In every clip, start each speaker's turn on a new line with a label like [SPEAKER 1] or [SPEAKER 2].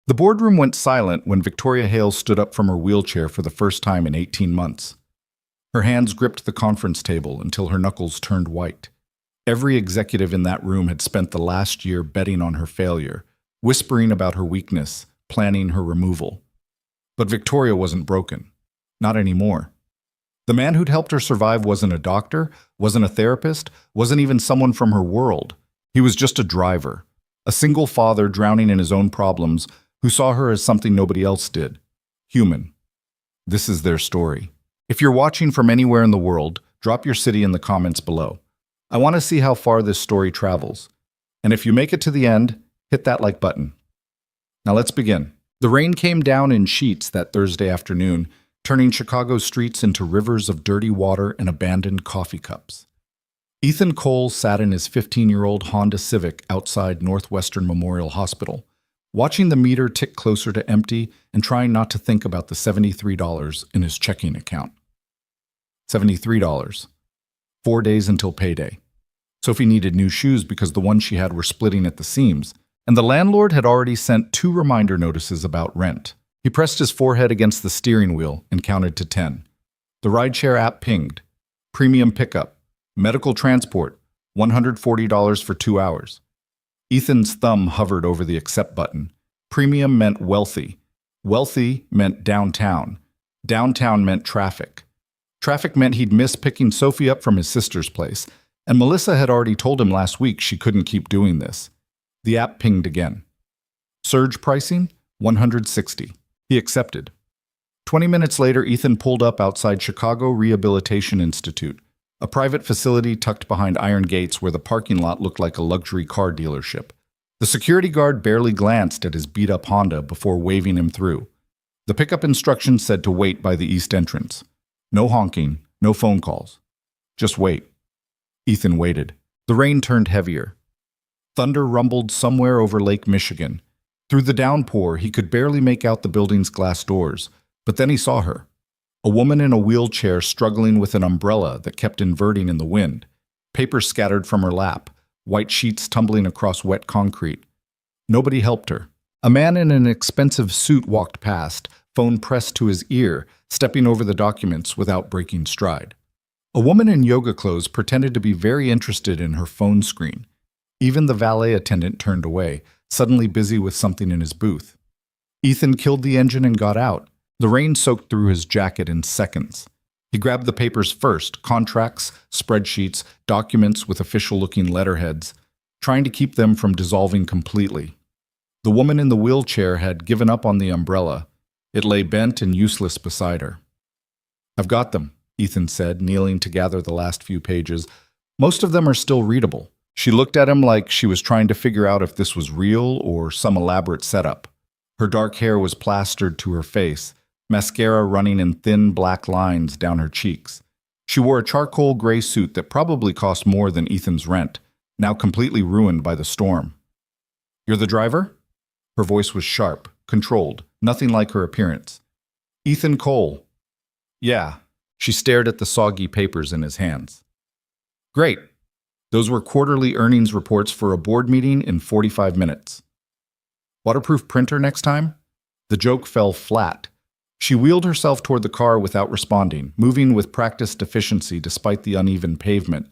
[SPEAKER 1] The boardroom went silent when Victoria Hale stood up from her wheelchair for the first time in 18 months. Her hands gripped the conference table until her knuckles turned white. Every executive in that room had spent the last year betting on her failure, whispering about her weakness, planning her removal. But Victoria wasn't broken. Not anymore. The man who'd helped her survive wasn't a doctor, wasn't a therapist, wasn't even someone from her world. He was just a driver, a single father drowning in his own problems who saw her as something nobody else did. Human. This is their story. If you're watching from anywhere in the world, drop your city in the comments below. I want to see how far this story travels. And if you make it to the end, hit that like button. Now let's begin. The rain came down in sheets that Thursday afternoon, turning Chicago's streets into rivers of dirty water and abandoned coffee cups. Ethan Cole sat in his 15-year-old Honda Civic outside Northwestern Memorial Hospital, watching the meter tick closer to empty and trying not to think about the $73 in his checking account. $73. 4 days until payday. Sophie needed new shoes because the ones she had were splitting at the seams, and the landlord had already sent 2 reminder notices about rent. He pressed his forehead against the steering wheel and counted to 10. The rideshare app pinged. Premium pickup. Medical transport. $140 for 2 hours. Ethan's thumb hovered over the accept button. Premium meant wealthy. Wealthy meant downtown. Downtown meant traffic. Traffic meant he'd miss picking Sophie up from his sister's place, and Melissa had already told him last week she couldn't keep doing this. The app pinged again. Surge pricing? $160. He accepted. 20 minutes later, Ethan pulled up outside Chicago Rehabilitation Institute, a private facility tucked behind iron gates where the parking lot looked like a luxury car dealership. The security guard barely glanced at his beat-up Honda before waving him through. The pickup instructions said to wait by the east entrance. No honking, no phone calls. Just wait. Ethan waited. The rain turned heavier. Thunder rumbled somewhere over Lake Michigan. Through the downpour, he could barely make out the building's glass doors, but then he saw her. A woman in a wheelchair struggling with an umbrella that kept inverting in the wind. Papers scattered from her lap, white sheets tumbling across wet concrete. Nobody helped her. A man in an expensive suit walked past, phone pressed to his ear, stepping over the documents without breaking stride. A woman in yoga clothes pretended to be very interested in her phone screen. Even the valet attendant turned away, suddenly busy with something in his booth. Ethan killed the engine and got out. The rain soaked through his jacket in seconds. He grabbed the papers first, contracts, spreadsheets, documents with official-looking letterheads, trying to keep them from dissolving completely. The woman in the wheelchair had given up on the umbrella. It lay bent and useless beside her. "I've got them," Ethan said, kneeling to gather the last few pages. "Most of them are still readable." She looked at him like she was trying to figure out if this was real or some elaborate setup. Her dark hair was plastered to her face, mascara running in thin black lines down her cheeks. She wore a charcoal gray suit that probably cost more than Ethan's rent, now completely ruined by the storm. "You're the driver?" Her voice was sharp, controlled, nothing like her appearance. "Ethan Cole." "Yeah." She stared at the soggy papers in his hands. "Great. Those were quarterly earnings reports for a board meeting in 45 minutes. Waterproof printer next time?" The joke fell flat. She wheeled herself toward the car without responding, moving with practiced efficiency despite the uneven pavement.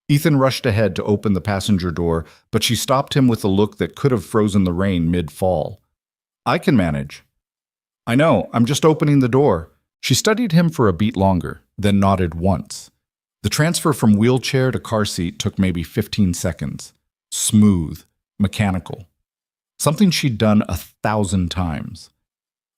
[SPEAKER 1] Ethan rushed ahead to open the passenger door, but she stopped him with a look that could have frozen the rain mid-fall. "I can manage." "I know, I'm just opening the door." She studied him for a beat longer, then nodded once. The transfer from wheelchair to car seat took maybe 15 seconds. Smooth, mechanical. Something she'd done 1,000 times.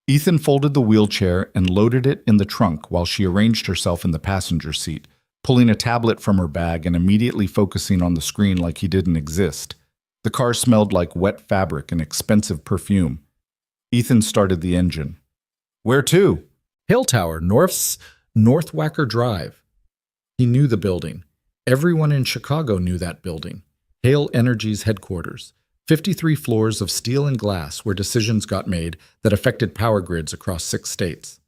[SPEAKER 1] Ethan folded the wheelchair and loaded it in the trunk while she arranged herself in the passenger seat, pulling a tablet from her bag and immediately focusing on the screen like he didn't exist. The car smelled like wet fabric and expensive perfume. Ethan started the engine. "Where to?" "Hill Tower, Northwacker Drive." He knew the building. Everyone in Chicago knew that building. Hale Energy's headquarters. 53 floors of steel and glass where decisions got made that affected power grids across 6 states.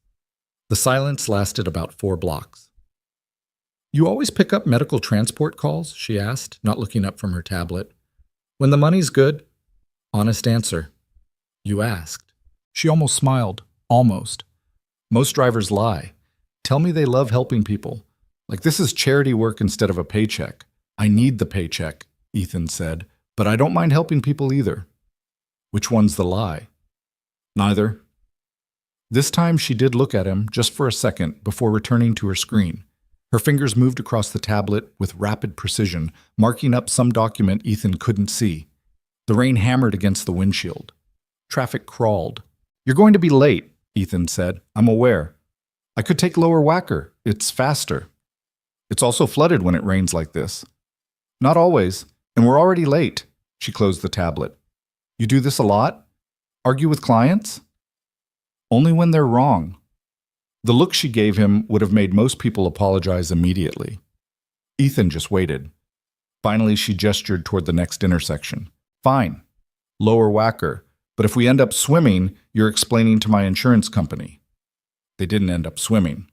[SPEAKER 1] The silence lasted about 4 blocks. "You always pick up medical transport calls?" she asked, not looking up from her tablet. "When the money's good?" "Honest answer." "You asked." She almost smiled. Almost. Most drivers lie. Tell me they love helping people. Like this is charity work instead of a paycheck. I need the paycheck, Ethan said, but I don't mind helping people either. Which one's the lie? Neither. This time she did look at him just for a second before returning to her screen. Her fingers moved across the tablet with rapid precision, marking up some document Ethan couldn't see. The rain hammered against the windshield. Traffic crawled. You're going to be late, Ethan said. I'm aware. I could take Lower Wacker. It's faster. It's also flooded when it rains like this. Not always, and we're already late. She closed the tablet. You do this a lot? Argue with clients? Only when they're wrong. The look she gave him would have made most people apologize immediately. Ethan just waited. Finally, she gestured toward the next intersection. Fine. Lower Wacker. But if we end up swimming, you're explaining to my insurance company. They didn't end up swimming.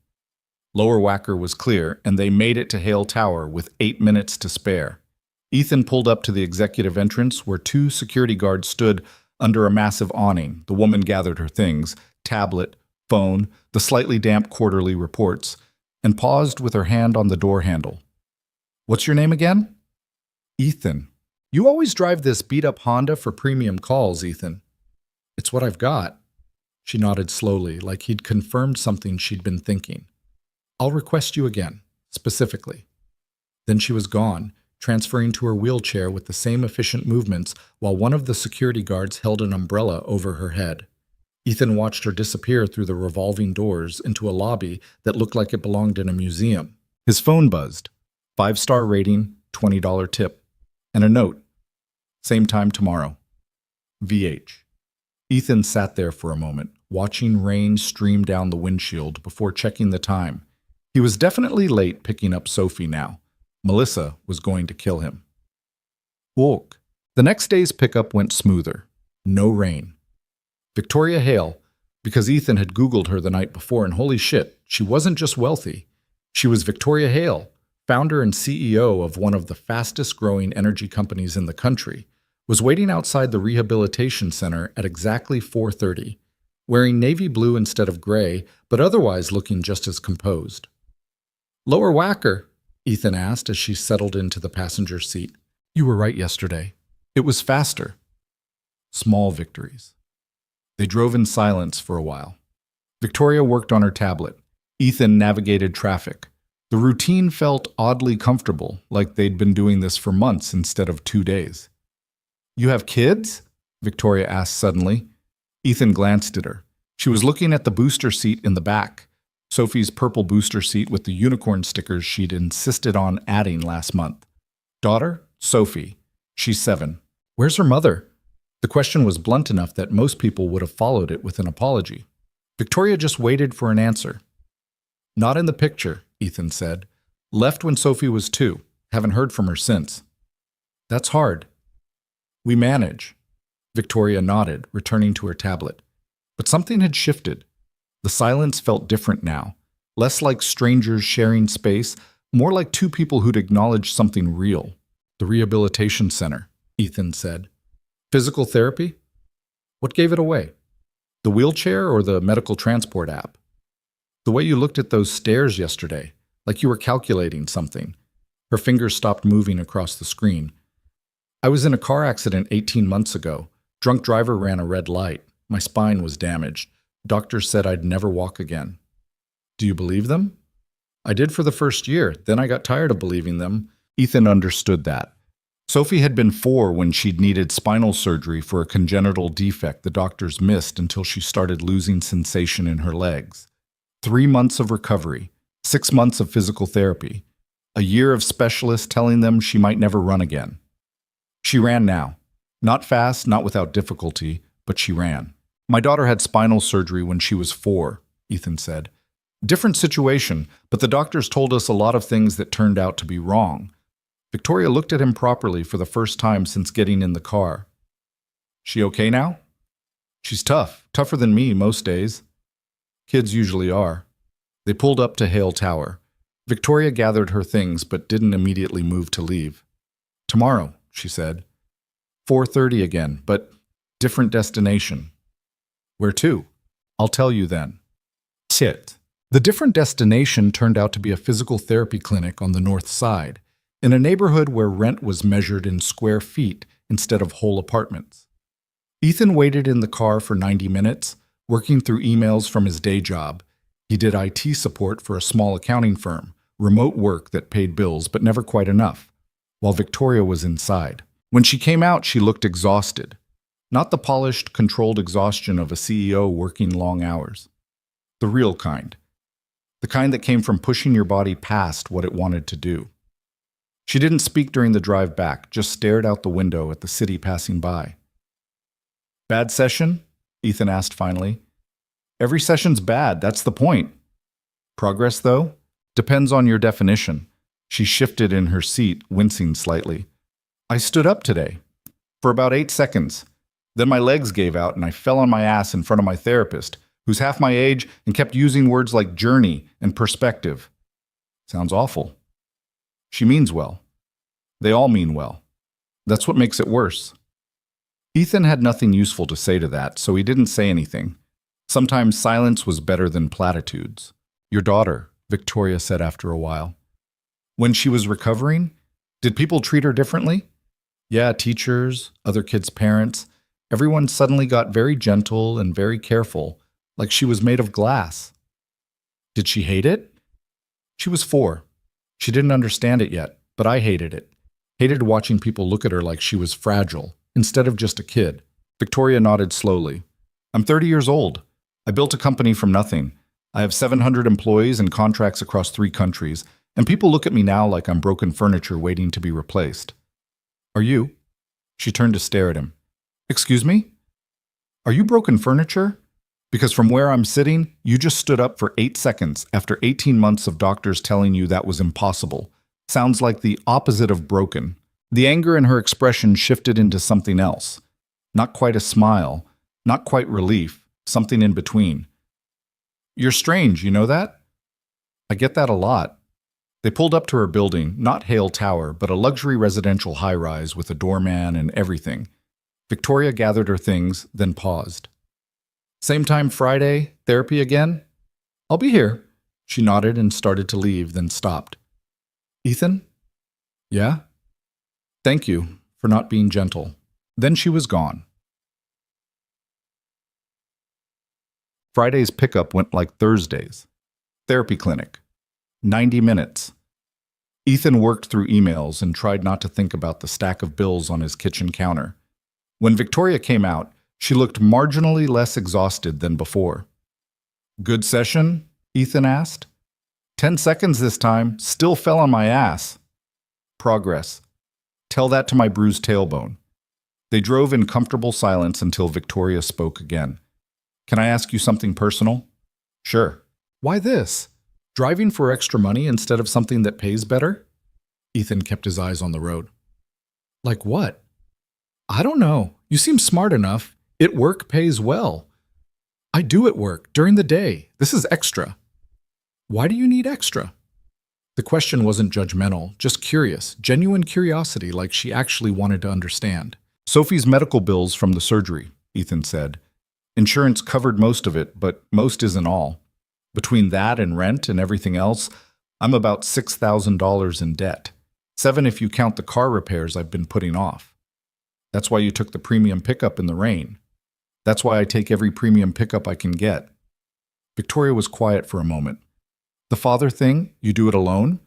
[SPEAKER 1] Lower Wacker was clear, and they made it to Hale Tower with 8 minutes to spare. Ethan pulled up to the executive entrance where 2 security guards stood under a massive awning. The woman gathered her things, tablet, phone, the slightly damp quarterly reports, and paused with her hand on the door handle. What's your name again? Ethan. You always drive this beat-up Honda for premium calls, Ethan. It's what I've got. She nodded slowly, like he'd confirmed something she'd been thinking. I'll request you again, specifically. Then she was gone, transferring to her wheelchair with the same efficient movements while one of the security guards held an umbrella over her head. Ethan watched her disappear through the revolving doors into a lobby that looked like it belonged in a museum. His phone buzzed. 5-star rating, $20 tip. And a note. Same time tomorrow. VH. Ethan sat there for a moment, watching rain stream down the windshield before checking the time. He was definitely late picking up Sophie now. Melissa was going to kill him. Walk. The next day's pickup went smoother. No rain. Victoria Hale, because Ethan had Googled her the night before, and holy shit, she wasn't just wealthy. She was Victoria Hale, founder and CEO of one of the fastest-growing energy companies in the country, was waiting outside the rehabilitation center at exactly 4:30, wearing navy blue instead of gray, but otherwise looking just as composed. Lower Wacker, Ethan asked as she settled into the passenger seat. You were right yesterday. It was faster. Small victories. They drove in silence for a while. Victoria worked on her tablet. Ethan navigated traffic. The routine felt oddly comfortable, like they'd been doing this for months instead of 2 days. You have kids? Victoria asked suddenly. Ethan glanced at her. She was looking at the booster seat in the back, Sophie's purple booster seat with the unicorn stickers she'd insisted on adding last month. Daughter? Sophie. She's 7. Where's her mother? The question was blunt enough that most people would have followed it with an apology. Victoria just waited for an answer. Not in the picture, Ethan said. Left when Sophie was 2. Haven't heard from her since. That's hard. We manage. Victoria nodded, returning to her tablet. But something had shifted. The silence felt different now. Less like strangers sharing space, more like 2 people who'd acknowledged something real. The rehabilitation center, Ethan said. Physical therapy? What gave it away? The wheelchair or the medical transport app? The way you looked at those stairs yesterday, like you were calculating something. Her fingers stopped moving across the screen. I was in a car accident 18 months ago. Drunk driver ran a red light. My spine was damaged. Doctors said I'd never walk again. Do you believe them? I did for the first year. Then I got tired of believing them. Ethan understood that. Sophie had been 4 when she'd needed spinal surgery for a congenital defect the doctors missed until she started losing sensation in her legs. 3 months of recovery, 6 months of physical therapy, a year of specialists telling them she might never run again. She ran now. Not fast, not without difficulty, but she ran. My daughter had spinal surgery when she was 4, Ethan said. Different situation, but the doctors told us a lot of things that turned out to be wrong. Victoria looked at him properly for the first time since getting in the car. She okay now? She's tough, tougher than me most days. Kids usually are. They pulled up to Hale Tower. Victoria gathered her things but didn't immediately move to leave. Tomorrow, she said. 4:30 again, but different destination. Where to? I'll tell you then. Sit. The different destination turned out to be a physical therapy clinic on the north side, in a neighborhood where rent was measured in square feet instead of whole apartments. Ethan waited in the car for 90 minutes, working through emails from his day job. He did IT support for a small accounting firm, remote work that paid bills but never quite enough, while Victoria was inside. When she came out, she looked exhausted. Not the polished, controlled exhaustion of a CEO working long hours. The real kind. The kind that came from pushing your body past what it wanted to do. She didn't speak during the drive back, just stared out the window at the city passing by. Bad session? Ethan asked finally. Every session's bad, that's the point. Progress, though? Depends on your definition. She shifted in her seat, wincing slightly. I stood up today. For about 8 seconds. Then my legs gave out and I fell on my ass in front of my therapist, who's half my age and kept using words like journey and perspective. Sounds awful. She means well. They all mean well. That's what makes it worse. Ethan had nothing useful to say to that, so he didn't say anything. Sometimes silence was better than platitudes. Your daughter, Victoria said after a while. When she was recovering, did people treat her differently? Yeah, teachers, other kids' parents. Everyone suddenly got very gentle and very careful, like she was made of glass. Did she hate it? She was 4. She didn't understand it yet, but I hated it. Hated watching people look at her like she was fragile, instead of just a kid. Victoria nodded slowly. I'm 30 years old. I built a company from nothing. I have 700 employees and contracts across 3 countries, and people look at me now like I'm broken furniture waiting to be replaced. Are you? She turned to stare at him. Excuse me? Are you broken furniture? Because from where I'm sitting, you just stood up for 8 seconds after 18 months of doctors telling you that was impossible. Sounds like the opposite of broken. The anger in her expression shifted into something else. Not quite a smile, not quite relief, something in between. You're strange, you know that? I get that a lot. They pulled up to her building, not Hale Tower, but a luxury residential high-rise with a doorman and everything. Victoria gathered her things, then paused. Same time Friday, therapy again? I'll be here. She nodded and started to leave, then stopped. Ethan? Yeah? Thank you for not being gentle. Then she was gone. Friday's pickup went like Thursday's. Therapy clinic. 90 minutes. Ethan worked through emails and tried not to think about the stack of bills on his kitchen counter. When Victoria came out, she looked marginally less exhausted than before. Good session? Ethan asked. 10 seconds this time, still fell on my ass. Progress. Tell that to my bruised tailbone. They drove in comfortable silence until Victoria spoke again. Can I ask you something personal? Sure. Why this? Driving for extra money instead of something that pays better? Ethan kept his eyes on the road. Like what? I don't know. You seem smart enough. At work pays well. I do at work, during the day. This is extra. Why do you need extra? The question wasn't judgmental, just curious, genuine curiosity like she actually wanted to understand. Sophie's medical bills from the surgery, Ethan said. Insurance covered most of it, but most isn't all. Between that and rent and everything else, I'm about $6,000 in debt. 7 if you count the car repairs I've been putting off. That's why you took the premium pickup in the rain. That's why I take every premium pickup I can get. Victoria was quiet for a moment. The father thing, you do it alone?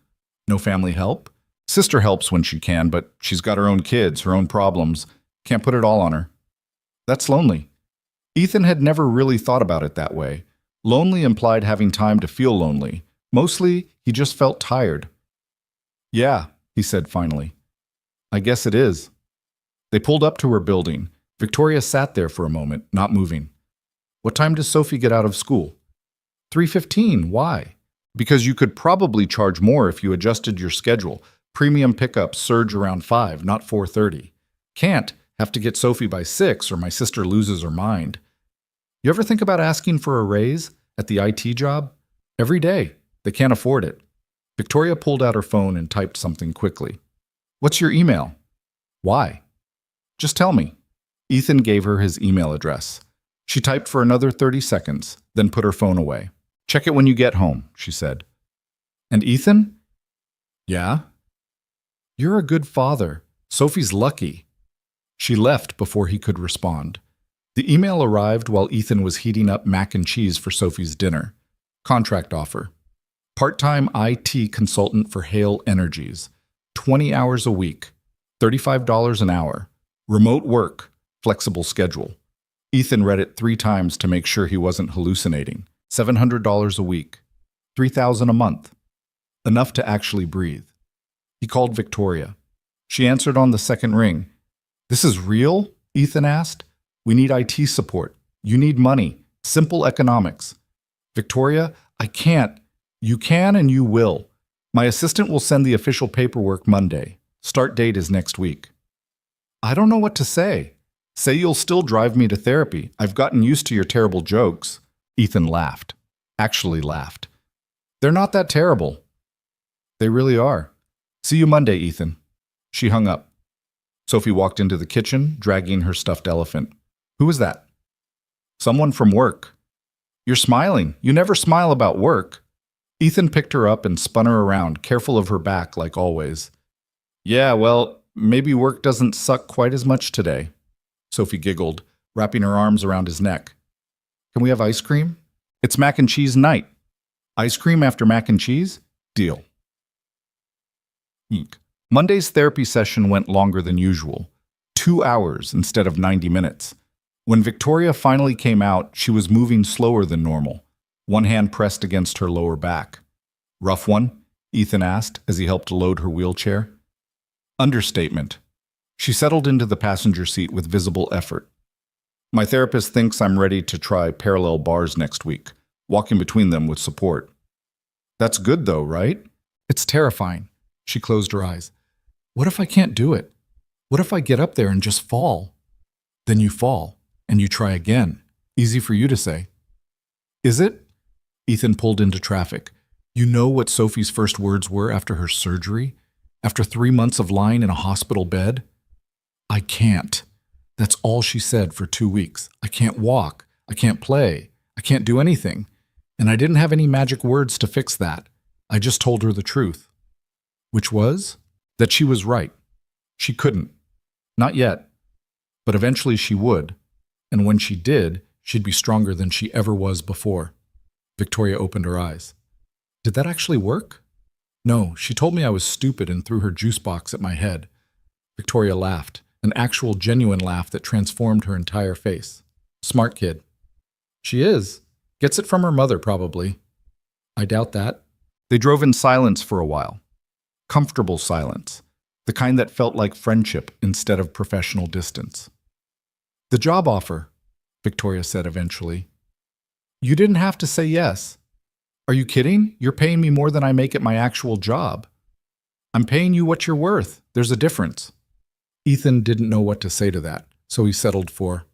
[SPEAKER 1] No family help? Sister helps when she can, but she's got her own kids, her own problems. Can't put it all on her. That's lonely. Ethan had never really thought about it that way. Lonely implied having time to feel lonely. Mostly, he just felt tired. Yeah, he said finally. I guess it is. They pulled up to her building. Victoria sat there for a moment, not moving. What time does Sophie get out of school? 3:15. Why? Because you could probably charge more if you adjusted your schedule. Premium pickups surge around 5, not 4:30. Can't. Have to get Sophie by 6 or my sister loses her mind. You ever think about asking for a raise at the IT job? Every day. They can't afford it. Victoria pulled out her phone and typed something quickly. What's your email? Why? Just tell me. Ethan gave her his email address. She typed for another 30 seconds, then put her phone away. Check it when you get home, she said. And Ethan? Yeah? You're a good father. Sophie's lucky. She left before he could respond. The email arrived while Ethan was heating up mac and cheese for Sophie's dinner. Contract offer. Part-time IT consultant for Hale Energies. 20 hours a week. $35 an hour. Remote work. Flexible schedule. Ethan read it 3 times to make sure he wasn't hallucinating. $700 a week. $3,000 a month. Enough to actually breathe. He called Victoria. She answered on the second ring. This is real? Ethan asked. We need IT support. You need money. Simple economics. Victoria, I can't. You can and you will. My assistant will send the official paperwork Monday. Start date is next week. I don't know what to say. Say you'll still drive me to therapy. I've gotten used to your terrible jokes. Ethan laughed. Actually laughed. They're not that terrible. They really are. See you Monday, Ethan. She hung up. Sophie walked into the kitchen, dragging her stuffed elephant. Who was that? Someone from work. You're smiling. You never smile about work. Ethan picked her up and spun her around, careful of her back like always. Yeah, well, maybe work doesn't suck quite as much today. Sophie giggled, wrapping her arms around his neck. Can we have ice cream? It's mac and cheese night. Ice cream after mac and cheese? Deal. Eek. Monday's therapy session went longer than usual. 2 hours instead of 90 minutes. When Victoria finally came out, she was moving slower than normal, one hand pressed against her lower back. Rough one? Ethan asked as he helped load her wheelchair. Understatement. She settled into the passenger seat with visible effort. My therapist thinks I'm ready to try parallel bars next week, walking between them with support. That's good though, right? It's terrifying. She closed her eyes. What if I can't do it? What if I get up there and just fall? Then you fall, and you try again. Easy for you to say. Is it? Ethan pulled into traffic. You know what Sophie's first words were after her surgery? After 3 months of lying in a hospital bed? I can't. That's all she said for 2 weeks. I can't walk. I can't play. I can't do anything. And I didn't have any magic words to fix that. I just told her the truth. Which was? That she was right. She couldn't. Not yet. But eventually she would. And when she did, she'd be stronger than she ever was before. Victoria opened her eyes. Did that actually work? No, she told me I was stupid and threw her juice box at my head. Victoria laughed, an actual genuine laugh that transformed her entire face. Smart kid. She is. Gets it from her mother, probably. I doubt that. They drove in silence for a while. Comfortable silence. The kind that felt like friendship instead of professional distance. The job offer, Victoria said eventually. You didn't have to say yes. Are you kidding? You're paying me more than I make at my actual job. I'm paying you what you're worth. There's a difference. Ethan didn't know what to say to that, so he settled for,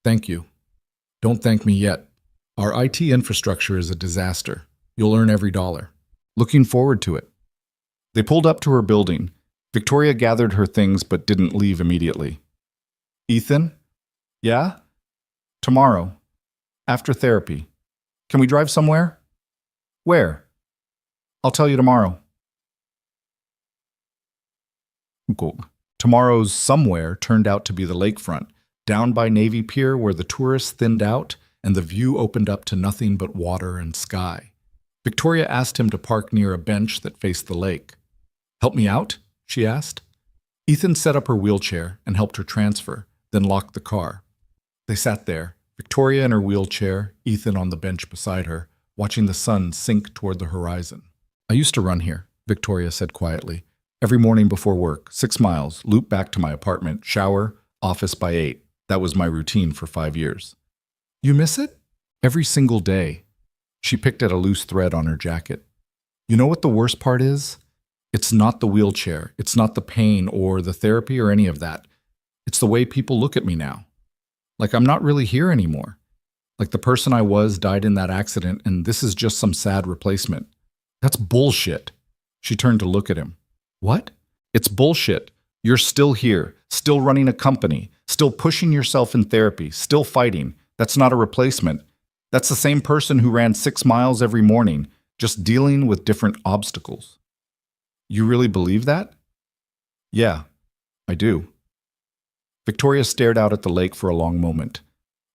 [SPEAKER 1] thank you. Don't thank me yet. Our IT infrastructure is a disaster. You'll earn every dollar. Looking forward to it. They pulled up to her building. Victoria gathered her things but didn't leave immediately. Ethan? Yeah? Tomorrow. After therapy. Can we drive somewhere? Where? I'll tell you tomorrow. Cool. Tomorrow's somewhere turned out to be the lakefront, down by Navy Pier where the tourists thinned out and the view opened up to nothing but water and sky. Victoria asked him to park near a bench that faced the lake. Help me out? She asked. Ethan set up her wheelchair and helped her transfer, then locked the car. They sat there, Victoria in her wheelchair, Ethan on the bench beside her, watching the sun sink toward the horizon. I used to run here, Victoria said quietly. Every morning before work, 6 miles, loop back to my apartment, shower, office by 8. That was my routine for 5 years. You miss it? Every single day. She picked at a loose thread on her jacket. You know what the worst part is? It's not the wheelchair. It's not the pain or the therapy or any of that. It's the way people look at me now. Like I'm not really here anymore. Like the person I was died in that accident and this is just some sad replacement. That's bullshit. She turned to look at him. What? It's bullshit. You're still here, still running a company, still pushing yourself in therapy, still fighting. That's not a replacement. That's the same person who ran 6 miles every morning, just dealing with different obstacles. You really believe that? Yeah, I do. Victoria stared out at the lake for a long moment.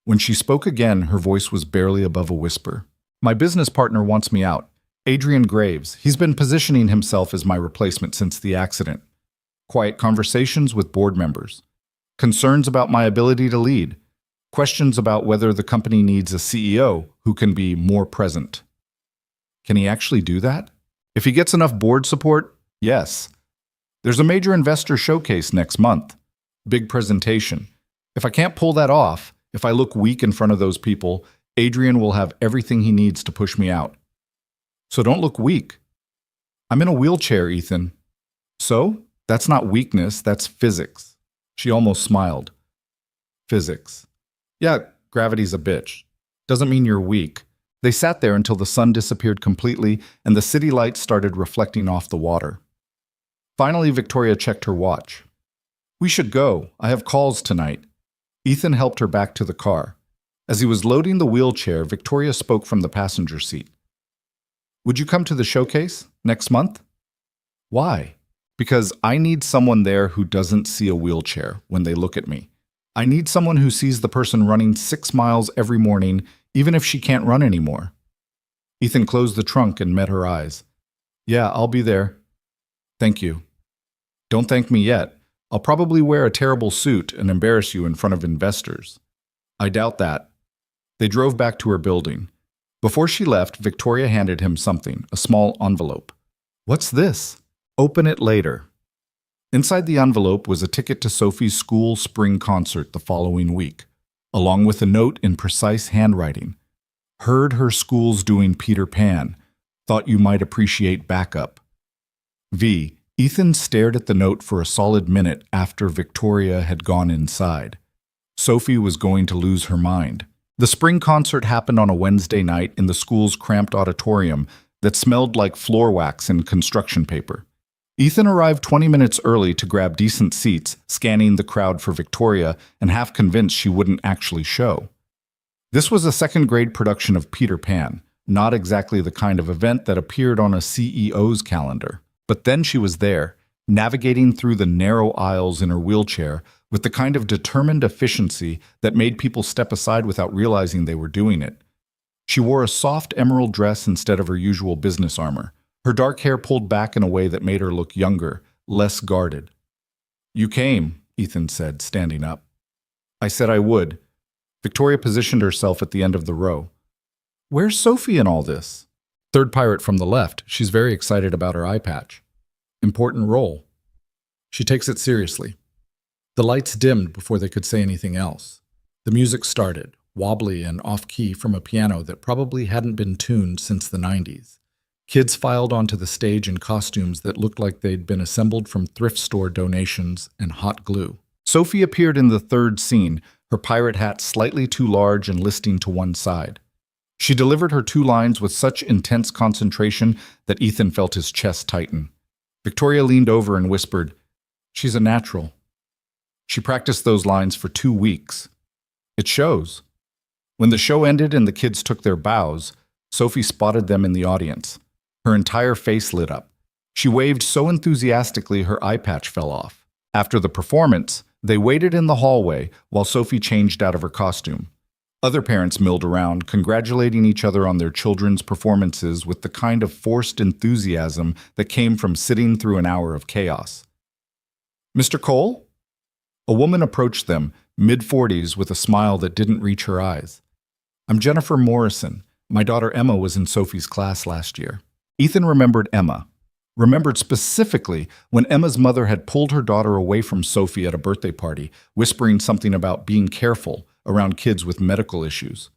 [SPEAKER 1] When she spoke again, her voice was barely above a whisper. My business partner wants me out. Adrian Graves. He's been positioning himself as my replacement since the accident. Quiet conversations with board members. Concerns about my ability to lead. Questions about whether the company needs a CEO who can be more present. Can he actually do that? If he gets enough board support, yes. There's a major investor showcase next month. Big presentation. If I can't pull that off, if I look weak in front of those people, Adrian will have everything he needs to push me out. So don't look weak. I'm in a wheelchair, Ethan. So? That's not weakness, that's physics. She almost smiled. Physics. Yeah, gravity's a bitch. Doesn't mean you're weak. They sat there until the sun disappeared completely and the city lights started reflecting off the water. Finally, Victoria checked her watch. We should go. I have calls tonight. Ethan helped her back to the car. As he was loading the wheelchair, Victoria spoke from the passenger seat. Would you come to the showcase next month? Why? Because I need someone there who doesn't see a wheelchair when they look at me. I need someone who sees the person running 6 miles every morning, even if she can't run anymore. Ethan closed the trunk and met her eyes. Yeah, I'll be there. Thank you. Don't thank me yet. I'll probably wear a terrible suit and embarrass you in front of investors. I doubt that. They drove back to her building. Before she left, Victoria handed him something, a small envelope. What's this? Open it later. Inside the envelope was a ticket to Sophie's school spring concert the following week, along with a note in precise handwriting. Heard her school's doing Peter Pan. Thought you might appreciate backup. V. Ethan stared at the note for a solid minute after Victoria had gone inside. Sophie was going to lose her mind. The spring concert happened on a Wednesday night in the school's cramped auditorium that smelled like floor wax and construction paper. Ethan arrived 20 minutes early to grab decent seats, scanning the crowd for Victoria and half convinced she wouldn't actually show. This was a second-grade production of Peter Pan, not exactly the kind of event that appeared on a CEO's calendar. But then she was there, navigating through the narrow aisles in her wheelchair with the kind of determined efficiency that made people step aside without realizing they were doing it. She wore a soft emerald dress instead of her usual business armor. Her dark hair pulled back in a way that made her look younger, less guarded. You came, Ethan said, standing up. I said I would. Victoria positioned herself at the end of the row. Where's Sophie in all this? Third pirate from the left. She's very excited about her eye patch. Important role. She takes it seriously. The lights dimmed before they could say anything else. The music started, wobbly and off-key from a piano that probably hadn't been tuned since the 90s. Kids filed onto the stage in costumes that looked like they'd been assembled from thrift store donations and hot glue. Sophie appeared in the third scene, her pirate hat slightly too large and listing to one side. She delivered her 2 lines with such intense concentration that Ethan felt his chest tighten. Victoria leaned over and whispered, She's a natural. She practiced those lines for 2 weeks. It shows. When the show ended and the kids took their bows, Sophie spotted them in the audience. Her entire face lit up. She waved so enthusiastically her eye patch fell off. After the performance, they waited in the hallway while Sophie changed out of her costume. Other parents milled around, congratulating each other on their children's performances with the kind of forced enthusiasm that came from sitting through an hour of chaos. Mr. Cole? A woman approached them, mid-40s, with a smile that didn't reach her eyes. I'm Jennifer Morrison. My daughter Emma was in Sophie's class last year. Ethan remembered Emma. Remembered specifically when Emma's mother had pulled her daughter away from Sophie at a birthday party, whispering something about being careful around kids with medical issues.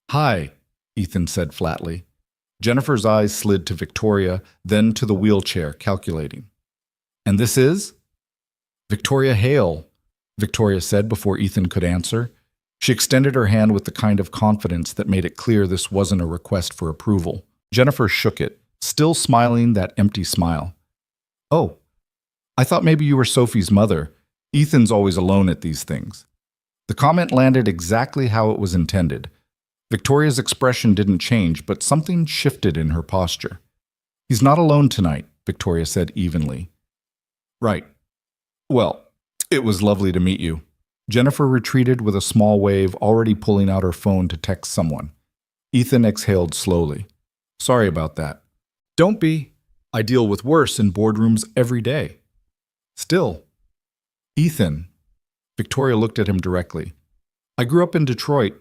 [SPEAKER 1] Hi, Ethan said flatly. Jennifer's eyes slid to Victoria, then to the wheelchair, calculating. And this is? Victoria Hale, Victoria said before Ethan could answer. She extended her hand with the kind of confidence that made it clear this wasn't a request for approval. Jennifer shook it, still smiling that empty smile. Oh, I thought maybe you were Sophie's mother. Ethan's always alone at these things. The comment landed exactly how it was intended. Victoria's expression didn't change, but something shifted in her posture. "He's not alone tonight," Victoria said evenly. "Right. Well, it was lovely to meet you." Jennifer retreated with a small wave, already pulling out her phone to text someone. Ethan exhaled slowly. "Sorry about that." "Don't be. I deal with worse in boardrooms every day." "Still." "Ethan." Victoria looked at him directly. "I grew up in Detroit.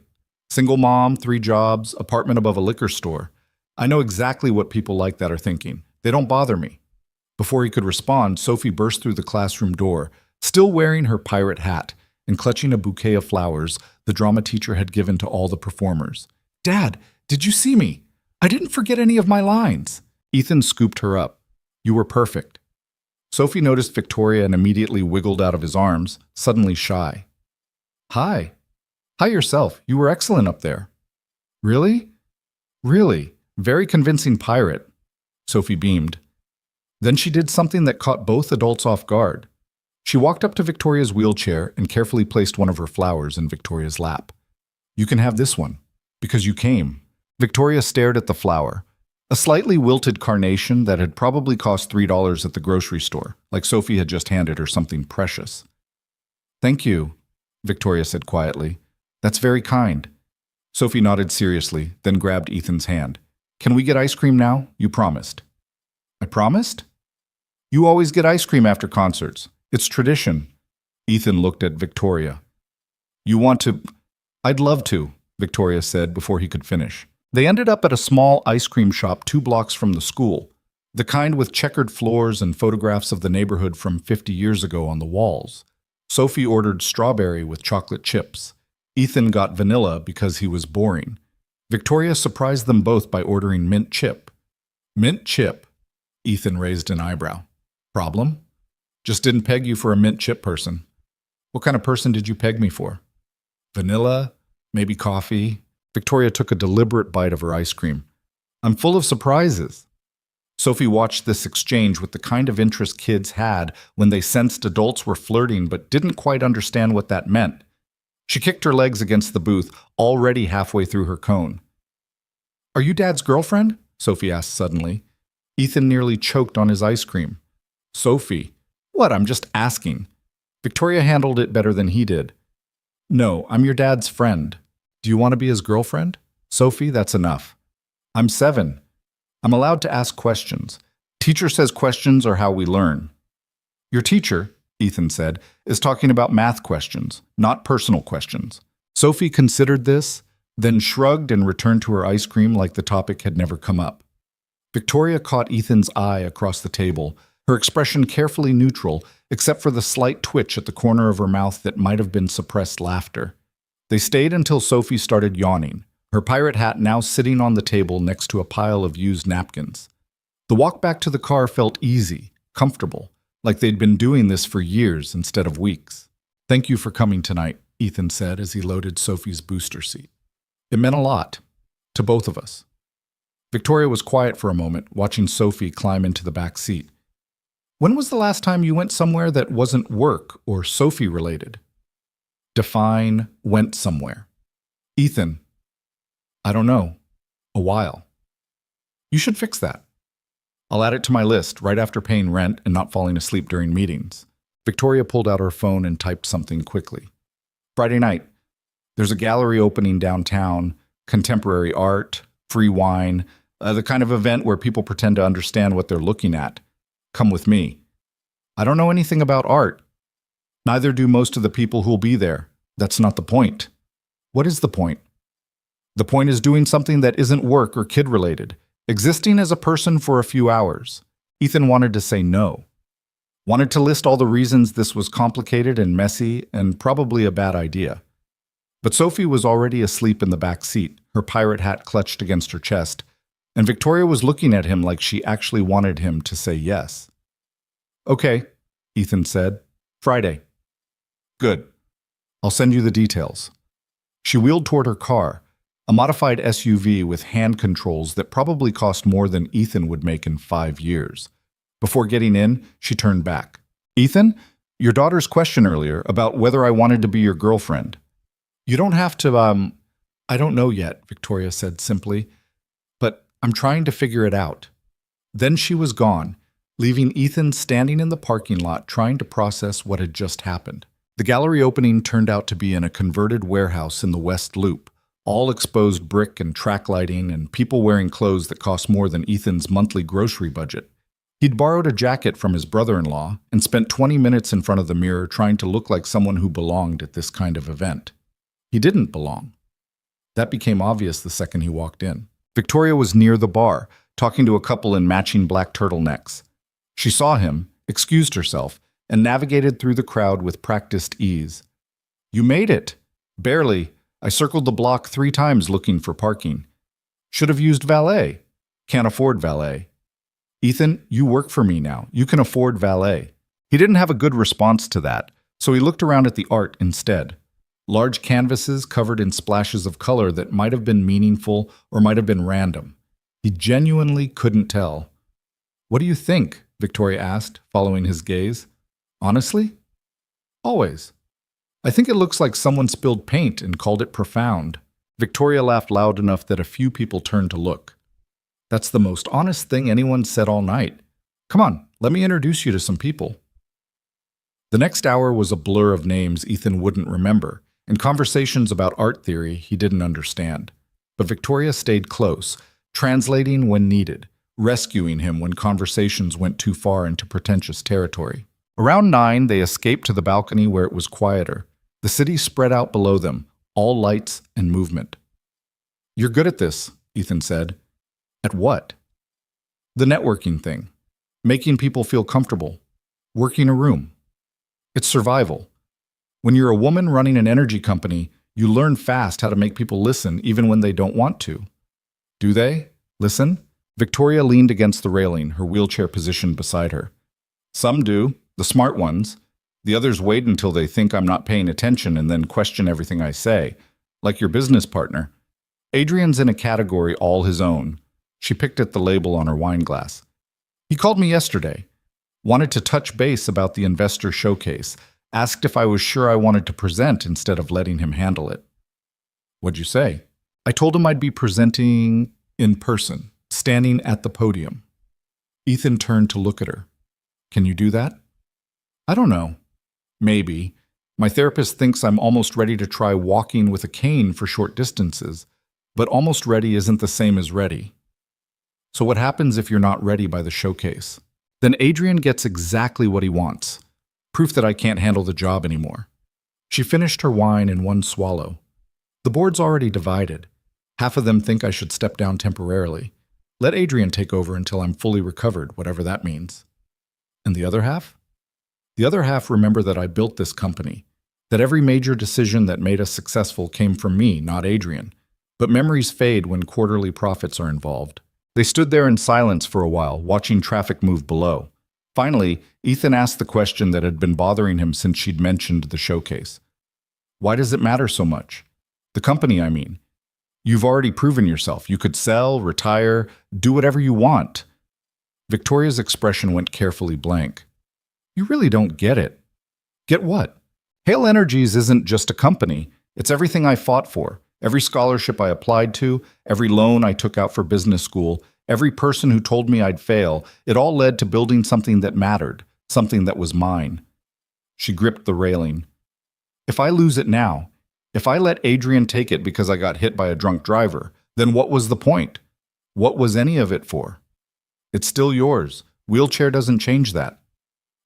[SPEAKER 1] Single mom, 3 jobs, apartment above a liquor store. I know exactly what people like that are thinking. They don't bother me." Before he could respond, Sophie burst through the classroom door, still wearing her pirate hat and clutching a bouquet of flowers the drama teacher had given to all the performers. "Dad, did you see me? I didn't forget any of my lines." Ethan scooped her up. "You were perfect." Sophie noticed Victoria and immediately wiggled out of his arms, suddenly shy. "Hi." "Hi yourself. You were excellent up there." "Really?" "Really. Very convincing pirate." Sophie beamed. Then she did something that caught both adults off guard. She walked up to Victoria's wheelchair and carefully placed one of her flowers in Victoria's lap. "You can have this one, because you came." Victoria stared at the flower, a slightly wilted carnation that had probably cost $3 at the grocery store, like Sophie had just handed her something precious. "Thank you," Victoria said quietly. "That's very kind." Sophie nodded seriously, then grabbed Ethan's hand. "Can we get ice cream now? You promised." "I promised?" "You always get ice cream after concerts. It's tradition." Ethan looked at Victoria. "You want to—" "I'd love to," Victoria said before he could finish. They ended up at a small ice cream shop 2 blocks from the school, the kind with checkered floors and photographs of the neighborhood from 50 years ago on the walls. Sophie ordered strawberry with chocolate chips. Ethan got vanilla because he was boring. Victoria surprised them both by ordering mint chip. "Mint chip?" Ethan raised an eyebrow. "Problem?" "Just didn't peg you for a mint chip person." "What kind of person did you peg me for?" "Vanilla, maybe coffee." Victoria took a deliberate bite of her ice cream. "I'm full of surprises." Sophie watched this exchange with the kind of interest kids had when they sensed adults were flirting but didn't quite understand what that meant. She kicked her legs against the booth, already halfway through her cone. "Are you Dad's girlfriend?" Sophie asked suddenly. Ethan nearly choked on his ice cream. "Sophie, what? I'm just asking." Victoria handled it better than he did. "No, I'm your dad's friend. Do you want to be his girlfriend?" "Sophie, that's enough." "I'm 7. I'm allowed to ask questions. Teacher says questions are how we learn." "Your teacher," Ethan said, "is talking about math questions, not personal questions." Sophie considered this, then shrugged and returned to her ice cream like the topic had never come up. Victoria caught Ethan's eye across the table, her expression carefully neutral, except for the slight twitch at the corner of her mouth that might have been suppressed laughter. They stayed until Sophie started yawning, her pirate hat now sitting on the table next to a pile of used napkins. The walk back to the car felt easy, comfortable, like they'd been doing this for years instead of weeks. "Thank you for coming tonight," Ethan said as he loaded Sophie's booster seat. "It meant a lot. To both of us." Victoria was quiet for a moment, watching Sophie climb into the back seat. "When was the last time you went somewhere that wasn't work or Sophie-related?" Define went somewhere. "Ethan." "I don't know. A while." "You should fix that." "I'll add it to my list right after paying rent and not falling asleep during meetings." Victoria pulled out her phone and typed something quickly. "Friday night. There's a gallery opening downtown, contemporary art, free wine, the kind of event where people pretend to understand what they're looking at. Come with me." "I don't know anything about art." "Neither do most of the people who'll be there. That's not the point." "What is the point?" "The point is doing something that isn't work or kid-related. Existing as a person for a few hours." Ethan wanted to say no. Wanted to list all the reasons this was complicated and messy and probably a bad idea. But Sophie was already asleep in the back seat, her pirate hat clutched against her chest, and Victoria was looking at him like she actually wanted him to say yes. "Okay," Ethan said. "Friday." "Good. I'll send you the details." She wheeled toward her car, a modified SUV with hand controls that probably cost more than Ethan would make in 5 years. Before getting in, she turned back. "Ethan, your daughter's question earlier about whether I wanted to be your girlfriend. You don't have to, I don't know yet, Victoria said simply, but I'm trying to figure it out. Then she was gone, leaving Ethan standing in the parking lot trying to process what had just happened. The gallery opening turned out to be in a converted warehouse in the West Loop, all exposed brick and track lighting and people wearing clothes that cost more than Ethan's monthly grocery budget. He'd borrowed a jacket from his brother-in-law and spent 20 minutes in front of the mirror trying to look like someone who belonged at this kind of event. He didn't belong. That became obvious the second he walked in. Victoria was near the bar, talking to a couple in matching black turtlenecks. She saw him, excused herself, and navigated through the crowd with practiced ease. "You made it." "Barely. I circled the block 3 times looking for parking. Should have used valet. Can't afford valet." "Ethan, you work for me now. You can afford valet." He didn't have a good response to that, so he looked around at the art instead. Large canvases covered in splashes of color that might have been meaningful or might have been random. He genuinely couldn't tell. "What do you think?" Victoria asked, following his gaze. "Honestly?" "Always. I think it looks like someone spilled paint and called it profound." Victoria laughed loud enough that a few people turned to look. "That's the most honest thing anyone said all night. Come on, let me introduce you to some people." The next hour was a blur of names Ethan wouldn't remember, and conversations about art theory he didn't understand. But Victoria stayed close, translating when needed, rescuing him when conversations went too far into pretentious territory. Around 9, they escaped to the balcony where it was quieter. The city spread out below them, all lights and movement. "You're good at this," Ethan said. "At what?" "The networking thing. Making people feel comfortable. Working a room. It's survival. When you're a woman running an energy company, you learn fast how to make people listen even when they don't want to." "Do they? Listen?" Victoria leaned against the railing, her wheelchair positioned beside her. "Some do, the smart ones. The others wait until they think I'm not paying attention and then question everything I say, like your business partner. Adrian's in a category all his own." She picked at the label on her wine glass. "He called me yesterday. Wanted to touch base about the investor showcase. Asked if I was sure I wanted to present instead of letting him handle it." "What'd you say?" "I told him I'd be presenting in person, standing at the podium." Ethan turned to look at her. "Can you do that?" "I don't know. Maybe. My therapist thinks I'm almost ready to try walking with a cane for short distances, but almost ready isn't the same as ready." "So what happens if you're not ready by the showcase?" "Then Adrian gets exactly what he wants. Proof that I can't handle the job anymore." She finished her wine in one swallow. "The board's already divided. Half of them think I should step down temporarily. Let Adrian take over until I'm fully recovered, whatever that means." "And the other half?" "The other half remember that I built this company, that every major decision that made us successful came from me, not Adrian. But memories fade when quarterly profits are involved." They stood there in silence for a while, watching traffic move below. Finally, Ethan asked the question that had been bothering him since she'd mentioned the showcase. "Why does it matter so much? The company, I mean. You've already proven yourself. You could sell, retire, do whatever you want." Victoria's expression went carefully blank. "You really don't get it." "Get what?" "Hale Energies isn't just a company. It's everything I fought for. Every scholarship I applied to, every loan I took out for business school, every person who told me I'd fail, it all led to building something that mattered, something that was mine." She gripped the railing. "If I lose it now, if I let Adrian take it because I got hit by a drunk driver, then what was the point? What was any of it for? It's still yours. Wheelchair doesn't change that.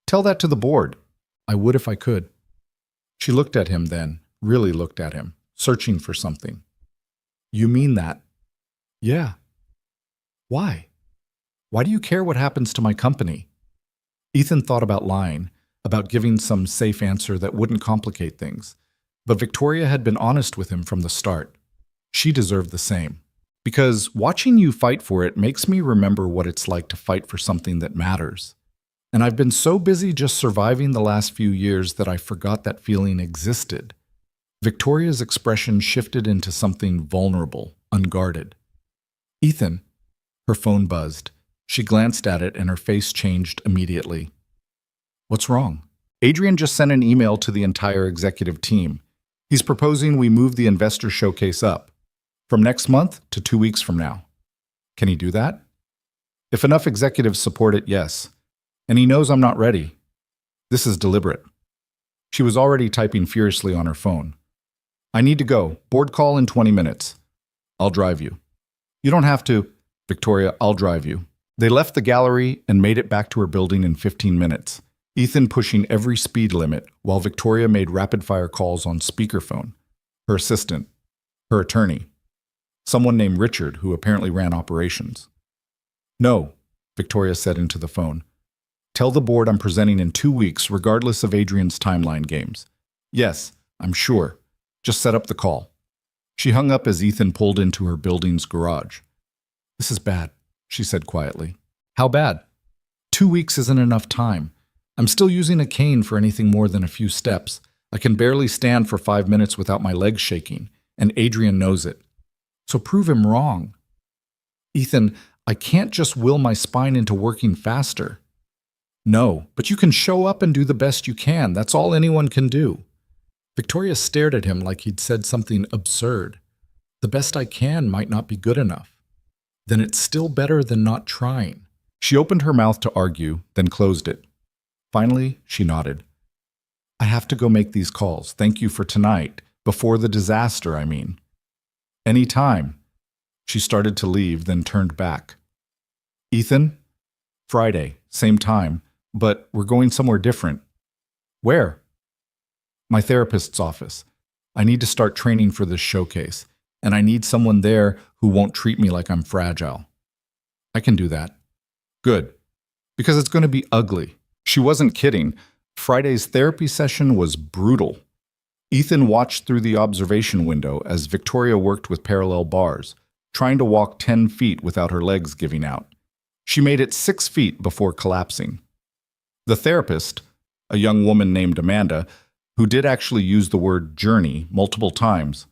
[SPEAKER 1] Tell that to the board." "I would if I could." She looked at him then, really looked at him, searching for something. "You mean that?" "Yeah." "Why? Why do you care what happens to my company?" Ethan thought about lying, about giving some safe answer that wouldn't complicate things. But Victoria had been honest with him from the start. She deserved the same. "Because watching you fight for it makes me remember what it's like to fight for something that matters. And I've been so busy just surviving the last few years that I forgot that feeling existed." Victoria's expression shifted into something vulnerable, unguarded. "Ethan." Her phone buzzed. She glanced at it and her face changed immediately. "What's wrong?" "Adrian just sent an email to the entire executive team. He's proposing we move the investor showcase up from next month to 2 weeks from now. Can he do that? If enough executives support it, yes. And he knows I'm not ready. This is deliberate. She was already typing furiously on her phone. I need to go. Board call in 20 minutes. I'll drive you. You don't have to. Victoria, I'll drive you. They left the gallery and made it back to her building in 15 minutes, Ethan pushing every speed limit while Victoria made rapid-fire calls on speakerphone. Her assistant, her attorney, someone named Richard who apparently ran operations. No, Victoria said into the phone. Tell the board I'm presenting in 2 weeks regardless of Adrian's timeline games. Yes, I'm sure. Just set up the call. She hung up as Ethan pulled into her building's garage. This is bad, she said quietly. How bad? 2 weeks isn't enough time. I'm still using a cane for anything more than a few steps. I can barely stand for 5 minutes without my legs shaking, and Adrian knows it. So prove him wrong. Ethan, I can't just will my spine into working faster. No, but you can show up and do the best you can. That's all anyone can do. Victoria stared at him like he'd said something absurd. The best I can might not be good enough. Then it's still better than not trying. She opened her mouth to argue, then closed it. Finally, she nodded. I have to go make these calls. Thank you for tonight. Before the disaster, I mean. Any time. She started to leave, then turned back. Ethan? Friday, same time, but we're going somewhere different. Where? My therapist's office. I need to start training for this showcase, and I need someone there who won't treat me like I'm fragile. I can do that. Good. Because it's going to be ugly. She wasn't kidding. Friday's therapy session was brutal. Ethan watched through the observation window as Victoria worked with parallel bars, trying to walk 10 feet without her legs giving out. She made it 6 feet before collapsing. The therapist, a young woman named Amanda, who did actually use the word journey multiple times,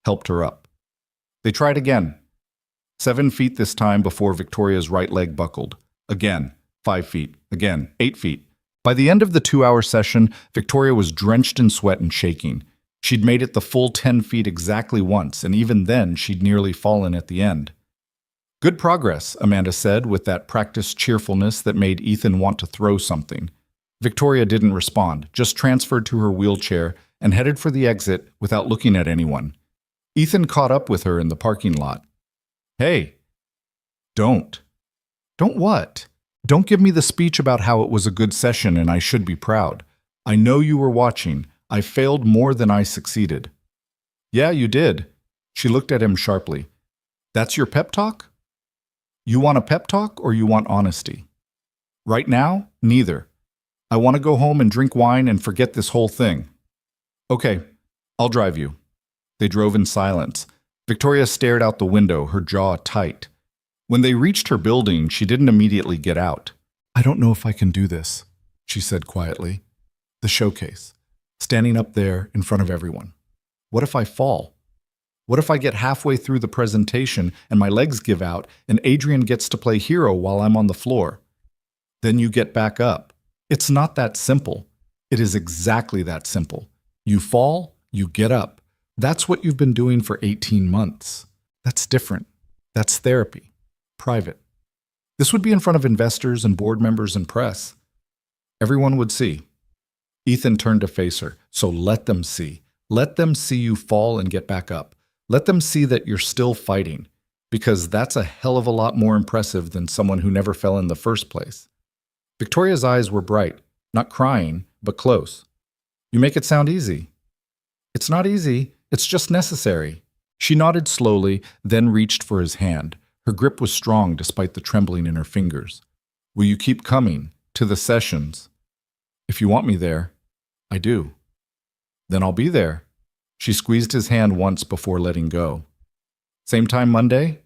[SPEAKER 1] helped her up. They tried again. 7 feet this time before Victoria's right leg buckled. Again, 5 feet. Again, 8 feet. By the end of the 2-hour session, Victoria was drenched in sweat and shaking. She'd made it the full 10 feet exactly once, and even then she'd nearly fallen at the end. Good progress, Amanda said with that practiced cheerfulness that made Ethan want to throw something. Victoria didn't respond, just transferred to her wheelchair and headed for the exit without looking at anyone. Ethan caught up with her in the parking lot. Hey, don't. Don't what? Don't give me the speech about how it was a good session and I should be proud. I know you were watching. I failed more than I succeeded. Yeah, you did. She looked at him sharply. That's your pep talk? You want a pep talk or you want honesty? Right now, neither. I want to go home and drink wine and forget this whole thing. Okay, I'll drive you. They drove in silence. Victoria stared out the window, her jaw tight. When they reached her building, she didn't immediately get out. I don't know if I can do this, she said quietly. The showcase, standing up there in front of everyone. What if I fall? What if I get halfway through the presentation and my legs give out and Adrian gets to play hero while I'm on the floor? Then you get back up. It's not that simple. It is exactly that simple. You fall, you get up. That's what you've been doing for 18 months. That's different. That's therapy. Private. This would be in front of investors and board members and press. Everyone would see. Ethan turned to face her. So let them see. Let them see you fall and get back up. Let them see that you're still fighting, because that's a hell of a lot more impressive than someone who never fell in the first place. Victoria's eyes were bright, not crying, but close. You make it sound easy. It's not easy. It's just necessary. She nodded slowly, then reached for his hand. Her grip was strong despite the trembling in her fingers. Will you keep coming to the sessions? If you want me there, I do. Then I'll be there. She squeezed his hand once before letting go. Same time Monday?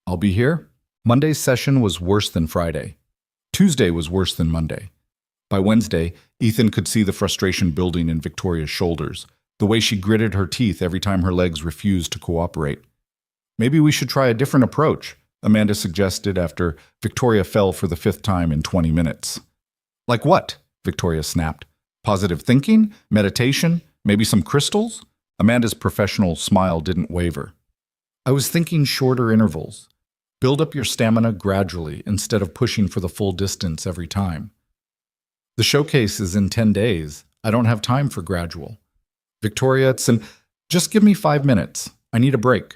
[SPEAKER 1] I'll be here. Monday's session was worse than Friday. Tuesday was worse than Monday. By Wednesday, Ethan could see the frustration building in Victoria's shoulders, the way she gritted her teeth every time her legs refused to cooperate. Maybe we should try a different approach, Amanda suggested after Victoria fell for the 5th time in 20 minutes. Like what? Victoria snapped. Positive thinking? Meditation? Maybe some crystals? Amanda's professional smile didn't waver. I was thinking shorter intervals. Build up your stamina gradually instead of pushing for the full distance every time. The showcase is in 10 days. I don't have time for gradual. Victoria, just give me 5 minutes. I need a break.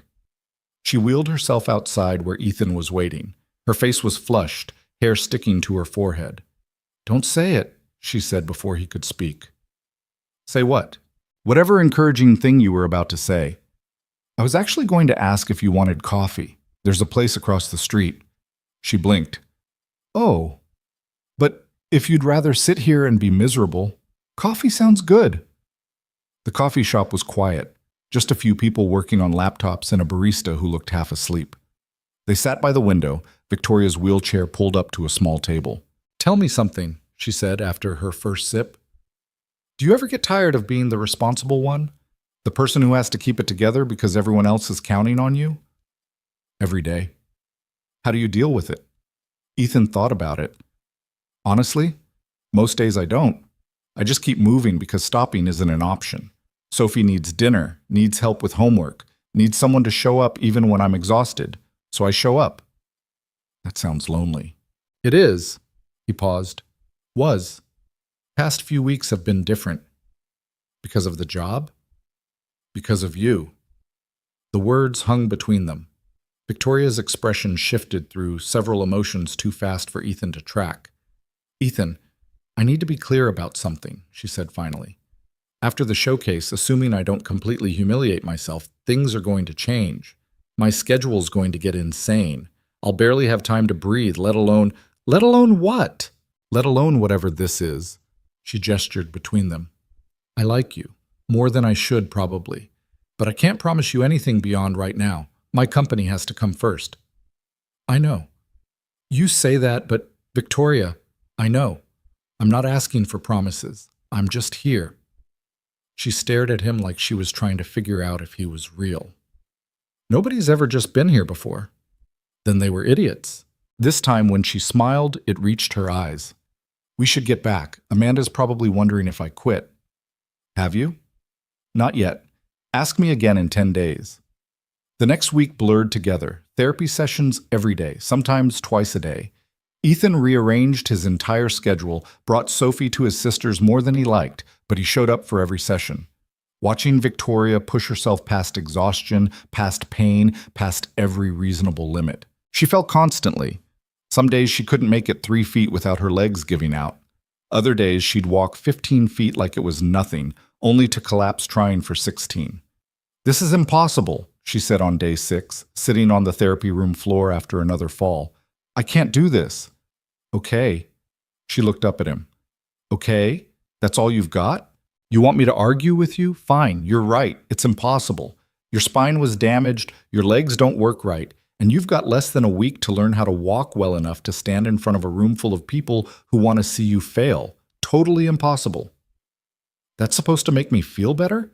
[SPEAKER 1] She wheeled herself outside where Ethan was waiting. Her face was flushed, hair sticking to her forehead. Don't say it, she said before he could speak. Say what? Whatever encouraging thing you were about to say. I was actually going to ask if you wanted coffee. There's a place across the street. She blinked. Oh, but if you'd rather sit here and be miserable, coffee sounds good. The coffee shop was quiet, just a few people working on laptops and a barista who looked half asleep. They sat by the window, Victoria's wheelchair pulled up to a small table. Tell me something, she said after her first sip. Do you ever get tired of being the responsible one? The person who has to keep it together because everyone else is counting on you? Every day. How do you deal with it? Ethan thought about it. Honestly, most days I don't. I just keep moving because stopping isn't an option. Sophie needs dinner, needs help with homework, needs someone to show up even when I'm exhausted. So I show up. That sounds lonely. It is. He paused. Was. Past few weeks have been different. Because of the job? Because of you. The words hung between them. Victoria's expression shifted through several emotions too fast for Ethan to track. Ethan, I need to be clear about something, she said finally. After the showcase, assuming I don't completely humiliate myself, things are going to change. My schedule's going to get insane. I'll barely have time to breathe, let alone what? Let alone whatever this is. She gestured between them. I like you. More than I should, probably. But I can't promise you anything beyond right now. My company has to come first. I know. You say that, but Victoria, I know. I'm not asking for promises. I'm just here. She stared at him like she was trying to figure out if he was real. Nobody's ever just been here before. Then they were idiots. This time when she smiled, it reached her eyes. We should get back. Amanda's probably wondering if I quit. Have you? Not yet. Ask me again in 10 days. The next week blurred together. Therapy sessions every day, sometimes twice a day. Ethan rearranged his entire schedule, brought Sophie to his sister's more than he liked, but he showed up for every session. Watching Victoria push herself past exhaustion, past pain, past every reasonable limit. She fell constantly. Some days she couldn't make it 3 feet without her legs giving out. Other days she'd walk 15 feet like it was nothing, only to collapse trying for 16. This is impossible, she said on day 6, sitting on the therapy room floor after another fall. I can't do this. Okay. She looked up at him. Okay? That's all you've got? You want me to argue with you? Fine, you're right. It's impossible. Your spine was damaged, your legs don't work right, and you've got less than a week to learn how to walk well enough to stand in front of a room full of people who want to see you fail. Totally impossible. That's supposed to make me feel better?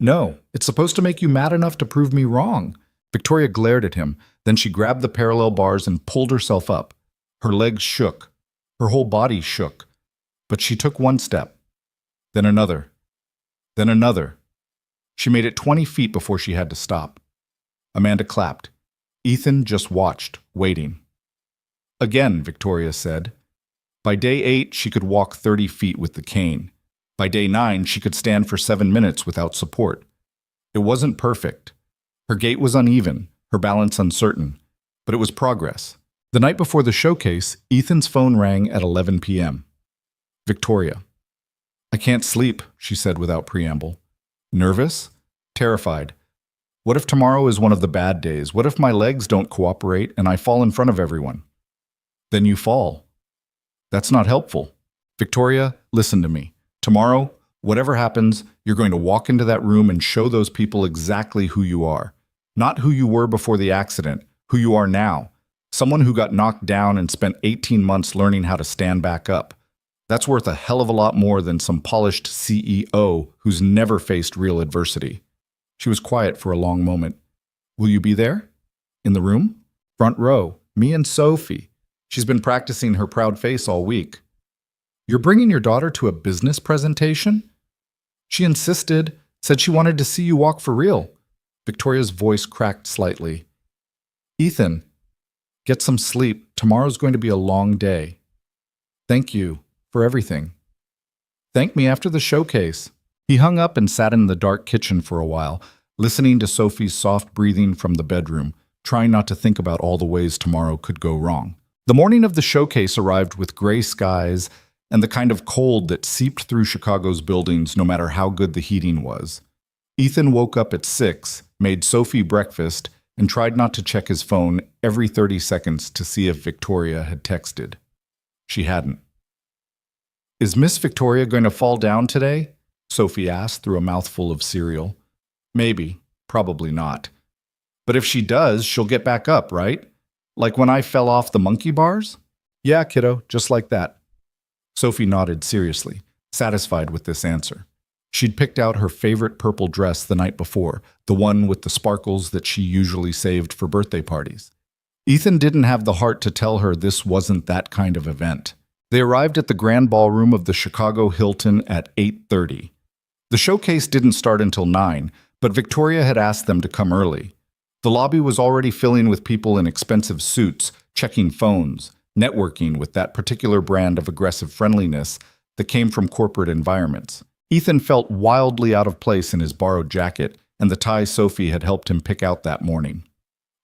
[SPEAKER 1] No, it's supposed to make you mad enough to prove me wrong. Victoria glared at him, then she grabbed the parallel bars and pulled herself up. Her legs shook. Her whole body shook. But she took one step. Then another. Then another. She made it 20 feet before she had to stop. Amanda clapped. Ethan just watched, waiting. Again, Victoria said. By day 8, she could walk 30 feet with the cane. By day 9, she could stand for 7 minutes without support. It wasn't perfect. Her gait was uneven, her balance uncertain, but it was progress. The night before the showcase, Ethan's phone rang at 11 p.m. Victoria. I can't sleep, she said without preamble. Nervous? Terrified. What if tomorrow is one of the bad days? What if my legs don't cooperate and I fall in front of everyone? Then you fall. That's not helpful. Victoria, listen to me. Tomorrow, whatever happens, you're going to walk into that room and show those people exactly who you are. Not who you were before the accident, who you are now. Someone who got knocked down and spent 18 months learning how to stand back up. That's worth a hell of a lot more than some polished CEO who's never faced real adversity. She was quiet for a long moment. Will you be there? In the room? Front row. Me and Sophie. She's been practicing her proud face all week. You're bringing your daughter to a business presentation? She insisted, Said she wanted to see you walk for real. Victoria's voice cracked slightly. Ethan, get some sleep. Tomorrow's going to be a long day. Thank you for everything. Thank me after the showcase. He hung up and sat in the dark kitchen for a while, listening to Sophie's soft breathing from the bedroom, trying not to think about all the ways tomorrow could go wrong. The morning of the showcase arrived with gray skies and the kind of cold that seeped through Chicago's buildings no matter how good the heating was. Ethan woke up at 6, made Sophie breakfast, and tried not to check his phone every 30 seconds to see if Victoria had texted. She hadn't. Is Miss Victoria going to fall down today? Sophie asked through a mouthful of cereal. Maybe, probably not. But if she does, she'll get back up, right? Like when I fell off the monkey bars? Yeah, kiddo, just like that. Sophie nodded seriously, satisfied with this answer. She'd picked out her favorite purple dress the night before, the one with the sparkles that she usually saved for birthday parties. Ethan didn't have the heart to tell her this wasn't that kind of event. They arrived at the grand ballroom of the Chicago Hilton at 8:30. The showcase didn't start until 9, but Victoria had asked them to come early. The lobby was already filling with people in expensive suits, checking phones, networking with that particular brand of aggressive friendliness that came from corporate environments. Ethan felt wildly out of place in his borrowed jacket and the tie Sophie had helped him pick out that morning.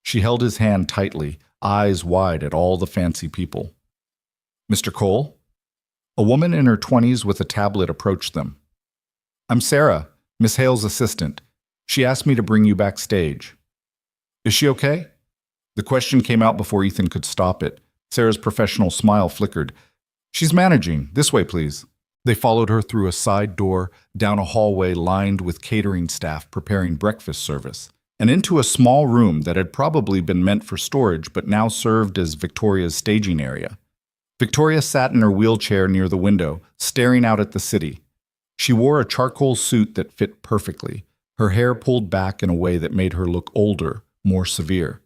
[SPEAKER 1] She held his hand tightly, eyes wide at all the fancy people. Mr. Cole? A woman in her 20s with a tablet approached them. I'm Sarah, Miss Hale's assistant. She asked me to bring you backstage. Is she okay? The question came out before Ethan could stop it. Sarah's professional smile flickered. She's managing. This way, please. They followed her through a side door, down a hallway lined with catering staff preparing breakfast service, and into a small room that had probably been meant for storage but now served as Victoria's staging area. Victoria sat in her wheelchair near the window, staring out at the city. She wore a charcoal suit that fit perfectly, her hair pulled back in a way that made her look older, more severe.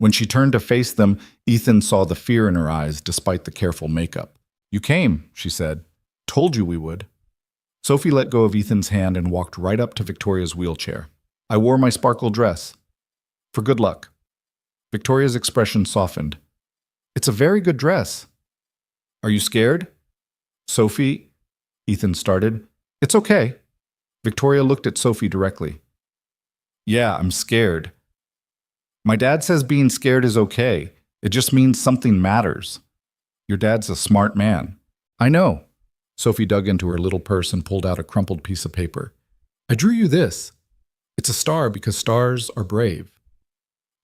[SPEAKER 1] When she turned to face them, Ethan saw the fear in her eyes despite the careful makeup. You came, she said. Told you we would. Sophie let go of Ethan's hand and walked right up to Victoria's wheelchair. I wore my sparkle dress. For good luck. Victoria's expression softened. It's a very good dress. Are you scared? Sophie, Ethan started. It's okay. Victoria looked at Sophie directly. Yeah, I'm scared. My dad says being scared is okay. It just means something matters. Your dad's a smart man. I know. Sophie dug into her little purse and pulled out a crumpled piece of paper. I drew you this. It's a star because stars are brave.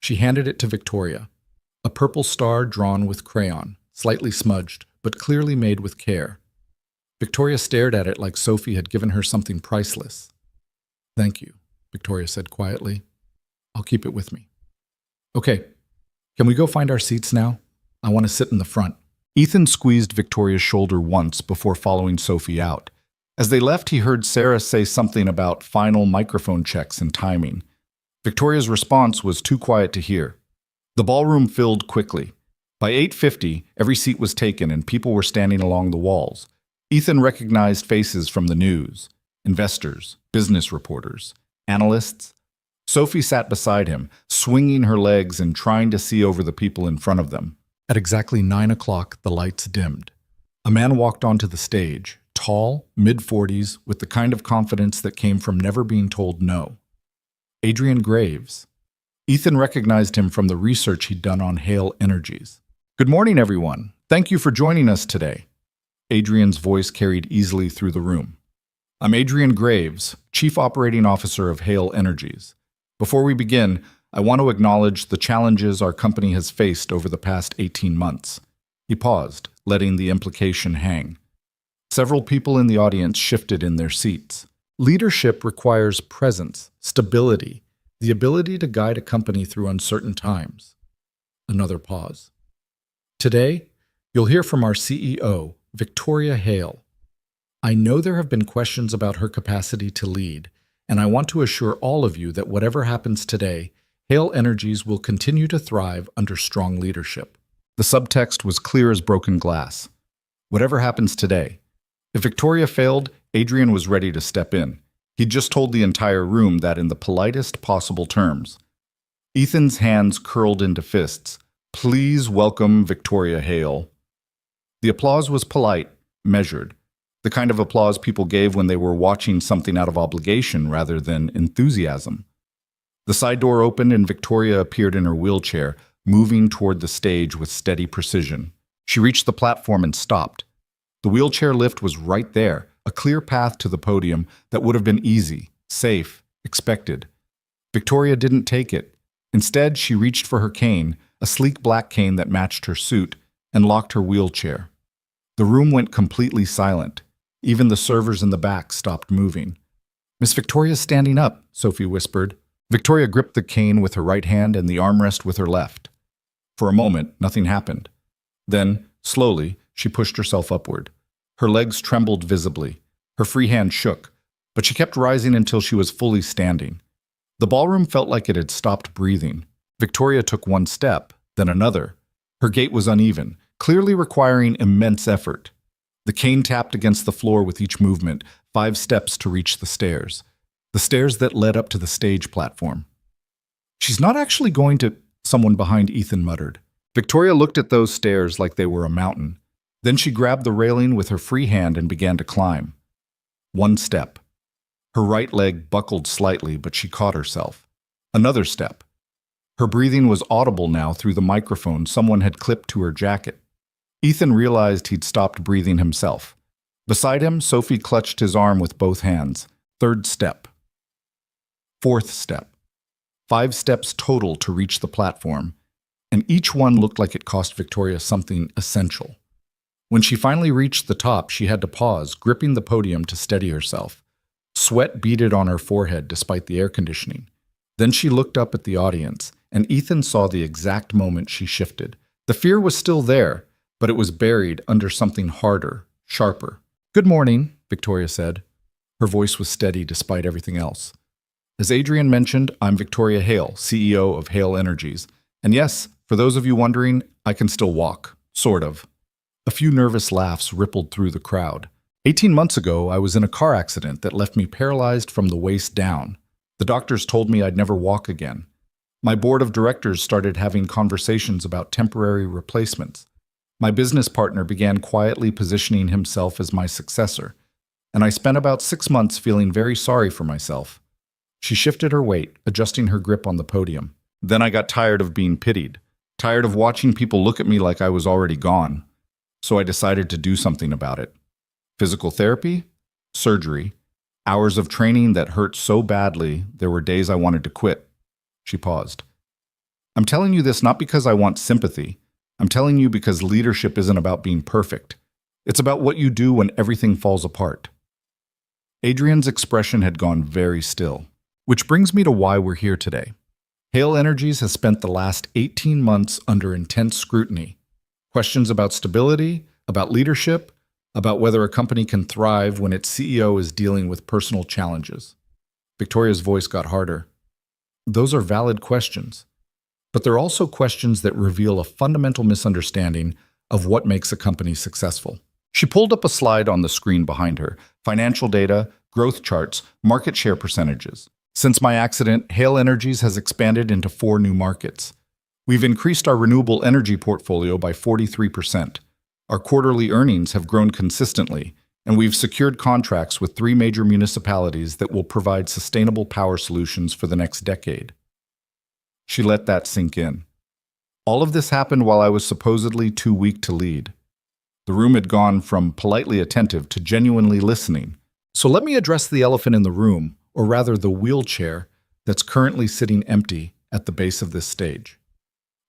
[SPEAKER 1] She handed it to Victoria. A purple star drawn with crayon, slightly smudged, but clearly made with care. Victoria stared at it like Sophie had given her something priceless. Thank you, Victoria said quietly. I'll keep it with me. Okay, can we go find our seats now? I want to sit in the front. Ethan squeezed Victoria's shoulder once before following Sophie out. As they left, he heard Sarah say something about final microphone checks and timing. Victoria's response was too quiet to hear. The ballroom filled quickly. By 8:50, every seat was taken and people were standing along the walls. Ethan recognized faces from the news, investors, business reporters, analysts. Sophie sat beside him, swinging her legs and trying to see over the people in front of them. At exactly 9 o'clock, the lights dimmed. A man walked onto the stage, tall, mid-40s, with the kind of confidence that came from never being told no. Adrian Graves. Ethan recognized him from the research he'd done on Hale Energies. Good morning, everyone. Thank you for joining us today. Adrian's voice carried easily through the room. I'm Adrian Graves, Chief Operating Officer of Hale Energies. Before we begin, I want to acknowledge the challenges our company has faced over the past 18 months. He paused, letting the implication hang. Several people in the audience shifted in their seats. Leadership requires presence, stability, the ability to guide a company through uncertain times. Another pause. Today, you'll hear from our CEO, Victoria Hale. I know there have been questions about her capacity to lead, and I want to assure all of you that whatever happens today, Hale Energies will continue to thrive under strong leadership. The subtext was clear as broken glass. Whatever happens today. If Victoria failed, Adrian was ready to step in. He just told the entire room that in the politest possible terms. Ethan's hands curled into fists. Please welcome Victoria Hale. The applause was polite, measured, the kind of applause people gave when they were watching something out of obligation rather than enthusiasm. The side door opened and Victoria appeared in her wheelchair, moving toward the stage with steady precision. She reached the platform and stopped. The wheelchair lift was right there, a clear path to the podium that would have been easy, safe, expected. Victoria didn't take it. Instead, she reached for her cane, a sleek black cane that matched her suit, and locked her wheelchair. The room went completely silent. Even the servers in the back stopped moving. "Miss Victoria's standing up," Sophie whispered. Victoria gripped the cane with her right hand and the armrest with her left. For a moment, nothing happened. Then, slowly, she pushed herself upward. Her legs trembled visibly. Her free hand shook, but she kept rising until she was fully standing. The ballroom felt like it had stopped breathing. Victoria took one step, then another. Her gait was uneven, clearly requiring immense effort. The cane tapped against the floor with each movement, 5 steps to reach the stairs that led up to the stage platform. "She's not actually going to," someone behind Ethan muttered. Victoria looked at those stairs like they were a mountain. Then she grabbed the railing with her free hand and began to climb. 1 step. Her right leg buckled slightly, but she caught herself. Another step. Her breathing was audible now through the microphone someone had clipped to her jacket. Ethan realized he'd stopped breathing himself. Beside him, Sophie clutched his arm with both hands. 3rd step. 4th step. 5 steps total to reach the platform, and each one looked like it cost Victoria something essential. When she finally reached the top, she had to pause, gripping the podium to steady herself. Sweat beaded on her forehead despite the air conditioning. Then she looked up at the audience, and Ethan saw the exact moment she shifted. The fear was still there, but it was buried under something harder, sharper. "Good morning," Victoria said. Her voice was steady despite everything else. "As Adrian mentioned, I'm Victoria Hale, CEO of Hale Energies. And yes, for those of you wondering, I can still walk. Sort of." A few nervous laughs rippled through the crowd. 18 months ago, I was in a car accident that left me paralyzed from the waist down. The doctors told me I'd never walk again. My board of directors started having conversations about temporary replacements. My business partner began quietly positioning himself as my successor, and I spent about 6 months feeling very sorry for myself. She shifted her weight, adjusting her grip on the podium. Then I got tired of being pitied, tired of watching people look at me like I was already gone. So I decided to do something about it. Physical therapy, surgery, hours of training that hurt so badly there were days I wanted to quit. She paused. "I'm telling you this not because I want sympathy. I'm telling you because leadership isn't about being perfect. It's about what you do when everything falls apart." Adrian's expression had gone very still. Which brings me to why we're here today. Hale Energies has spent the last 18 months under intense scrutiny. Questions about stability, about leadership, about whether a company can thrive when its CEO is dealing with personal challenges. Victoria's voice got harder. Those are valid questions, but they're also questions that reveal a fundamental misunderstanding of what makes a company successful. She pulled up a slide on the screen behind her, financial data, growth charts, market share percentages. Since my accident, Hale Energies has expanded into 4 new markets. We've increased our renewable energy portfolio by 43%. Our quarterly earnings have grown consistently, and we've secured contracts with 3 major municipalities that will provide sustainable power solutions for the next decade. She let that sink in. All of this happened while I was supposedly too weak to lead. The room had gone from politely attentive to genuinely listening. So let me address the elephant in the room, or rather the wheelchair that's currently sitting empty at the base of this stage.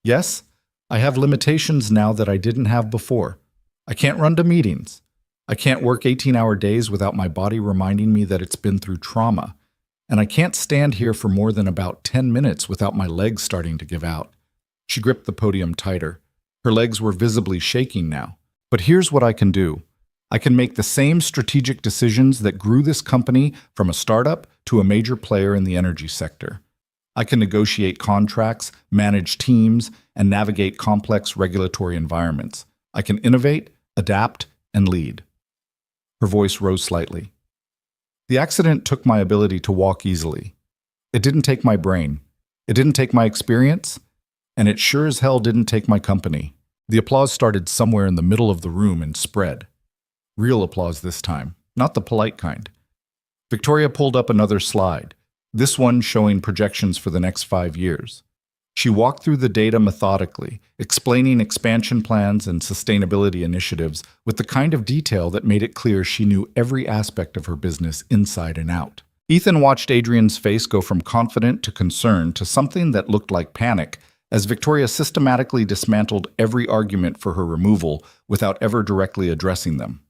[SPEAKER 1] Yes, I have limitations now that I didn't have before. I can't run to meetings. I can't work 18-hour days without my body reminding me that it's been through trauma. And I can't stand here for more than about 10 minutes without my legs starting to give out. She gripped the podium tighter. Her legs were visibly shaking now. But here's what I can do. I can make the same strategic decisions that grew this company from a startup to a major player in the energy sector. I can negotiate contracts, manage teams, and navigate complex regulatory environments. I can innovate, adapt, and lead. Her voice rose slightly. The accident took my ability to walk easily. It didn't take my brain. It didn't take my experience. And it sure as hell didn't take my company. The applause started somewhere in the middle of the room and spread. Real applause this time, not the polite kind. Victoria pulled up another slide, this one showing projections for the next 5 years. She walked through the data methodically, explaining expansion plans and sustainability initiatives with the kind of detail that made it clear she knew every aspect of her business inside and out. Ethan watched Adrian's face go from confident to concerned to something that looked like panic as Victoria systematically dismantled every argument for her removal without ever directly addressing them.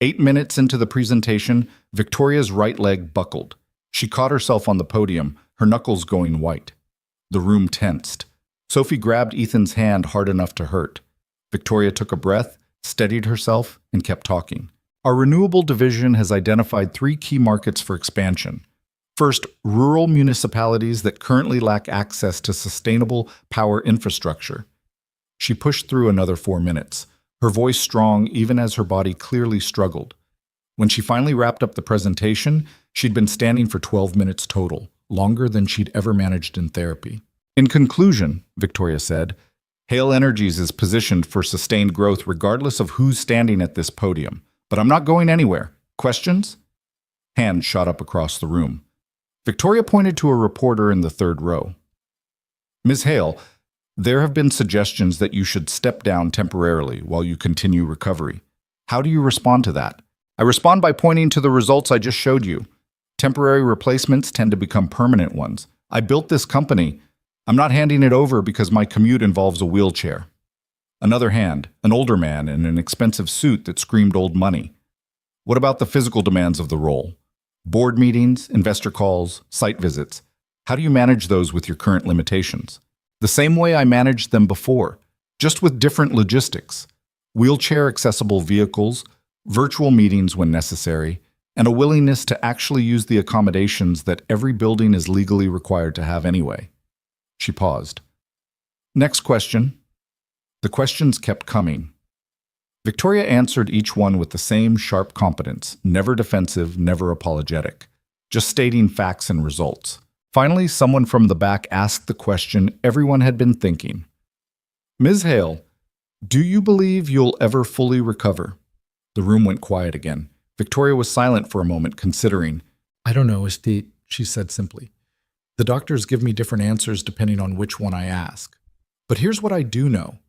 [SPEAKER 1] 8 minutes into the presentation, Victoria's right leg buckled. She caught herself on the podium, her knuckles going white. The room tensed. Sophie grabbed Ethan's hand hard enough to hurt. Victoria took a breath, steadied herself, and kept talking. Our renewable division has identified 3 key markets for expansion. First, rural municipalities that currently lack access to sustainable power infrastructure. She pushed through another 4 minutes, her voice strong even as her body clearly struggled. When she finally wrapped up the presentation, she'd been standing for 12 minutes total, longer than she'd ever managed in therapy. In conclusion, Victoria said, Hale Energies is positioned for sustained growth regardless of who's standing at this podium. But I'm not going anywhere. Questions? Hands shot up across the room. Victoria pointed to a reporter in the 3rd row. Ms. Hale, there have been suggestions that you should step down temporarily while you continue recovery. How do you respond to that? I respond by pointing to the results I just showed you. Temporary replacements tend to become permanent ones. I built this company. I'm not handing it over because my commute involves a wheelchair. Another hand, an older man in an expensive suit that screamed old money. What about the physical demands of the role? Board meetings, investor calls, site visits. How do you manage those with your current limitations? The same way I managed them before, just with different logistics. Wheelchair-accessible vehicles, virtual meetings when necessary, and a willingness to actually use the accommodations that every building is legally required to have anyway. She paused. Next question. The questions kept coming. Victoria answered each one with the same sharp competence, never defensive, never apologetic, just stating facts and results. Finally, someone from the back asked the question everyone had been thinking. Ms. Hale, do you believe you'll ever fully recover? The room went quiet again. Victoria was silent for a moment, considering. I don't know, Esti, she said simply. The doctors give me different answers depending on which one I ask. But here's what I do know.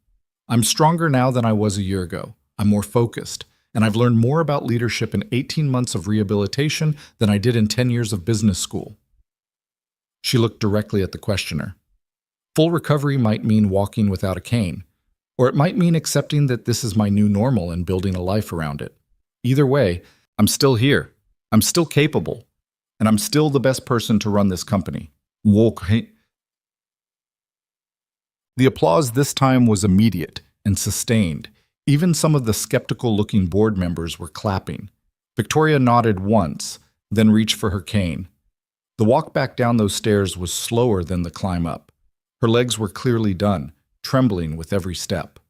[SPEAKER 1] I'm stronger now than I was a year ago. I'm more focused, and I've learned more about leadership in 18 months of rehabilitation than I did in 10 years of business school. She looked directly at the questioner. Full recovery might mean walking without a cane, or it might mean accepting that this is my new normal and building a life around it. Either way, I'm still here. I'm still capable, and I'm still the best person to run this company. The applause this time was immediate and sustained. Even some of the skeptical-looking board members were clapping. Victoria nodded once, then reached for her cane. The walk back down those stairs was slower than the climb up. Her legs were clearly done, trembling with every step.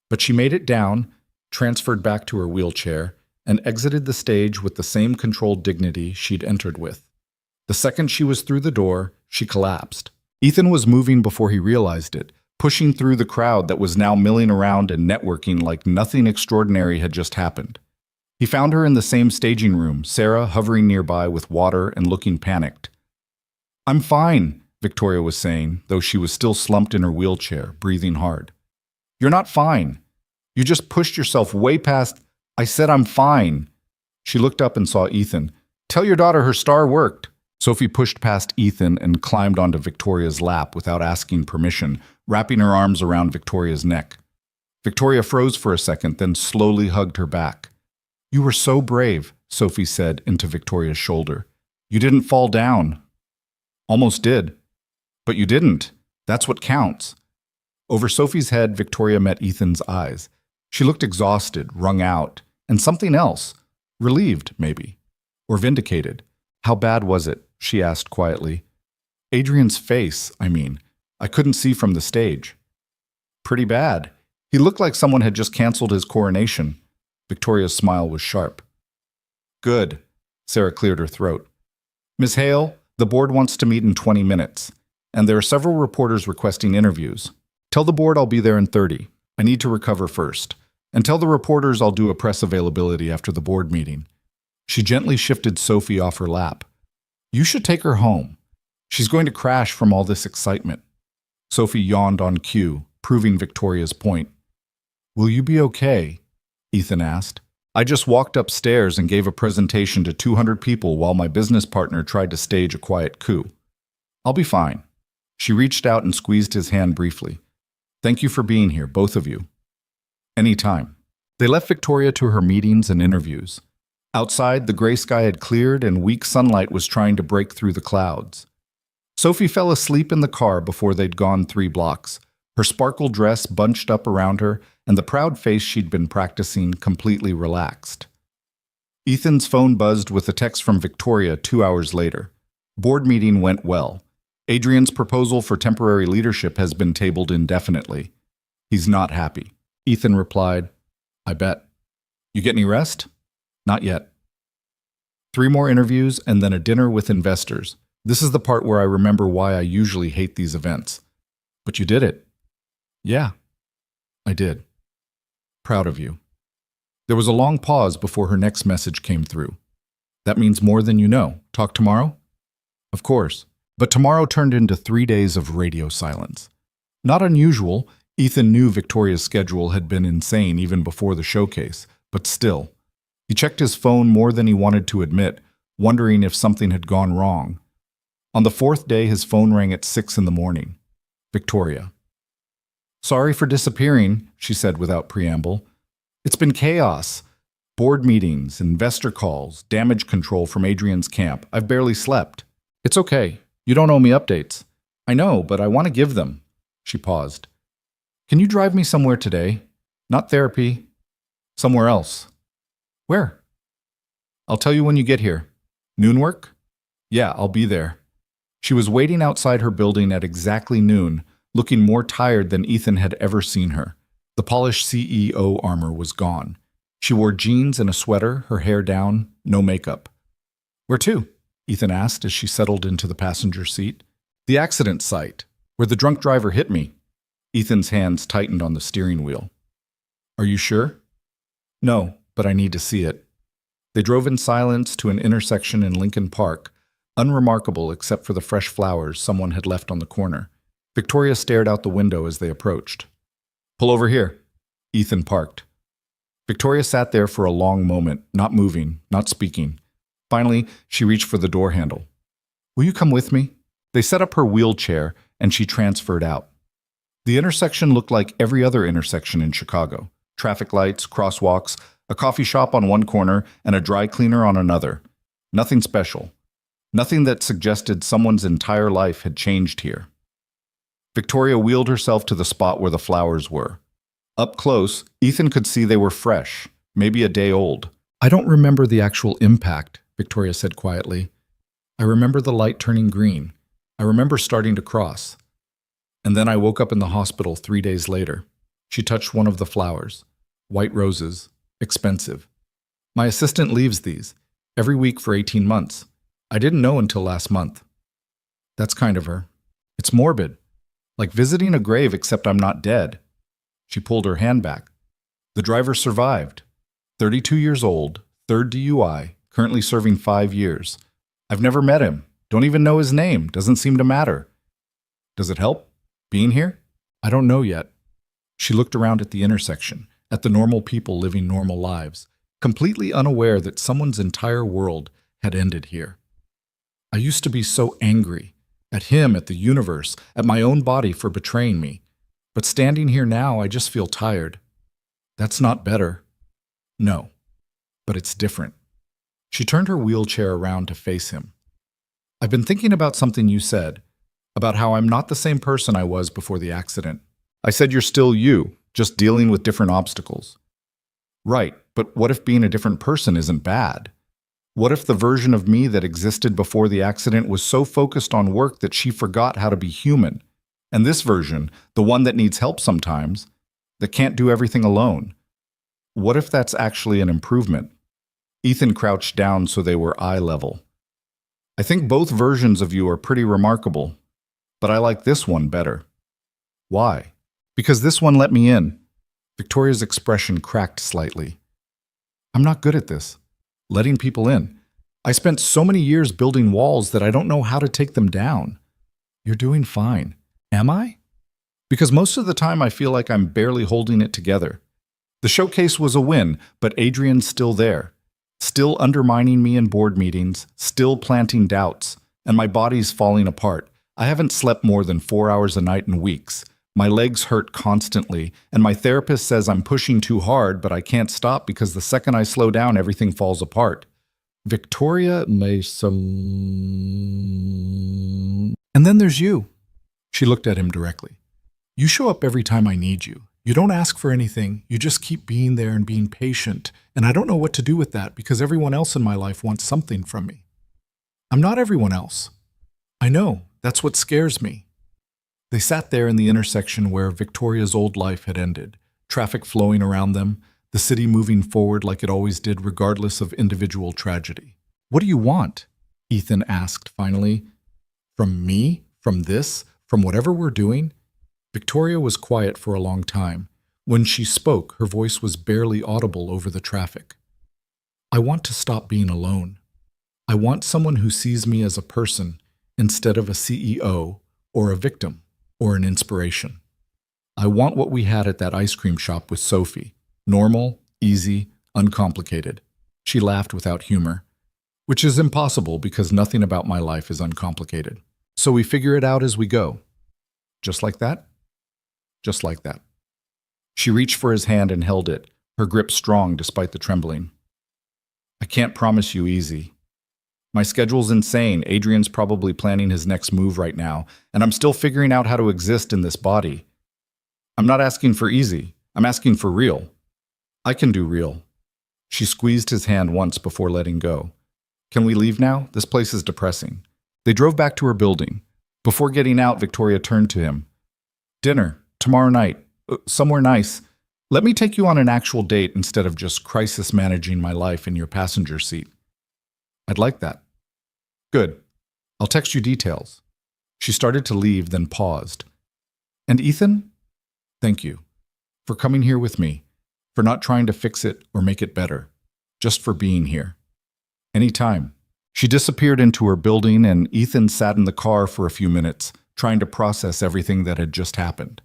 [SPEAKER 1] But she made it down, transferred back to her wheelchair, and exited the stage with the same controlled dignity she'd entered with. The second she was through the door, she collapsed. Ethan was moving before he realized it, pushing through the crowd that was now milling around and networking like nothing extraordinary had just happened. He found her in the same staging room, Sarah hovering nearby with water and looking panicked. I'm fine, Victoria was saying, though she was still slumped in her wheelchair, breathing hard. You're not fine. You just pushed yourself way past. I said I'm fine. She looked up and saw Ethan. Tell your daughter her star worked. Sophie pushed past Ethan and climbed onto Victoria's lap without asking permission, wrapping her arms around Victoria's neck. Victoria froze for a second, then slowly hugged her back. You were so brave, Sophie said into Victoria's shoulder. You didn't fall down. Almost did. But you didn't. That's what counts. Over Sophie's head, Victoria met Ethan's eyes. She looked exhausted, wrung out, and something else. Relieved, maybe. Or vindicated. How bad was it? She asked quietly. Adrian's face, I mean. I couldn't see from the stage. Pretty bad. He looked like someone had just canceled his coronation. Victoria's smile was sharp. Good. Sarah cleared her throat. Ms. Hale, the board wants to meet in 20 minutes, and there are several reporters requesting interviews. Tell the board I'll be there in 30. I need to recover first. And tell the reporters I'll do a press availability after the board meeting. She gently shifted Sophie off her lap. You should take her home. She's going to crash from all this excitement. Sophie yawned on cue, proving Victoria's point. Will you be okay? Ethan asked. I just walked upstairs and gave a presentation to 200 people while my business partner tried to stage a quiet coup. I'll be fine. She reached out and squeezed his hand briefly. Thank you for being here, both of you. Anytime. They left Victoria to her meetings and interviews. Outside, the gray sky had cleared and weak sunlight was trying to break through the clouds. Sophie fell asleep in the car before they'd gone 3 blocks, her sparkle dress bunched up around her and the proud face she'd been practicing completely relaxed. Ethan's phone buzzed with a text from Victoria 2 hours later. Board meeting went well. Adrian's proposal for temporary leadership has been tabled indefinitely. He's not happy. Ethan replied, I bet. You get any rest? Not yet. 3 more interviews and then a dinner with investors. This is the part where I remember why I usually hate these events. But you did it. Yeah, I did. Proud of you. There was a long pause before her next message came through. That means more than you know. Talk tomorrow? Of course. But tomorrow turned into 3 days of radio silence. Not unusual. Ethan knew Victoria's schedule had been insane even before the showcase, but still. He checked his phone more than he wanted to admit, wondering if something had gone wrong. On the 4th day, his phone rang at 6 in the morning. Victoria. Sorry for disappearing, she said without preamble. It's been chaos. Board meetings, investor calls, damage control from Adrian's camp. I've barely slept. It's okay. You don't owe me updates. I know, but I want to give them. She paused. Can you drive me somewhere today? Not therapy. Somewhere else. Where? I'll tell you when you get here. Noon work? Yeah, I'll be there. She was waiting outside her building at exactly noon, looking more tired than Ethan had ever seen her. The polished CEO armor was gone. She wore jeans and a sweater, her hair down, no makeup. Where to? Ethan asked as she settled into the passenger seat. The accident site, where the drunk driver hit me. Ethan's hands tightened on the steering wheel. Are you sure? No, but I need to see it. They drove in silence to an intersection in Lincoln Park, unremarkable except for the fresh flowers someone had left on the corner. Victoria stared out the window as they approached. Pull over here. Ethan parked. Victoria sat there for a long moment, not moving, not speaking. Finally, she reached for the door handle. Will you come with me? They set up her wheelchair, and she transferred out. The intersection looked like every other intersection in Chicago. Traffic lights, crosswalks, a coffee shop on one corner, and a dry cleaner on another. Nothing special. Nothing that suggested someone's entire life had changed here. Victoria wheeled herself to the spot where the flowers were. Up close, Ethan could see they were fresh, maybe a day old. I don't remember the actual impact, Victoria said quietly. I remember the light turning green. I remember starting to cross. And then I woke up in the hospital 3 days later. She touched one of the flowers. White roses. Expensive. My assistant leaves these every week for 18 months. I didn't know until last month. That's kind of her. It's morbid. Like visiting a grave except I'm not dead. She pulled her hand back. The driver survived. 32 years old, 3rd DUI, currently serving 5 years. I've never met him. Don't even know his name. Doesn't seem to matter. Does it help? Being here? I don't know yet. She looked around at the intersection, at the normal people living normal lives, completely unaware that someone's entire world had ended here. I used to be so angry, at him, at the universe, at my own body for betraying me. But standing here now, I just feel tired. That's not better. No, but it's different. She turned her wheelchair around to face him. I've been thinking about something you said, about how I'm not the same person I was before the accident. I said you're still you, just dealing with different obstacles. Right, but what if being a different person isn't bad? What if the version of me that existed before the accident was so focused on work that she forgot how to be human? And this version, the one that needs help sometimes, that can't do everything alone, what if that's actually an improvement? Ethan crouched down so they were eye level. I think both versions of you are pretty remarkable, but I like this one better. Why? Because this one let me in. Victoria's expression cracked slightly. I'm not good at this. Letting people in. I spent so many years building walls that I don't know how to take them down. You're doing fine. Am I? Because most of the time I feel like I'm barely holding it together. The showcase was a win, but Adrian's still there. Still undermining me in board meetings, still planting doubts, and my body's falling apart. I haven't slept more than 4 hours a night in weeks. My legs hurt constantly, and my therapist says I'm pushing too hard, but I can't stop because the second I slow down, everything falls apart. Victoria Mason. And then there's you. She looked at him directly. You show up every time I need you. You don't ask for anything. You just keep being there and being patient. And I don't know what to do with that because everyone else in my life wants something from me. I'm not everyone else. I know. That's what scares me. They sat there in the intersection where Victoria's old life had ended, traffic flowing around them, the city moving forward like it always did regardless of individual tragedy. What do you want? Ethan asked finally. From me? From this? From whatever we're doing? Victoria was quiet for a long time. When she spoke, her voice was barely audible over the traffic. I want to stop being alone. I want someone who sees me as a person instead of a CEO or a victim or an inspiration. I want what we had at that ice cream shop with Sophie. Normal, easy, uncomplicated. She laughed without humor, which is impossible because nothing about my life is uncomplicated. So we figure it out as we go. Just like that? Just like that. She reached for his hand and held it, her grip strong despite the trembling. I can't promise you easy. My schedule's insane. Adrian's probably planning his next move right now, and I'm still figuring out how to exist in this body. I'm not asking for easy. I'm asking for real. I can do real. She squeezed his hand once before letting go. Can we leave now? This place is depressing. They drove back to her building. Before getting out, Victoria turned to him. Dinner. Tomorrow night. Somewhere nice. Let me take you on an actual date instead of just crisis managing my life in your passenger seat. I'd like that. Good. I'll text you details. She started to leave, then paused. And Ethan? Thank you. For coming here with me. For not trying to fix it or make it better. Just for being here. Anytime. She disappeared into her building and Ethan sat in the car for a few minutes, trying to process everything that had just happened.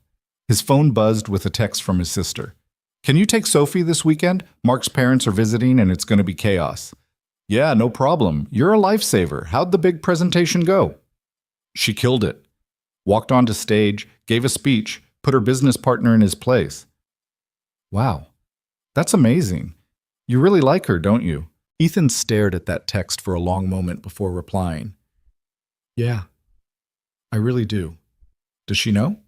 [SPEAKER 1] His phone buzzed with a text from his sister. Can you take Sophie this weekend? Mark's parents are visiting and it's going to be chaos. Yeah, no problem. You're a lifesaver. How'd the big presentation go? She killed it. Walked onto stage, gave a speech, put her business partner in his place. Wow, that's amazing. You really like her, don't you? Ethan stared at that text for a long moment before replying. Yeah, I really do. Does she know?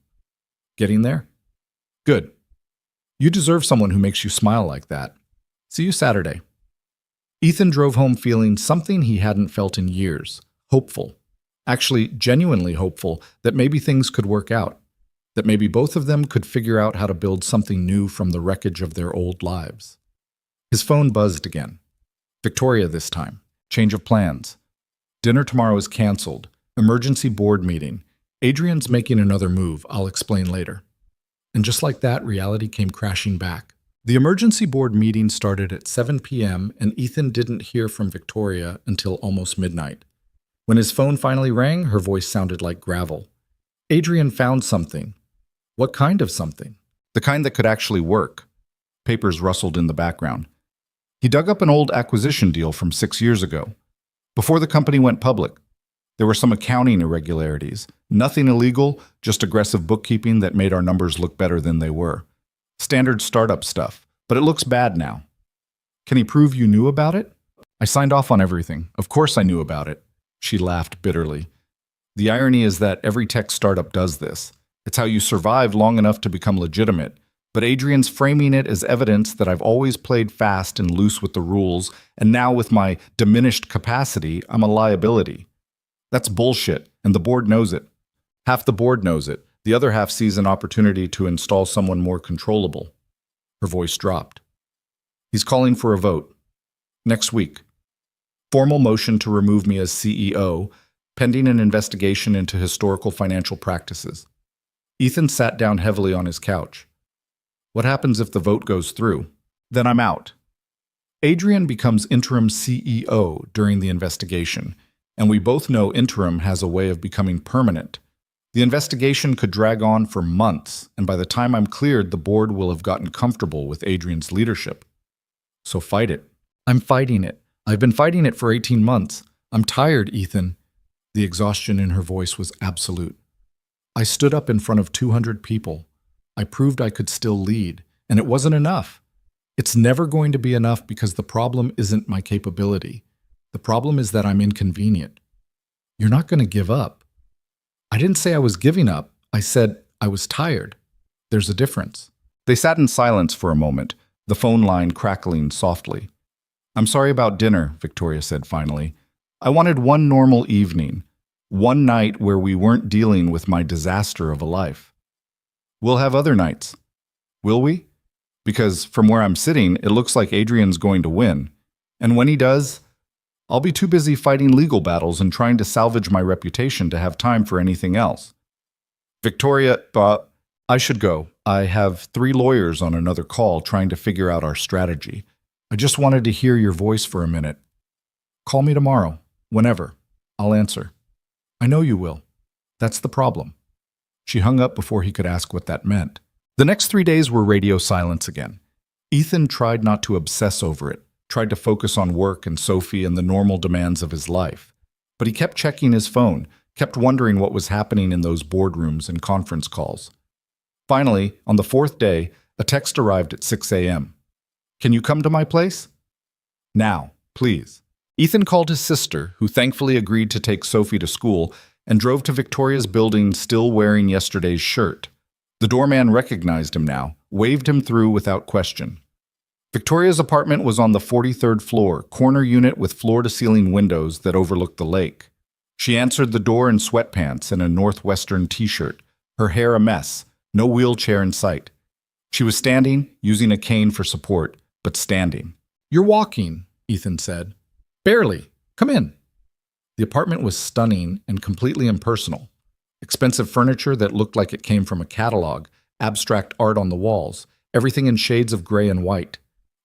[SPEAKER 1] Getting there? Good. You deserve someone who makes you smile like that. See you Saturday. Ethan drove home feeling something he hadn't felt in years, hopeful. Actually, genuinely hopeful that maybe things could work out, that maybe both of them could figure out how to build something new from the wreckage of their old lives. His phone buzzed again. Victoria this time. Change of plans. Dinner tomorrow is canceled. Emergency board meeting. Adrian's making another move. I'll explain later. And just like that, reality came crashing back. The emergency board meeting started at 7 p.m. and Ethan didn't hear from Victoria until almost midnight. When his phone finally rang, her voice sounded like gravel. Adrian found something. What kind of something? The kind that could actually work. Papers rustled in the background. He dug up an old acquisition deal from 6 years ago. Before the company went public, there were some accounting irregularities. Nothing illegal, just aggressive bookkeeping that made our numbers look better than they were. Standard startup stuff, but it looks bad now. Can he prove you knew about it? I signed off on everything. Of course I knew about it. She laughed bitterly. The irony is that every tech startup does this. It's how you survive long enough to become legitimate. But Adrian's framing it as evidence that I've always played fast and loose with the rules, and now with my diminished capacity, I'm a liability. That's bullshit, and the board knows it. Half the board knows it. The other half sees an opportunity to install someone more controllable. Her voice dropped. He's calling for a vote. Next week. Formal motion to remove me as CEO, pending an investigation into historical financial practices. Ethan sat down heavily on his couch. What happens if the vote goes through? Then I'm out. Adrian becomes interim CEO during the investigation, and we both know interim has a way of becoming permanent. The investigation could drag on for months, and by the time I'm cleared, the board will have gotten comfortable with Adrian's leadership. So fight it. I'm fighting it. I've been fighting it for 18 months. I'm tired, Ethan. The exhaustion in her voice was absolute. I stood up in front of 200 people. I proved I could still lead, and it wasn't enough. It's never going to be enough because the problem isn't my capability. The problem is that I'm inconvenient. You're not going to give up. I didn't say I was giving up. I said I was tired. There's a difference. They sat in silence for a moment, the phone line crackling softly. I'm sorry about dinner, Victoria said finally. I wanted one normal evening, one night where we weren't dealing with my disaster of a life. We'll have other nights. Will we? Because from where I'm sitting, it looks like Adrian's going to win. And when he does, I'll be too busy fighting legal battles and trying to salvage my reputation to have time for anything else. Victoria, I should go. I have 3 lawyers on another call trying to figure out our strategy. I just wanted to hear your voice for a minute. Call me tomorrow, whenever. I'll answer. I know you will. That's the problem. She hung up before he could ask what that meant. The next 3 days were radio silence again. Ethan tried not to obsess over it, tried to focus on work and Sophie and the normal demands of his life. But he kept checking his phone, kept wondering what was happening in those boardrooms and conference calls. Finally, on the 4th day, a text arrived at 6 a.m. Can you come to my place? Now, please. Ethan called his sister, who thankfully agreed to take Sophie to school, and drove to Victoria's building still wearing yesterday's shirt. The doorman recognized him now, waved him through without question. Victoria's apartment was on the 43rd floor, corner unit with floor-to-ceiling windows that overlooked the lake. She answered the door in sweatpants and a Northwestern t-shirt, her hair a mess, no wheelchair in sight. She was standing, using a cane for support, but standing. You're walking, Ethan said. Barely. Come in. The apartment was stunning and completely impersonal. Expensive furniture that looked like it came from a catalog, abstract art on the walls, everything in shades of gray and white.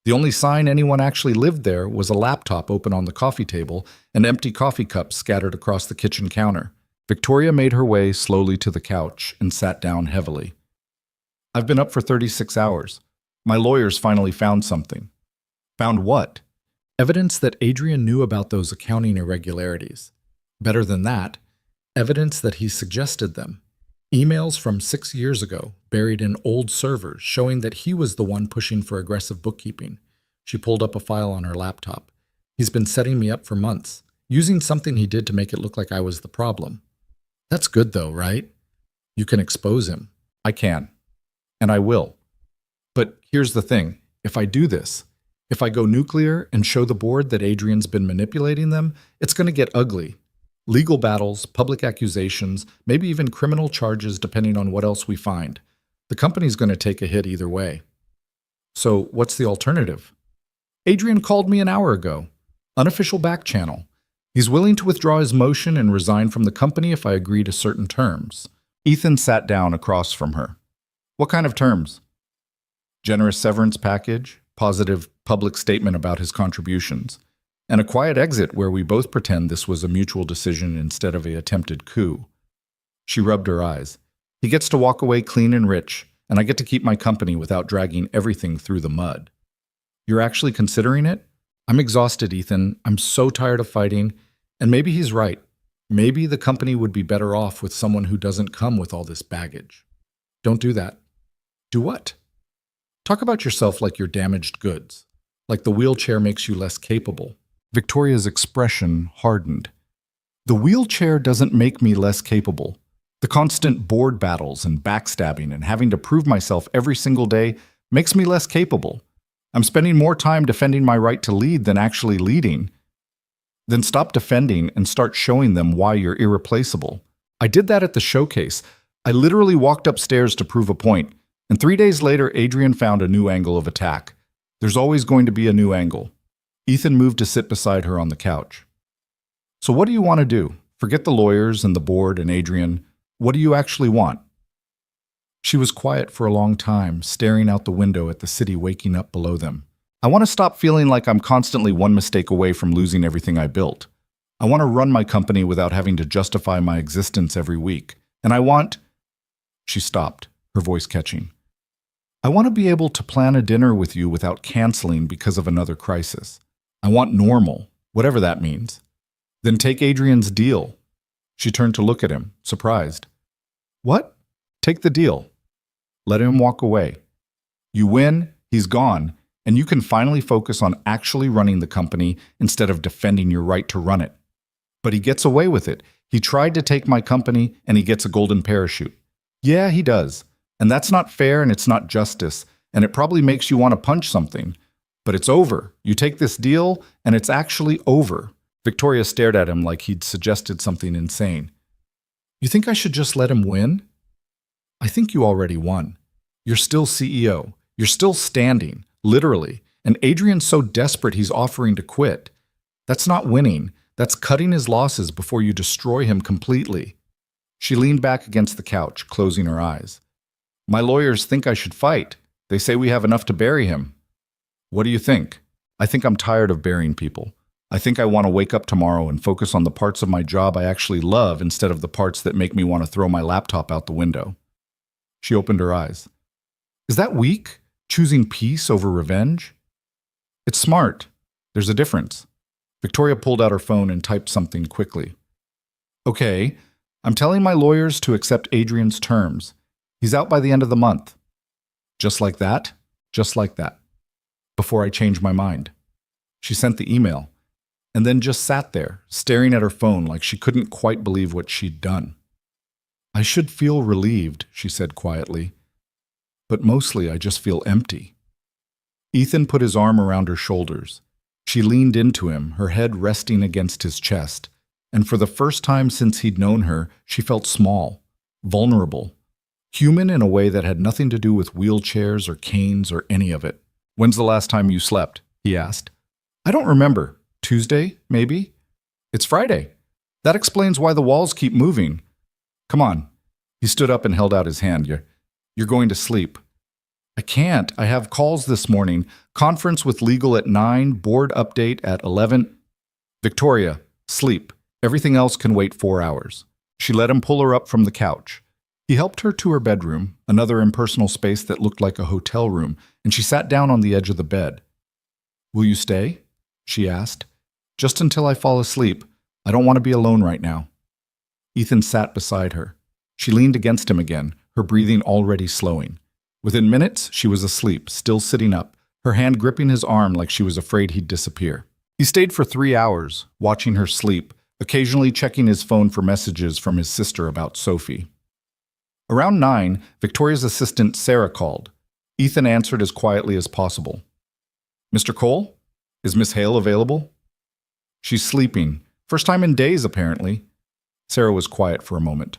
[SPEAKER 1] The only sign anyone actually lived there was a laptop open on the coffee table and empty coffee cups scattered across the kitchen counter. Victoria made her way slowly to the couch and sat down heavily. I've been up for 36 hours. My lawyers finally found something. Found what? Evidence that Adrian knew about those accounting irregularities. Better than that, evidence that he suggested them. Emails from 6 years ago, buried in old servers, showing that he was the one pushing for aggressive bookkeeping. She pulled up a file on her laptop. He's been setting me up for months, using something he did to make it look like I was the problem. That's good though, right? You can expose him. I can. And I will. But here's the thing. If I do this, if I go nuclear and show the board that Adrian's been manipulating them, it's going to get ugly. Legal battles, public accusations, maybe even criminal charges depending on what else we find. The company's going to take a hit either way. So what's the alternative? Adrian called me an hour ago. Unofficial back channel. He's willing to withdraw his motion and resign from the company if I agree to certain terms. Ethan sat down across from her. What kind of terms? Generous severance package, positive public statement about his contributions, and a quiet exit where we both pretend this was a mutual decision instead of an attempted coup. She rubbed her eyes. He gets to walk away clean and rich, and I get to keep my company without dragging everything through the mud. You're actually considering it? I'm exhausted, Ethan. I'm so tired of fighting. And maybe he's right. Maybe the company would be better off with someone who doesn't come with all this baggage. Don't do that. Do what? Talk about yourself like you're damaged goods, like the wheelchair makes you less capable. Victoria's expression hardened. The wheelchair doesn't make me less capable. The constant board battles and backstabbing and having to prove myself every single day makes me less capable. I'm spending more time defending my right to lead than actually leading. Then stop defending and start showing them why you're irreplaceable. I did that at the showcase. I literally walked upstairs to prove a point, and 3 days later, Adrian found a new angle of attack. There's always going to be a new angle. Ethan moved to sit beside her on the couch. So what do you want to do? Forget the lawyers and the board and Adrian. What do you actually want? She was quiet for a long time, staring out the window at the city waking up below them. I want to stop feeling like I'm constantly one mistake away from losing everything I built. I want to run my company without having to justify my existence every week. And I want... She stopped, her voice catching. I want to be able to plan a dinner with you without canceling because of another crisis. I want normal, whatever that means. Then take Adrian's deal. She turned to look at him, surprised. What? Take the deal. Let him walk away. You win, he's gone, and you can finally focus on actually running the company instead of defending your right to run it. But he gets away with it. He tried to take my company, and he gets a golden parachute. Yeah, he does. And that's not fair, and it's not justice, and it probably makes you want to punch something. But it's over. You take this deal, and it's actually over. Victoria stared at him like he'd suggested something insane. You think I should just let him win? I think you already won. You're still CEO. You're still standing, literally. And Adrian's so desperate he's offering to quit. That's not winning. That's cutting his losses before you destroy him completely. She leaned back against the couch, closing her eyes. My lawyers think I should fight. They say we have enough to bury him. What do you think? I think I'm tired of burying people. I think I want to wake up tomorrow and focus on the parts of my job I actually love instead of the parts that make me want to throw my laptop out the window. She opened her eyes. Is that weak? Choosing peace over revenge? It's smart. There's a difference. Victoria pulled out her phone and typed something quickly. Okay, I'm telling my lawyers to accept Adrian's terms. He's out by the end of the month. Just like that? Just like that. Before I change my mind. She sent the email, and then just sat there, staring at her phone like she couldn't quite believe what she'd done. I should feel relieved, she said quietly, but mostly I just feel empty. Ethan put his arm around her shoulders. She leaned into him, her head resting against his chest, and for the first time since he'd known her, she felt small, vulnerable, human in a way that had nothing to do with wheelchairs or canes or any of it. When's the last time you slept? He asked. I don't remember. Tuesday, maybe? It's Friday. That explains why the walls keep moving. Come on. He stood up and held out his hand. You're going to sleep. I can't. I have calls this morning. Conference with legal at 9, board update at 11. Victoria, sleep. Everything else can wait 4 hours. She let him pull her up from the couch. He helped her to her bedroom, another impersonal space that looked like a hotel room, and she sat down on the edge of the bed. Will you stay? She asked. Just until I fall asleep. I don't want to be alone right now. Ethan sat beside her. She leaned against him again, her breathing already slowing. Within minutes, she was asleep, still sitting up, her hand gripping his arm like she was afraid he'd disappear. He stayed for 3 hours, watching her sleep, occasionally checking his phone for messages from his sister about Sophie. Around 9, Victoria's assistant Sarah called. Ethan answered as quietly as possible. Mr. Cole? Is Miss Hale available? She's sleeping. First time in days, apparently. Sarah was quiet for a moment.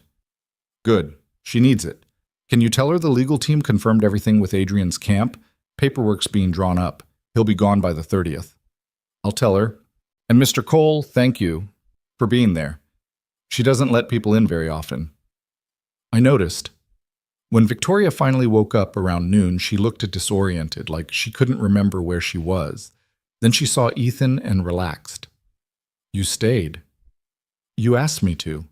[SPEAKER 1] Good. She needs it. Can you tell her the legal team confirmed everything with Adrian's camp? Paperwork's being drawn up. He'll be gone by the 30th. I'll tell her. And Mr. Cole, thank you for being there. She doesn't let people in very often. I noticed. When Victoria finally woke up around noon, she looked disoriented, like she couldn't remember where she was. Then she saw Ethan and relaxed. You stayed. You asked me to.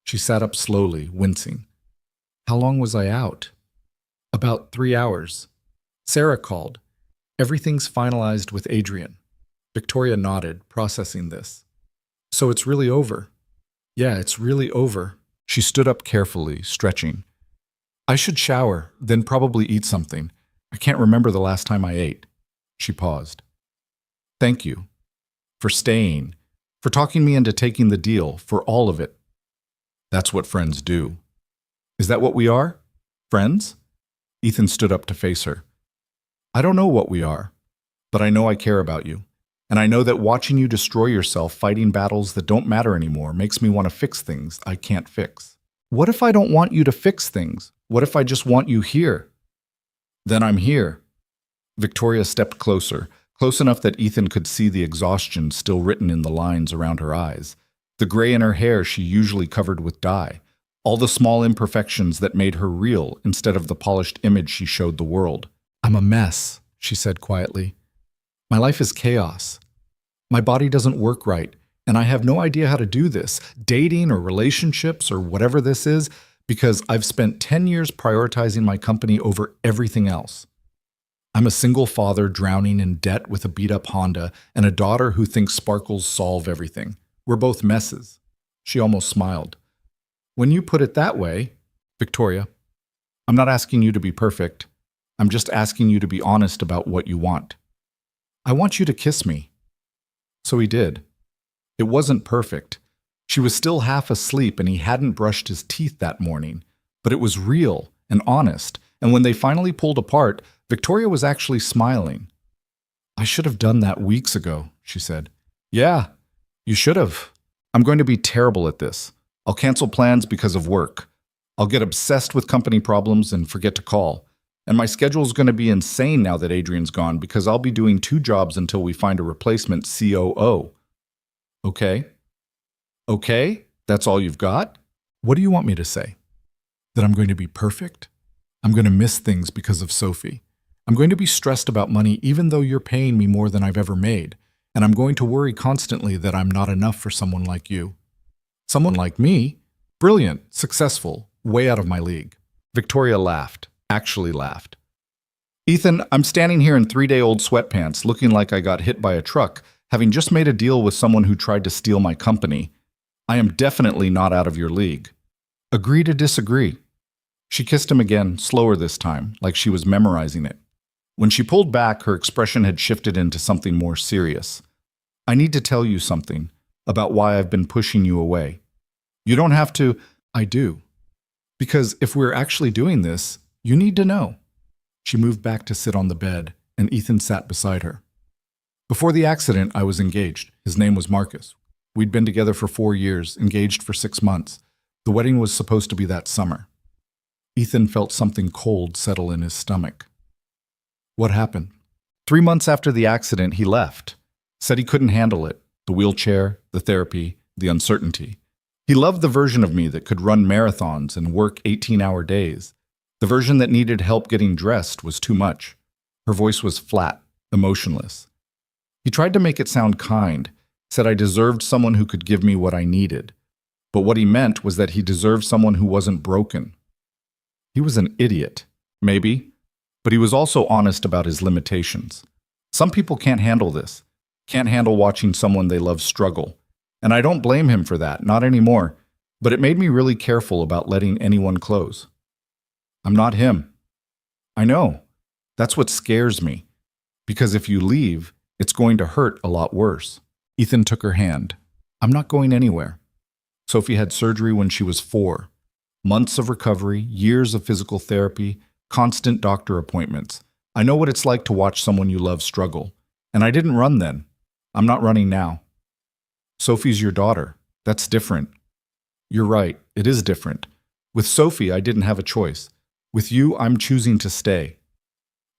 [SPEAKER 1] She sat up slowly, wincing. How long was I out? About 3 hours. Sarah called. Everything's finalized with Adrian. Victoria nodded, processing this. So it's really over. Yeah, it's really over. She stood up carefully, stretching. I should shower, then probably eat something. I can't remember the last time I ate. She paused. Thank you. For staying. For talking me into taking the deal, for all of it. That's what friends do. Is that what we are? Friends? Ethan stood up to face her. I don't know what we are, but I know I care about you. And I know that watching you destroy yourself fighting battles that don't matter anymore makes me want to fix things I can't fix. What if I don't want you to fix things? What if I just want you here? Then I'm here. Victoria stepped closer, close enough that Ethan could see the exhaustion still written in the lines around her eyes, the gray in her hair she usually covered with dye, all the small imperfections that made her real instead of the polished image she showed the world. "I'm a mess," she said quietly. "My life is chaos. My body doesn't work right, and I have no idea how to do this, dating or relationships or whatever this is, because I've spent 10 years prioritizing my company over everything else. I'm a single father drowning in debt with a beat-up Honda and a daughter who thinks sparkles solve everything. We're both messes." She almost smiled. "When you put it that way, Victoria, I'm not asking you to be perfect. I'm just asking you to be honest about what you want. I want you to kiss me." So he did. It wasn't perfect. She was still half asleep and he hadn't brushed his teeth that morning, but it was real and honest, and when they finally pulled apart, Victoria was actually smiling. "I should have done that weeks ago," she said. "Yeah, you should have. I'm going to be terrible at this. I'll cancel plans because of work. I'll get obsessed with company problems and forget to call. And my schedule's going to be insane now that Adrian's gone because I'll be doing 2 jobs until we find a replacement COO. Okay? Okay? That's all you've got? What do you want me to say? That I'm going to be perfect? I'm going to miss things because of Sophie. I'm going to be stressed about money even though you're paying me more than I've ever made. And I'm going to worry constantly that I'm not enough for someone like you. Someone like me? Brilliant, successful, way out of my league." Victoria laughed. Actually laughed. "Ethan, I'm standing here in 3-day-old sweatpants looking like I got hit by a truck, having just made a deal with someone who tried to steal my company. I am definitely not out of your league. Agree to disagree." She kissed him again, slower this time, like she was memorizing it. When she pulled back, her expression had shifted into something more serious. "I need to tell you something about why I've been pushing you away. You don't have to." "I do. Because if we're actually doing this, you need to know." She moved back to sit on the bed, and Ethan sat beside her. "Before the accident, I was engaged. His name was Marcus. We'd been together for 4 years, engaged for 6 months. The wedding was supposed to be that summer." Ethan felt something cold settle in his stomach. "What happened?" 3 months after the accident, he left. Said he couldn't handle it. The wheelchair, the therapy, the uncertainty. He loved the version of me that could run marathons and work 18-hour days. The version that needed help getting dressed was too much. Her voice was flat, emotionless. He tried to make it sound kind, said I deserved someone who could give me what I needed. But what he meant was that he deserved someone who wasn't broken. He was an idiot, maybe, but he was also honest about his limitations. Some people can't handle this, can't handle watching someone they love struggle. And I don't blame him for that, not anymore, but it made me really careful about letting anyone close. I'm not him. I know. That's what scares me. Because if you leave, it's going to hurt a lot worse. Ethan took her hand. I'm not going anywhere. Sophie had surgery when she was 4. Months of recovery, years of physical therapy, constant doctor appointments. I know what it's like to watch someone you love struggle. And I didn't run then. I'm not running now. Sophie's your daughter. That's different. You're right. It is different. With Sophie, I didn't have a choice. With you, I'm choosing to stay.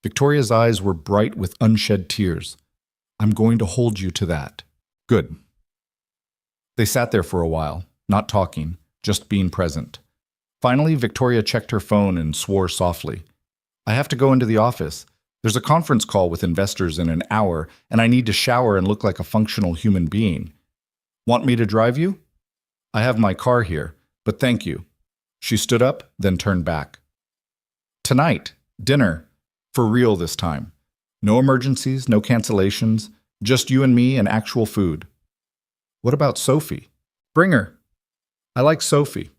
[SPEAKER 1] Victoria's eyes were bright with unshed tears. I'm going to hold you to that. Good. They sat there for a while, not talking, just being present. Finally, Victoria checked her phone and swore softly. I have to go into the office. There's a conference call with investors in an hour, and I need to shower and look like a functional human being. Want me to drive you? I have my car here, but thank you. She stood up, then turned back. Tonight, dinner. For real this time. No emergencies, no cancellations, just you and me and actual food. What about Sophie? Bring her. I like Sophie.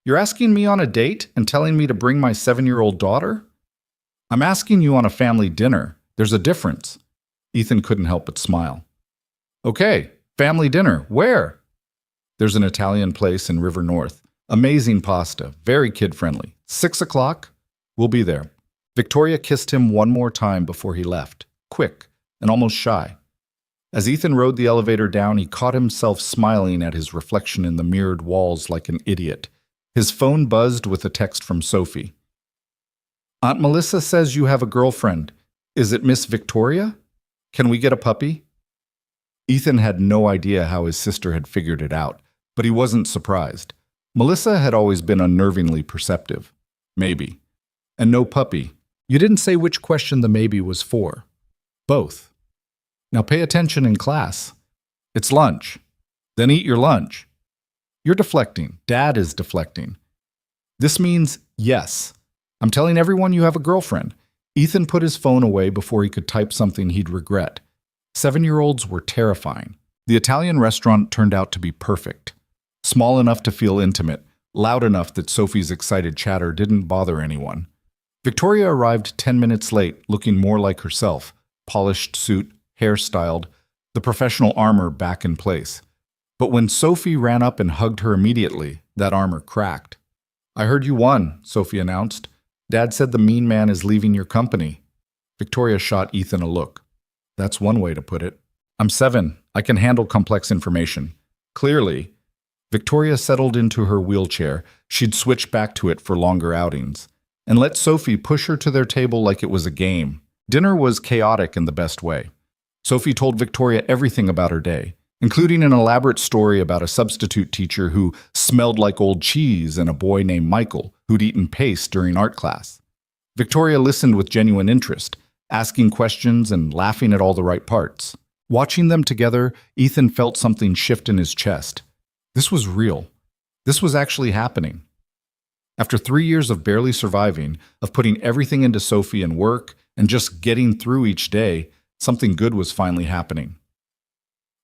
[SPEAKER 1] You're asking me on a date and telling me to bring my 7-year-old daughter? I'm asking you on a family dinner. There's a difference. Ethan couldn't help but smile. Okay, family dinner. Where? There's an Italian place in River North. Amazing pasta, very kid-friendly. 6 o'clock? We'll be there. Victoria kissed him one more time before he left, quick and almost shy. As Ethan rode the elevator down, he caught himself smiling at his reflection in the mirrored walls like an idiot. His phone buzzed with a text from Sophie. Aunt Melissa says you have a girlfriend. Is it Miss Victoria? Can we get a puppy? Ethan had no idea how his sister had figured it out, but he wasn't surprised. Melissa had always been unnervingly perceptive. Maybe. And no puppy. You didn't say which question the maybe was for. Both. Now pay attention in class. It's lunch. Then eat your lunch. You're deflecting. Dad is deflecting. This means yes. I'm telling everyone you have a girlfriend. Ethan put his phone away before he could type something he'd regret. 7-year-olds were terrifying. The Italian restaurant turned out to be perfect. Small enough to feel intimate, loud enough that Sophie's excited chatter didn't bother anyone. Victoria arrived 10 minutes late, looking more like herself. Polished suit, hair styled, the professional armor back in place. But when Sophie ran up and hugged her immediately, that armor cracked. I heard you won, Sophie announced. Dad said the mean man is leaving your company. Victoria shot Ethan a look. That's one way to put it. I'm 7. I can handle complex information. Clearly. Victoria settled into her wheelchair. She'd switch back to it for longer outings. And let Sophie push her to their table like it was a game. Dinner was chaotic in the best way. Sophie told Victoria everything about her day, including an elaborate story about a substitute teacher who smelled like old cheese and a boy named Michael who'd eaten paste during art class. Victoria listened with genuine interest, asking questions and laughing at all the right parts. Watching them together, Ethan felt something shift in his chest. This was real. This was actually happening. After 3 years of barely surviving, of putting everything into Sophie and work, and just getting through each day, something good was finally happening.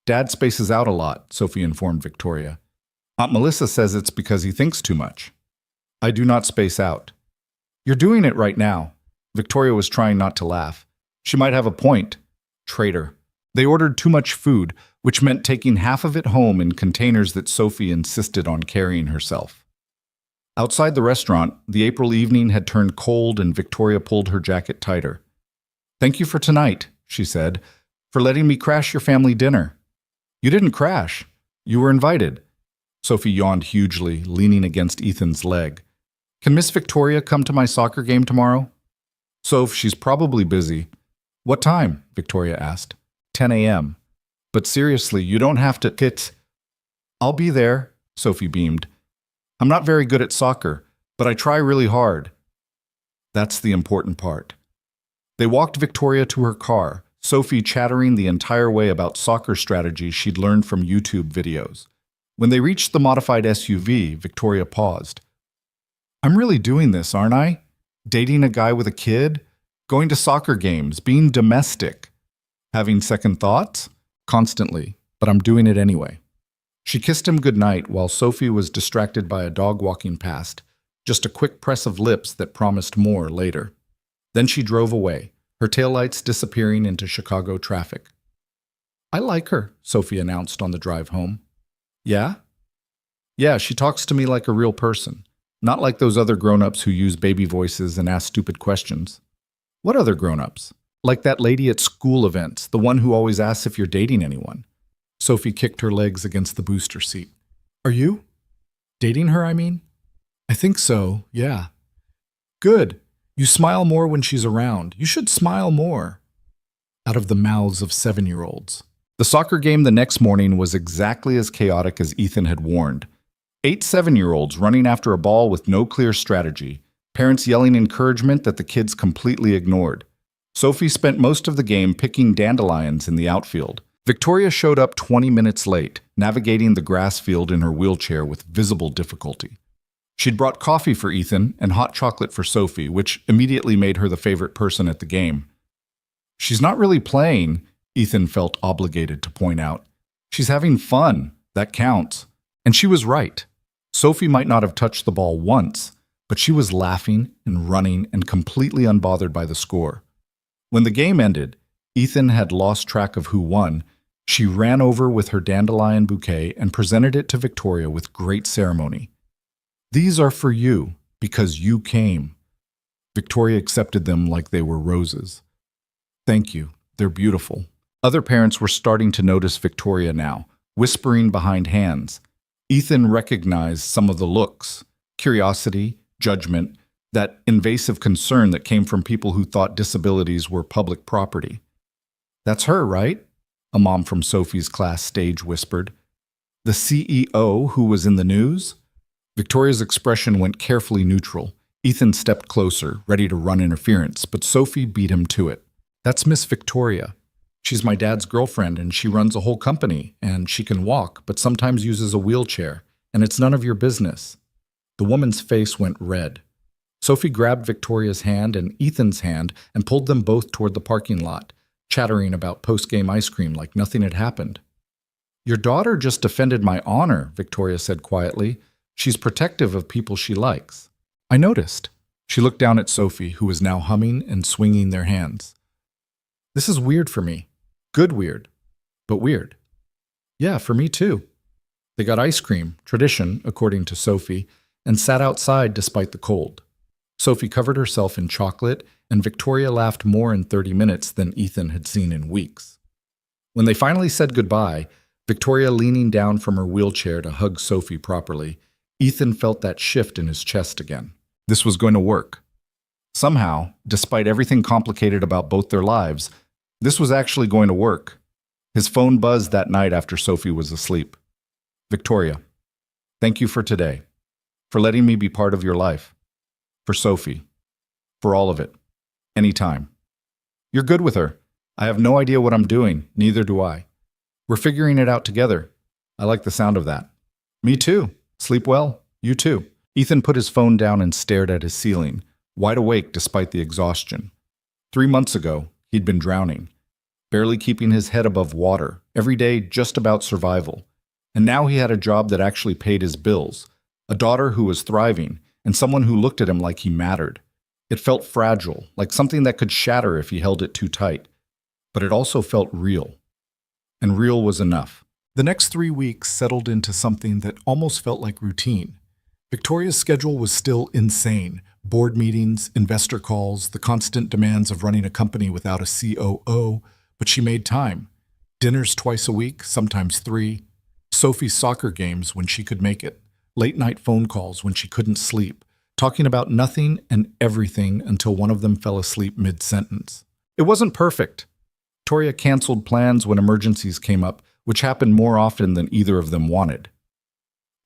[SPEAKER 1] Dad spaces out a lot, Sophie informed Victoria. Aunt Melissa says it's because he thinks too much. I do not space out. You're doing it right now. Victoria was trying not to laugh. She might have a point. Traitor. They ordered too much food, which meant taking half of it home in containers that Sophie insisted on carrying herself. Outside the restaurant, the April evening had turned cold and Victoria pulled her jacket tighter. Thank you for tonight, she said, for letting me crash your family dinner. You didn't crash. You were invited. Sophie yawned hugely, leaning against Ethan's leg. Can Miss Victoria come to my soccer game tomorrow? Soph, she's probably busy. What time? Victoria asked. 10 a.m. But seriously, you don't have to. I'll be there, Sophie beamed. I'm not very good at soccer, but I try really hard. That's the important part. They walked Victoria to her car, Sophie chattering the entire way about soccer strategies she'd learned from YouTube videos. When they reached the modified SUV, Victoria paused. I'm really doing this, aren't I? Dating a guy with a kid? Going to soccer games? Being domestic? Having second thoughts? Constantly, but I'm doing it anyway. She kissed him goodnight while Sophie was distracted by a dog walking past, just a quick press of lips that promised more later. Then she drove away, her taillights disappearing into Chicago traffic. I like her, Sophie announced on the drive home. Yeah? Yeah, she talks to me like a real person, not like those other grown-ups who use baby voices and ask stupid questions. What other grown-ups? Like that lady at school events, the one who always asks if you're dating anyone. Sophie kicked her legs against the booster seat. Are you? Dating her, I mean? I think so, yeah. Good. You smile more when she's around. You should smile more. Out of the mouths of 7-year-olds. The soccer game the next morning was exactly as chaotic as Ethan had warned. 8 7-year-olds running after a ball with no clear strategy, parents yelling encouragement that the kids completely ignored. Sophie spent most of the game picking dandelions in the outfield. Victoria showed up 20 minutes late, navigating the grass field in her wheelchair with visible difficulty. She'd brought coffee for Ethan and hot chocolate for Sophie, which immediately made her the favorite person at the game. She's not really playing, Ethan felt obligated to point out. She's having fun. That counts. And she was right. Sophie might not have touched the ball once, but she was laughing and running and completely unbothered by the score. When the game ended, Ethan had lost track of who won. She ran over with her dandelion bouquet and presented it to Victoria with great ceremony. These are for you, because you came. Victoria accepted them like they were roses. Thank you. They're beautiful. Other parents were starting to notice Victoria now, whispering behind hands. Ethan recognized some of the looks, curiosity, judgment, that invasive concern that came from people who thought disabilities were public property. That's her, right? A mom from Sophie's class stage whispered. The CEO who was in the news? Victoria's expression went carefully neutral. Ethan stepped closer, ready to run interference, but Sophie beat him to it. That's Miss Victoria. She's my dad's girlfriend, and she runs a whole company, and she can walk, but sometimes uses a wheelchair, and it's none of your business. The woman's face went red. Sophie grabbed Victoria's hand and Ethan's hand and pulled them both toward the parking lot, chattering about post-game ice cream like nothing had happened. Your daughter just defended my honor, Victoria said quietly. She's protective of people she likes. I noticed. She looked down at Sophie, who was now humming and swinging their hands. This is weird for me. Good weird, but weird. Yeah, for me too. They got ice cream, tradition, according to Sophie, and sat outside despite the cold. Sophie covered herself in chocolate, and Victoria laughed more in 30 minutes than Ethan had seen in weeks. When they finally said goodbye, Victoria leaning down from her wheelchair to hug Sophie properly, Ethan felt that shift in his chest again. This was going to work. Somehow, despite everything complicated about both their lives, this was actually going to work. His phone buzzed that night after Sophie was asleep. Victoria, thank you for today, for letting me be part of your life, for Sophie, for all of it, anytime. You're good with her. I have no idea what I'm doing, neither do I. We're figuring it out together. I like the sound of that. Me too. Sleep well. You too. Ethan put his phone down and stared at his ceiling, wide awake despite the exhaustion. 3 months ago, he'd been drowning, barely keeping his head above water, every day just about survival. And now he had a job that actually paid his bills, a daughter who was thriving, and someone who looked at him like he mattered. It felt fragile, like something that could shatter if he held it too tight. But it also felt real. And real was enough. The next 3 weeks settled into something that almost felt like routine. Victoria's schedule was still insane. Board meetings, investor calls, the constant demands of running a company without a COO, but she made time. Dinners twice a week, sometimes 3. Sophie's soccer games when she could make it. Late-night phone calls when she couldn't sleep. Talking about nothing and everything until one of them fell asleep mid-sentence. It wasn't perfect. Victoria canceled plans when emergencies came up, which happened more often than either of them wanted.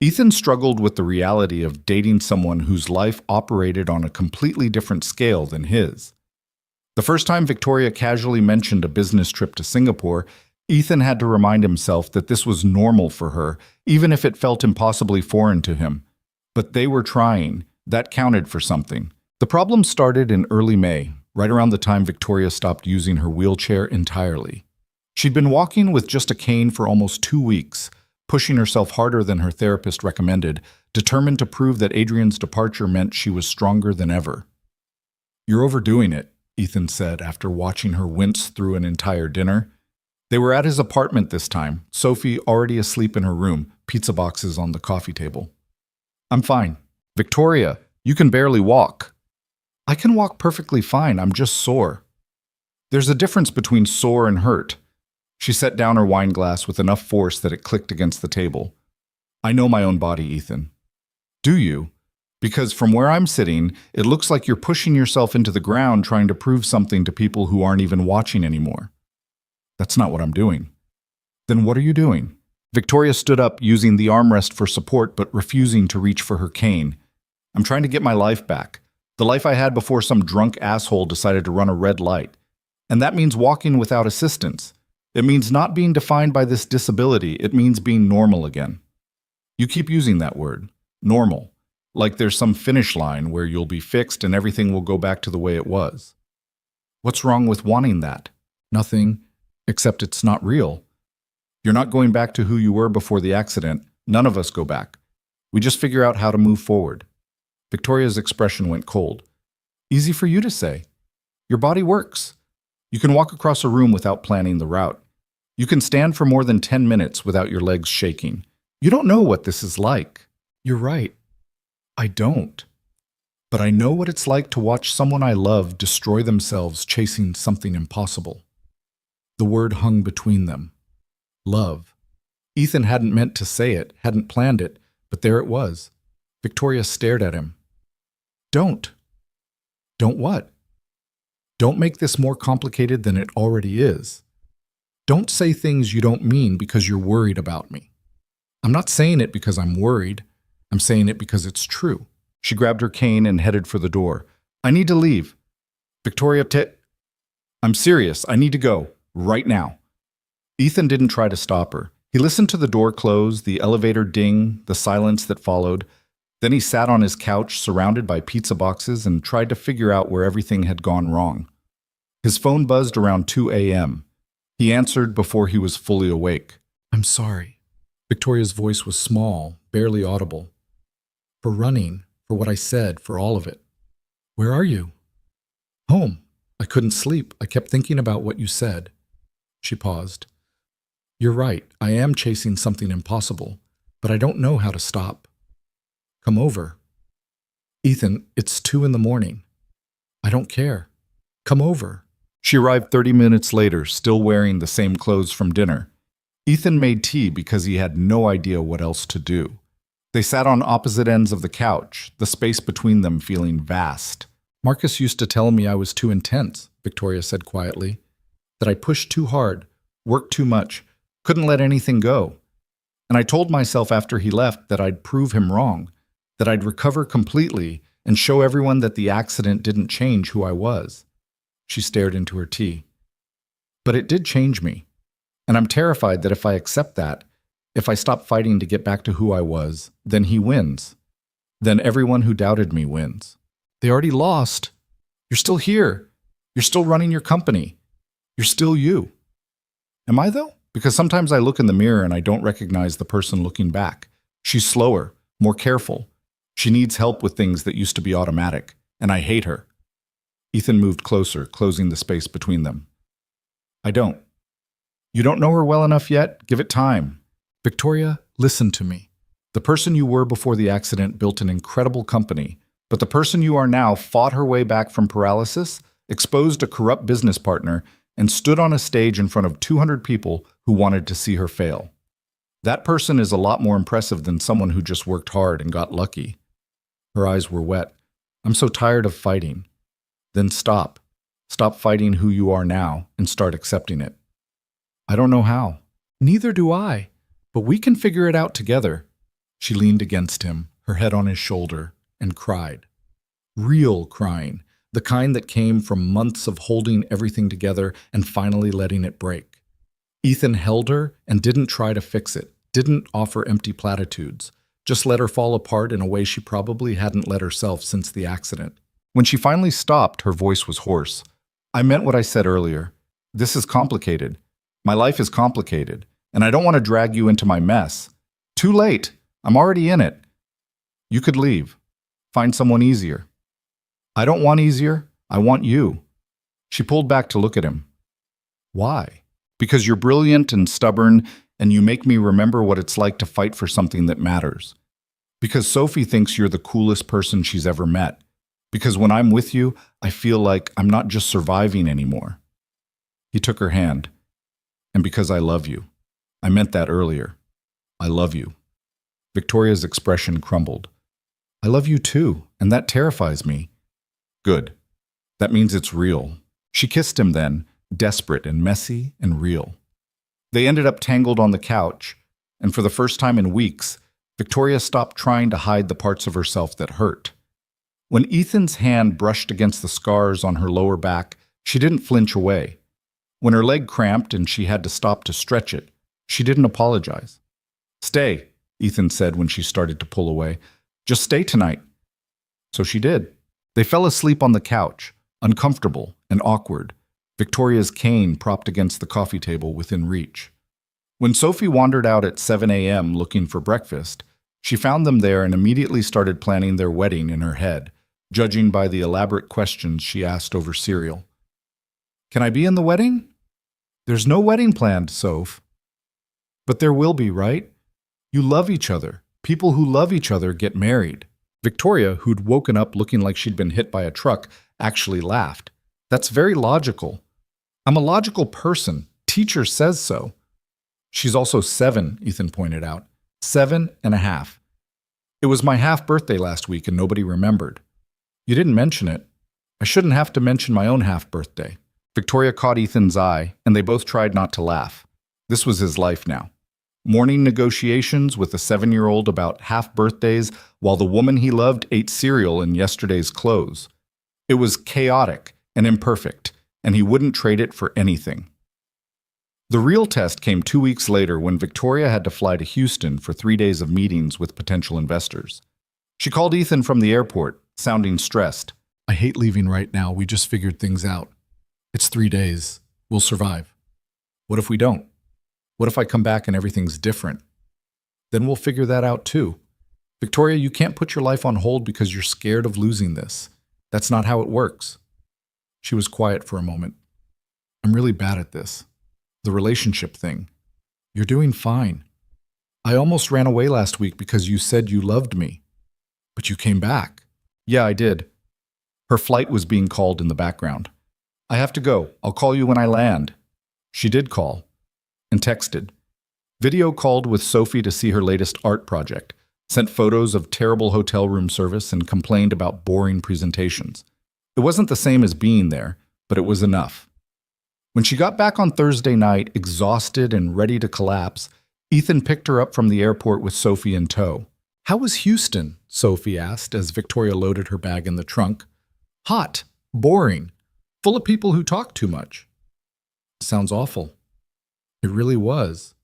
[SPEAKER 1] Ethan struggled with the reality of dating someone whose life operated on a completely different scale than his. The first time Victoria casually mentioned a business trip to Singapore, Ethan had to remind himself that this was normal for her, even if it felt impossibly foreign to him. But they were trying. That counted for something. The problem started in early May, right around the time Victoria stopped using her wheelchair entirely. She'd been walking with just a cane for almost 2 weeks, pushing herself harder than her therapist recommended, determined to prove that Adrian's departure meant she was stronger than ever. You're overdoing it, Ethan said after watching her wince through an entire dinner. They were at his apartment this time, Sophie already asleep in her room, pizza boxes on the coffee table. I'm fine. Victoria, you can barely walk. I can walk perfectly fine, I'm just sore. There's a difference between sore and hurt. She set down her wine glass with enough force that it clicked against the table. I know my own body, Ethan. Do you? Because from where I'm sitting, it looks like you're pushing yourself into the ground trying to prove something to people who aren't even watching anymore. That's not what I'm doing. Then what are you doing? Victoria stood up, using the armrest for support but refusing to reach for her cane. I'm trying to get my life back. The life I had before some drunk asshole decided to run a red light. And that means walking without assistance. It means not being defined by this disability. It means being normal again. You keep using that word, normal, like there's some finish line where you'll be fixed and everything will go back to the way it was. What's wrong with wanting that? Nothing, except it's not real. You're not going back to who you were before the accident. None of us go back. We just figure out how to move forward. Victoria's expression went cold. Easy for you to say. Your body works. You can walk across a room without planning the route. You can stand for more than 10 minutes without your legs shaking. You don't know what this is like. You're right. I don't. But I know what it's like to watch someone I love destroy themselves chasing something impossible. The word hung between them. Love. Ethan hadn't meant to say it, hadn't planned it, but there it was. Victoria stared at him. Don't. Don't what? Don't make this more complicated than it already is. Don't say things you don't mean because you're worried about me. I'm not saying it because I'm worried. I'm saying it because it's true. She grabbed her cane and headed for the door. I need to leave. Victoria, I'm serious. I need to go. Right now. Ethan didn't try to stop her. He listened to the door close, the elevator ding, the silence that followed. Then he sat on his couch, surrounded by pizza boxes, and tried to figure out where everything had gone wrong. His phone buzzed around 2 a.m. He answered before he was fully awake. I'm sorry. Victoria's voice was small, barely audible. For running, for what I said, for all of it. Where are you? Home. I couldn't sleep. I kept thinking about what you said. She paused. You're right. I am chasing something impossible, but I don't know how to stop. Come over. Ethan, it's 2 a.m. I don't care. Come over. She arrived 30 minutes later, still wearing the same clothes from dinner. Ethan made tea because he had no idea what else to do. They sat on opposite ends of the couch, the space between them feeling vast. Marcus used to tell me I was too intense, Victoria said quietly, that I pushed too hard, worked too much, couldn't let anything go. And I told myself after he left that I'd prove him wrong, that I'd recover completely and show everyone that the accident didn't change who I was. She stared into her tea. But it did change me. And I'm terrified that if I accept that, if I stop fighting to get back to who I was, then he wins. Then everyone who doubted me wins. They already lost. You're still here. You're still running your company. You're still you. Am I, though? Because sometimes I look in the mirror and I don't recognize the person looking back. She's slower, more careful. She needs help with things that used to be automatic, and I hate her. Ethan moved closer, closing the space between them. I don't. You don't know her well enough yet? Give it time. Victoria, listen to me. The person you were before the accident built an incredible company, but the person you are now fought her way back from paralysis, exposed a corrupt business partner, and stood on a stage in front of 200 people who wanted to see her fail. That person is a lot more impressive than someone who just worked hard and got lucky. Her eyes were wet. I'm so tired of fighting. Then stop. Stop fighting who you are now and start accepting it. I don't know how. Neither do I. But we can figure it out together. She leaned against him, her head on his shoulder, and cried. Real crying, the kind that came from months of holding everything together and finally letting it break. Ethan held her and didn't try to fix it, didn't offer empty platitudes, just let her fall apart in a way she probably hadn't let herself since the accident. When she finally stopped, her voice was hoarse. I meant what I said earlier. This is complicated. My life is complicated. And I don't want to drag you into my mess. Too late. I'm already in it. You could leave. Find someone easier. I don't want easier. I want you. She pulled back to look at him. Why? Because you're brilliant and stubborn, and you make me remember what it's like to fight for something that matters. Because Sophie thinks you're the coolest person she's ever met. Because when I'm with you, I feel like I'm not just surviving anymore. He took her hand. And because I love you. I meant that earlier. I love you. Victoria's expression crumbled. I love you too, and that terrifies me. Good. That means it's real. She kissed him then, desperate and messy and real. They ended up tangled on the couch, and for the first time in weeks, Victoria stopped trying to hide the parts of herself that hurt. When Ethan's hand brushed against the scars on her lower back, she didn't flinch away. When her leg cramped and she had to stop to stretch it, she didn't apologize. Stay, Ethan said when she started to pull away. Just stay tonight. So she did. They fell asleep on the couch, uncomfortable and awkward, Victoria's cane propped against the coffee table within reach. When Sophie wandered out at 7 a.m. looking for breakfast, she found them there and immediately started planning their wedding in her head, judging by the elaborate questions she asked over cereal. Can I be in the wedding? There's no wedding planned, Soph. But there will be, right? You love each other. People who love each other get married. Victoria, who'd woken up looking like she'd been hit by a truck, actually laughed. That's very logical. I'm a logical person. Teacher says so. She's also 7, Ethan pointed out. 7.5. It was my half-birthday last week and nobody remembered. You didn't mention it. I shouldn't have to mention my own half-birthday. Victoria caught Ethan's eye, and they both tried not to laugh. This was his life now. Morning negotiations with a 7-year-old about half birthdays while the woman he loved ate cereal in yesterday's clothes. It was chaotic and imperfect, and he wouldn't trade it for anything. The real test came 2 weeks later when Victoria had to fly to Houston for 3 days of meetings with potential investors. She called Ethan from the airport, sounding stressed.
[SPEAKER 2] I hate leaving right now. We just figured things out. It's 3 days. We'll survive.
[SPEAKER 1] What if we don't? What if I come back and everything's different? Then we'll figure that out too. Victoria, you can't put your life on hold because you're scared of losing this. That's not how it works. She was quiet for a moment. I'm really bad at this. The relationship thing. You're doing fine. I almost ran away last week because you said you loved me. But you came back. Yeah, I did. Her flight was being called in the background. I have to go. I'll call you when I land. She did call. And texted. Video called with Sophie to see her latest art project, sent photos of terrible hotel room service, and complained about boring presentations. It wasn't the same as being there, but it was enough. When she got back on Thursday night, exhausted and ready to collapse, Ethan picked her up from the airport with Sophie in tow. How was Houston? Sophie asked as Victoria loaded her bag in the trunk. Hot, boring, full of people who talk too much. Sounds awful. It really was.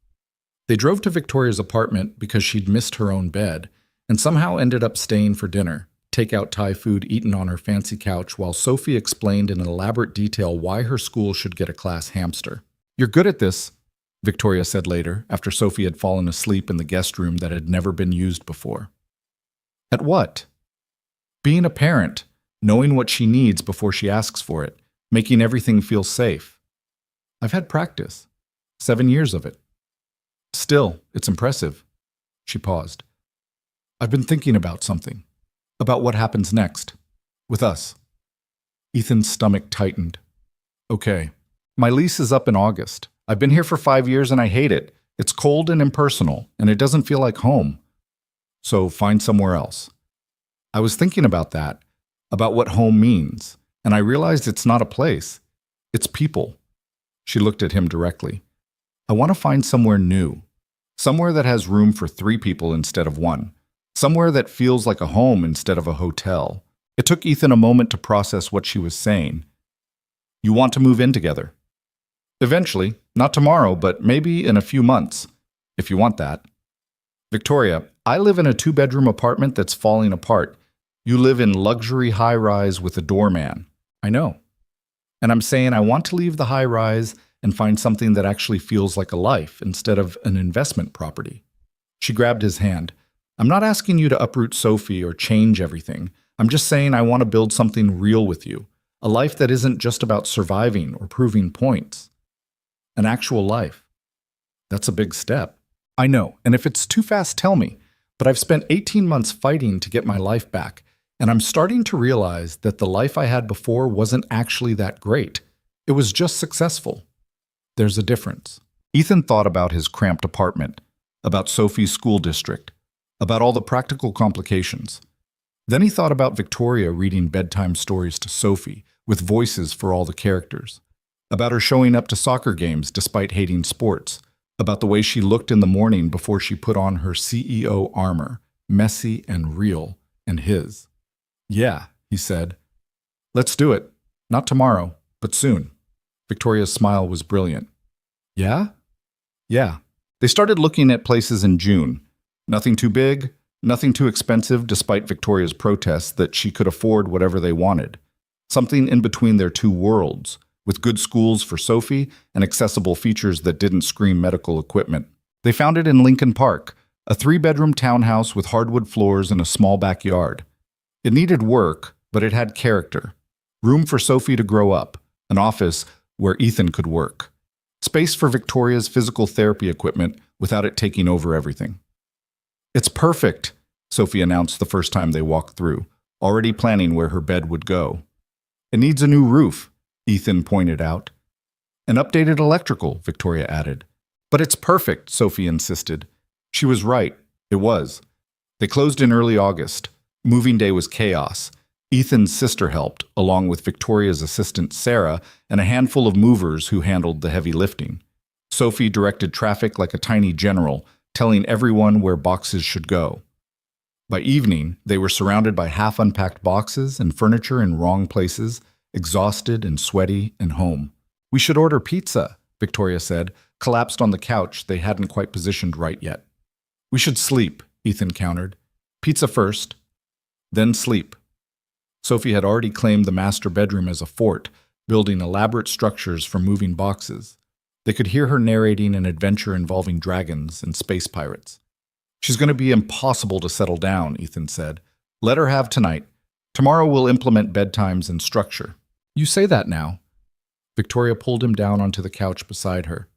[SPEAKER 1] They drove to Victoria's apartment because she'd missed her own bed and somehow ended up staying for dinner, takeout Thai food eaten on her fancy couch while Sophie explained in elaborate detail why her school should get a class hamster. You're good at this, Victoria said later, after Sophie had fallen asleep in the guest room that had never been used before. At what? Being a parent, knowing what she needs before she asks for it, making everything feel safe. I've had practice. 7 years of it. Still, it's impressive. She paused. I've been thinking about something. About what happens next. With us. Ethan's stomach tightened. Okay. My lease is up in August. I've been here for 5 years and I hate it. It's cold and impersonal, and it doesn't feel like home. So find somewhere else. I was thinking about that, about what home means, and I realized it's not a place. It's people. She looked at him directly. I want to find somewhere new. Somewhere that has room for 3 people instead of 1. Somewhere that feels like a home instead of a hotel. It took Ethan a moment to process what she was saying. You want to move in together. Eventually, not tomorrow, but maybe in a few months, if you want that. Victoria, I live in a 2-bedroom apartment that's falling apart. You live in luxury high-rise with a doorman. I know. And I'm saying I want to leave the high-rise and find something that actually feels like a life instead of an investment property. She grabbed his hand. I'm not asking you to uproot Sophie or change everything. I'm just saying I want to build something real with you. A life that isn't just about surviving or proving points. An actual life. That's a big step. I know, and if it's too fast, tell me. But I've spent 18 months fighting to get my life back, and I'm starting to realize that the life I had before wasn't actually that great. It was just successful. There's a difference. Ethan thought about his cramped apartment, about Sophie's school district, about all the practical complications. Then he thought about Victoria reading bedtime stories to Sophie with voices for all the characters, about her showing up to soccer games despite hating sports, about the way she looked in the morning before she put on her CEO armor, messy and real, and his. Yeah, he said. Let's do it. Not tomorrow, but soon. Victoria's smile was brilliant. Yeah? Yeah. They started looking at places in June. Nothing too big, nothing too expensive despite Victoria's protests that she could afford whatever they wanted. Something in between their 2 worlds, with good schools for Sophie and accessible features that didn't scream medical equipment. They found it in Lincoln Park, a 3-bedroom townhouse with hardwood floors and a small backyard. It needed work, but it had character. Room for Sophie to grow up, an office where Ethan could work. Space for Victoria's physical therapy equipment without it taking over everything. It's perfect, Sophie announced the first time they walked through, already planning where her bed would go. It needs a new roof, Ethan pointed out. An updated electrical, Victoria added. But it's perfect, Sophie insisted. She was right. It was. They closed in early August. Moving day was chaos. Ethan's sister helped, along with Victoria's assistant Sarah and a handful of movers who handled the heavy lifting. Sophie directed traffic like a tiny general, telling everyone where boxes should go. By evening, they were surrounded by half-unpacked boxes and furniture in wrong places, exhausted and sweaty and home. "We should order pizza," Victoria said, collapsed on the couch they hadn't quite positioned right yet. "We should sleep," Ethan countered. "Pizza first, then sleep." Sophie had already claimed the master bedroom as a fort, building elaborate structures for moving boxes. They could hear her narrating an adventure involving dragons and space pirates. "She's going to be impossible to settle down," Ethan said. "Let her have tonight. Tomorrow we'll implement bedtimes and structure." "You say that now." Victoria pulled him down onto the couch beside her.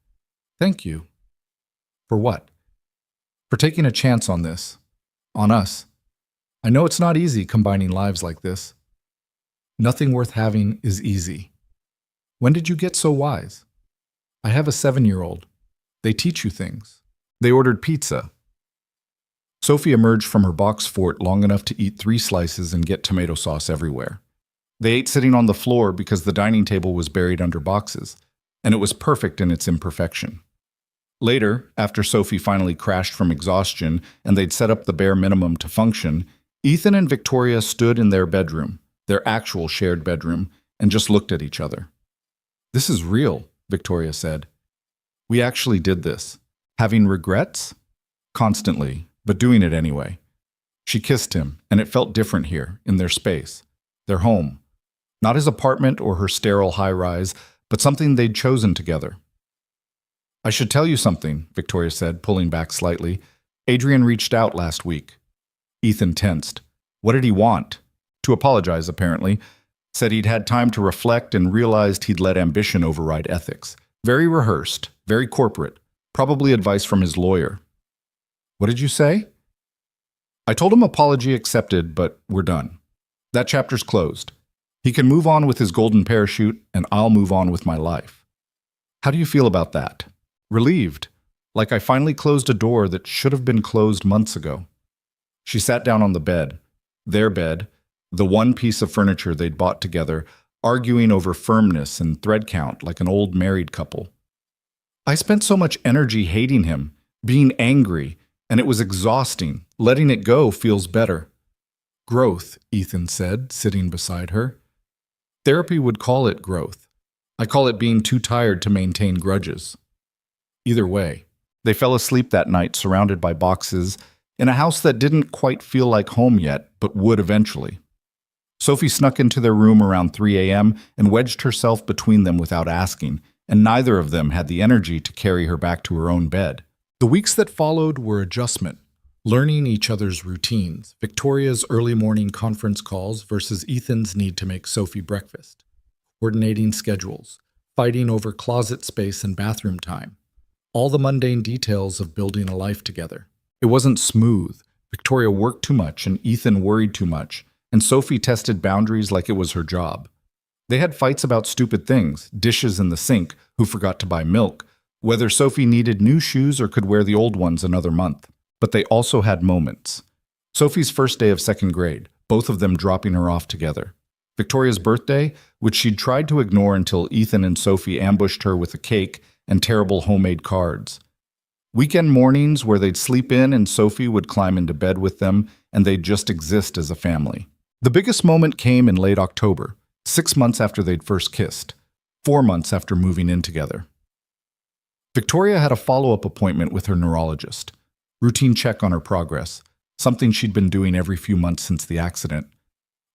[SPEAKER 1] "Thank you." "For what?" "For taking a chance on this. On us. I know it's not easy combining lives like this. Nothing worth having is easy. When did you get so wise?" "I have a 7-year-old. They teach you things." They ordered pizza. Sophie emerged from her box fort long enough to eat 3 slices and get tomato sauce everywhere. They ate sitting on the floor because the dining table was buried under boxes, and it was perfect in its imperfection. Later, after Sophie finally crashed from exhaustion and they'd set up the bare minimum to function, Ethan and Victoria stood in their bedroom, their actual shared bedroom, and just looked at each other. "This is real," Victoria said. "We actually did this. Having regrets? Constantly, but doing it anyway." She kissed him, and it felt different here, in their space, their home. Not his apartment or her sterile high-rise, but something they'd chosen together. "I should tell you something," Victoria said, pulling back slightly. "Adrian reached out last week." Ethan tensed. What did he want? To apologize, apparently. Said he'd had time to reflect and realized he'd let ambition override ethics. Very rehearsed, very corporate, probably advice from his lawyer. "What did you say?" "I told him apology accepted, but we're done. That chapter's closed. He can move on with his golden parachute, and I'll move on with my life." "How do you feel about that?" "Relieved. Like I finally closed a door that should have been closed months ago." She sat down on the bed, their bed, the one piece of furniture they'd bought together, arguing over firmness and thread count like an old married couple. "I spent so much energy hating him, being angry, and it was exhausting. Letting it go feels better." "Growth," Ethan said, sitting beside her. "Therapy would call it growth. I call it being too tired to maintain grudges." Either way, they fell asleep that night surrounded by boxes in a house that didn't quite feel like home yet, but would eventually. Sophie snuck into their room around 3 a.m. and wedged herself between them without asking, and neither of them had the energy to carry her back to her own bed. The weeks that followed were adjustment, learning each other's routines, Victoria's early morning conference calls versus Ethan's need to make Sophie breakfast, coordinating schedules, fighting over closet space and bathroom time, all the mundane details of building a life together. It wasn't smooth. Victoria worked too much and Ethan worried too much, and Sophie tested boundaries like it was her job. They had fights about stupid things, dishes in the sink, who forgot to buy milk, whether Sophie needed new shoes or could wear the old ones another month. But they also had moments. Sophie's first day of 2nd grade, both of them dropping her off together. Victoria's birthday, which she'd tried to ignore until Ethan and Sophie ambushed her with a cake and terrible homemade cards. Weekend mornings where they'd sleep in and Sophie would climb into bed with them and they'd just exist as a family. The biggest moment came in late October, 6 months after they'd first kissed, 4 months after moving in together. Victoria had a follow-up appointment with her neurologist. Routine check on her progress, something she'd been doing every few months since the accident.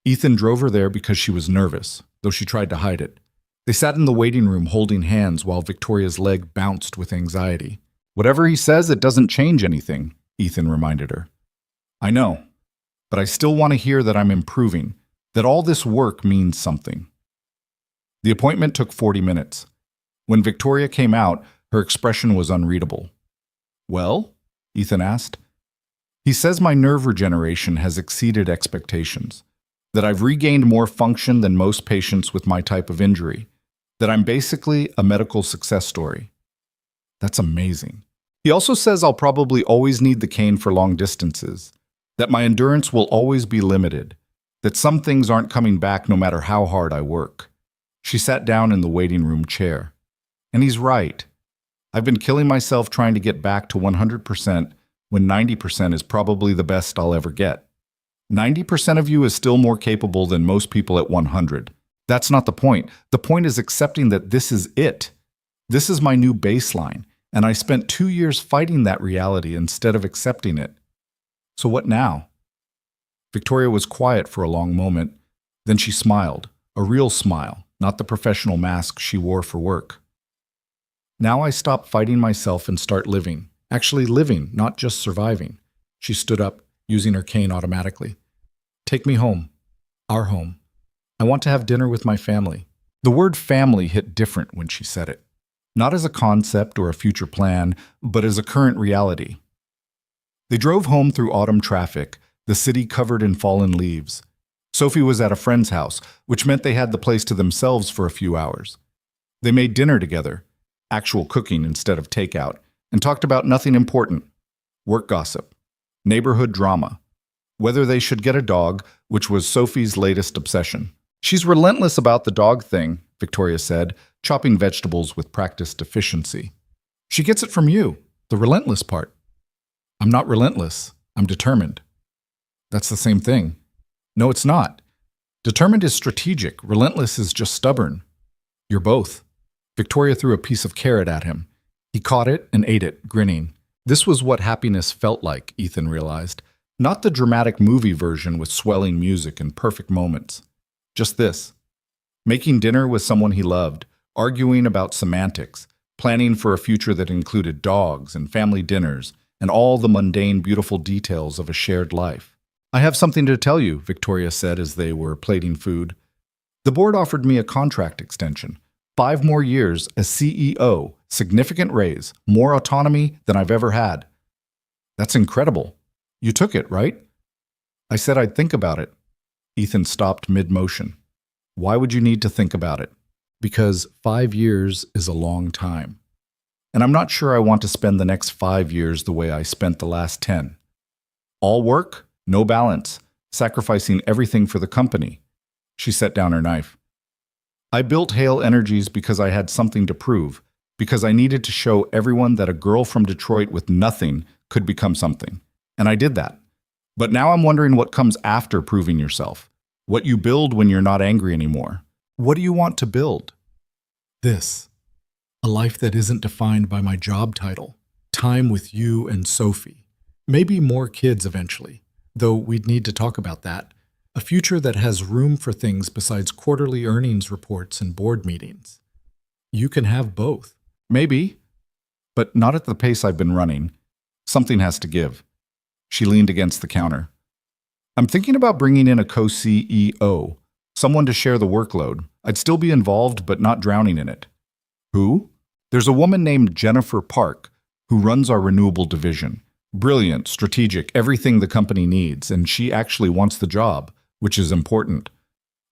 [SPEAKER 1] Ethan drove her there because she was nervous, though she tried to hide it. They sat in the waiting room holding hands while Victoria's leg bounced with anxiety. "Whatever he says, it doesn't change anything," Ethan reminded her. "I know, but I still want to hear that I'm improving, that all this work means something." The appointment took 40 minutes. When Victoria came out, her expression was unreadable. "Well?" Ethan asked. "He says my nerve regeneration has exceeded expectations, that I've regained more function than most patients with my type of injury, that I'm basically a medical success story." "That's amazing." "He also says I'll probably always need the cane for long distances, that my endurance will always be limited, that some things aren't coming back no matter how hard I work. She sat down in the waiting room chair. And he's right. I've been killing myself trying to get back to 100% when 90% is probably the best I'll ever get. 90% of you is still more capable than most people at 100. That's not the point. The point is accepting that this is it. This is my new baseline, and I spent 2 years fighting that reality instead of accepting it. So what now? Victoria was quiet for a long moment. Then she smiled, a real smile, not the professional mask she wore for work. Now I stop fighting myself and start living. Actually living, not just surviving. She stood up, using her cane automatically. Take me home. Our home. I want to have dinner with my family. The word family hit different when she said it. Not as a concept or a future plan, but as a current reality. They drove home through autumn traffic, the city covered in fallen leaves. Sophie was at a friend's house, which meant they had the place to themselves for a few hours. They made dinner together, actual cooking instead of takeout, and talked about nothing important. Work gossip, neighborhood drama, whether they should get a dog, which was Sophie's latest obsession. She's relentless about the dog thing, Victoria said, chopping vegetables with practiced efficiency. She gets it from you, the relentless part. I'm not relentless. I'm determined. That's the same thing. No, it's not. Determined is strategic. Relentless is just stubborn. You're both. Victoria threw a piece of carrot at him. He caught it and ate it, grinning. This was what happiness felt like, Ethan realized. Not the dramatic movie version with swelling music and perfect moments. Just this. Making dinner with someone he loved, arguing about semantics, planning for a future that included dogs and family dinners, and all the mundane, beautiful details of a shared life. I have something to tell you, Victoria said as they were plating food. The board offered me a contract extension. 5 more years as CEO, significant raise, more autonomy than I've ever had. That's incredible. You took it, right? I said I'd think about it. Ethan stopped mid-motion. Why would you need to think about it? Because 5 years is a long time. And I'm not sure I want to spend the next 5 years the way I spent the last 10. All work, no balance, sacrificing everything for the company. She set down her knife. I built Hale Energies because I had something to prove, because I needed to show everyone that a girl from Detroit with nothing could become something. And I did that. But now I'm wondering what comes after proving yourself. What you build when you're not angry anymore. What do you want to build?
[SPEAKER 2] This. A life that isn't defined by my job title. Time with you and Sophie. Maybe more kids eventually, though we'd need to talk about that. A future that has room for things besides quarterly earnings reports and board meetings. You can have both.
[SPEAKER 1] Maybe, but not at the pace I've been running. Something has to give. She leaned against the counter. I'm thinking about bringing in a co-CEO, someone to share the workload. I'd still be involved, but not drowning in it. Who? There's a woman named Jennifer Park who runs our renewable division. Brilliant, strategic, everything the company needs, and she actually wants the job, which is important.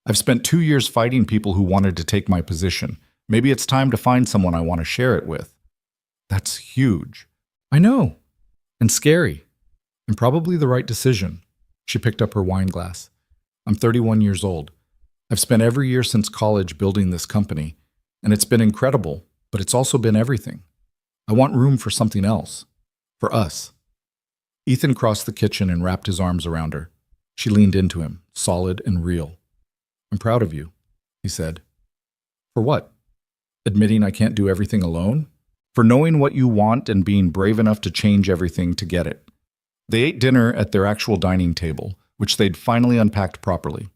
[SPEAKER 1] I've spent 2 years fighting people who wanted to take my position. Maybe it's time to find someone I want to share it with. That's huge. I know. And scary. And probably the right decision. She picked up her wine glass. I'm 31 years old. I've spent every year since college building this company, and it's been incredible, but it's also been everything. I want room for something else. For us. Ethan crossed the kitchen and wrapped his arms around her. She leaned into him, solid and real. I'm proud of you, he said. For what? Admitting I can't do everything alone? For knowing what you want and being brave enough to change everything to get it. They ate dinner at their actual dining table, which they'd finally unpacked properly.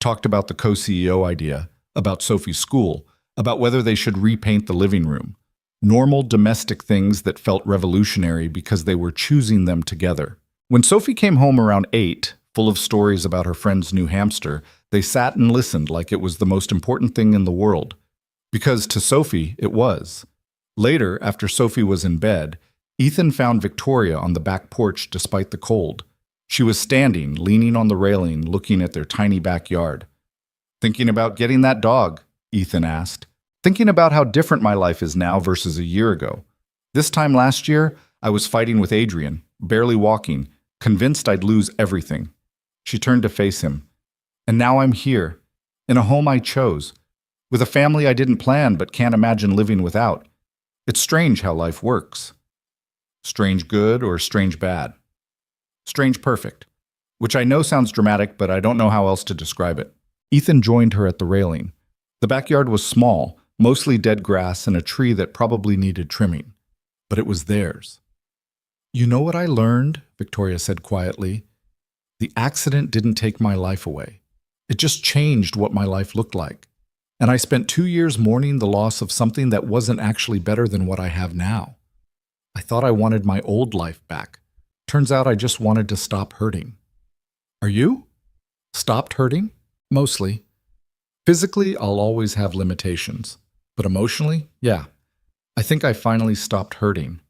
[SPEAKER 1] Talked about the co-CEO idea, about Sophie's school, about whether they should repaint the living room. Normal domestic things that felt revolutionary because they were choosing them together. When Sophie came home around 8, full of stories about her friend's new hamster, they sat and listened like it was the most important thing in the world. Because to Sophie, it was. Later, after Sophie was in bed, Ethan found Victoria on the back porch despite the cold. She was standing, leaning on the railing, looking at their tiny backyard. Thinking about getting that dog, Ethan asked. Thinking about how different my life is now versus a year ago. This time last year, I was fighting with Adrian, barely walking, convinced I'd lose everything. She turned to face him. And now I'm here, in a home I chose, with a family I didn't plan but can't imagine living without. It's strange how life works. Strange good or strange bad? Strange perfect, which I know sounds dramatic, but I don't know how else to describe it. Ethan joined her at the railing. The backyard was small, mostly dead grass and a tree that probably needed trimming, but it was theirs. You know what I learned? Victoria said quietly. The accident didn't take my life away. It just changed what my life looked like. And I spent 2 years mourning the loss of something that wasn't actually better than what I have now. I thought I wanted my old life back. Turns out I just wanted to stop hurting. Are you? Stopped hurting? Mostly. Physically, I'll always have limitations. But emotionally, yeah. I think I finally stopped hurting.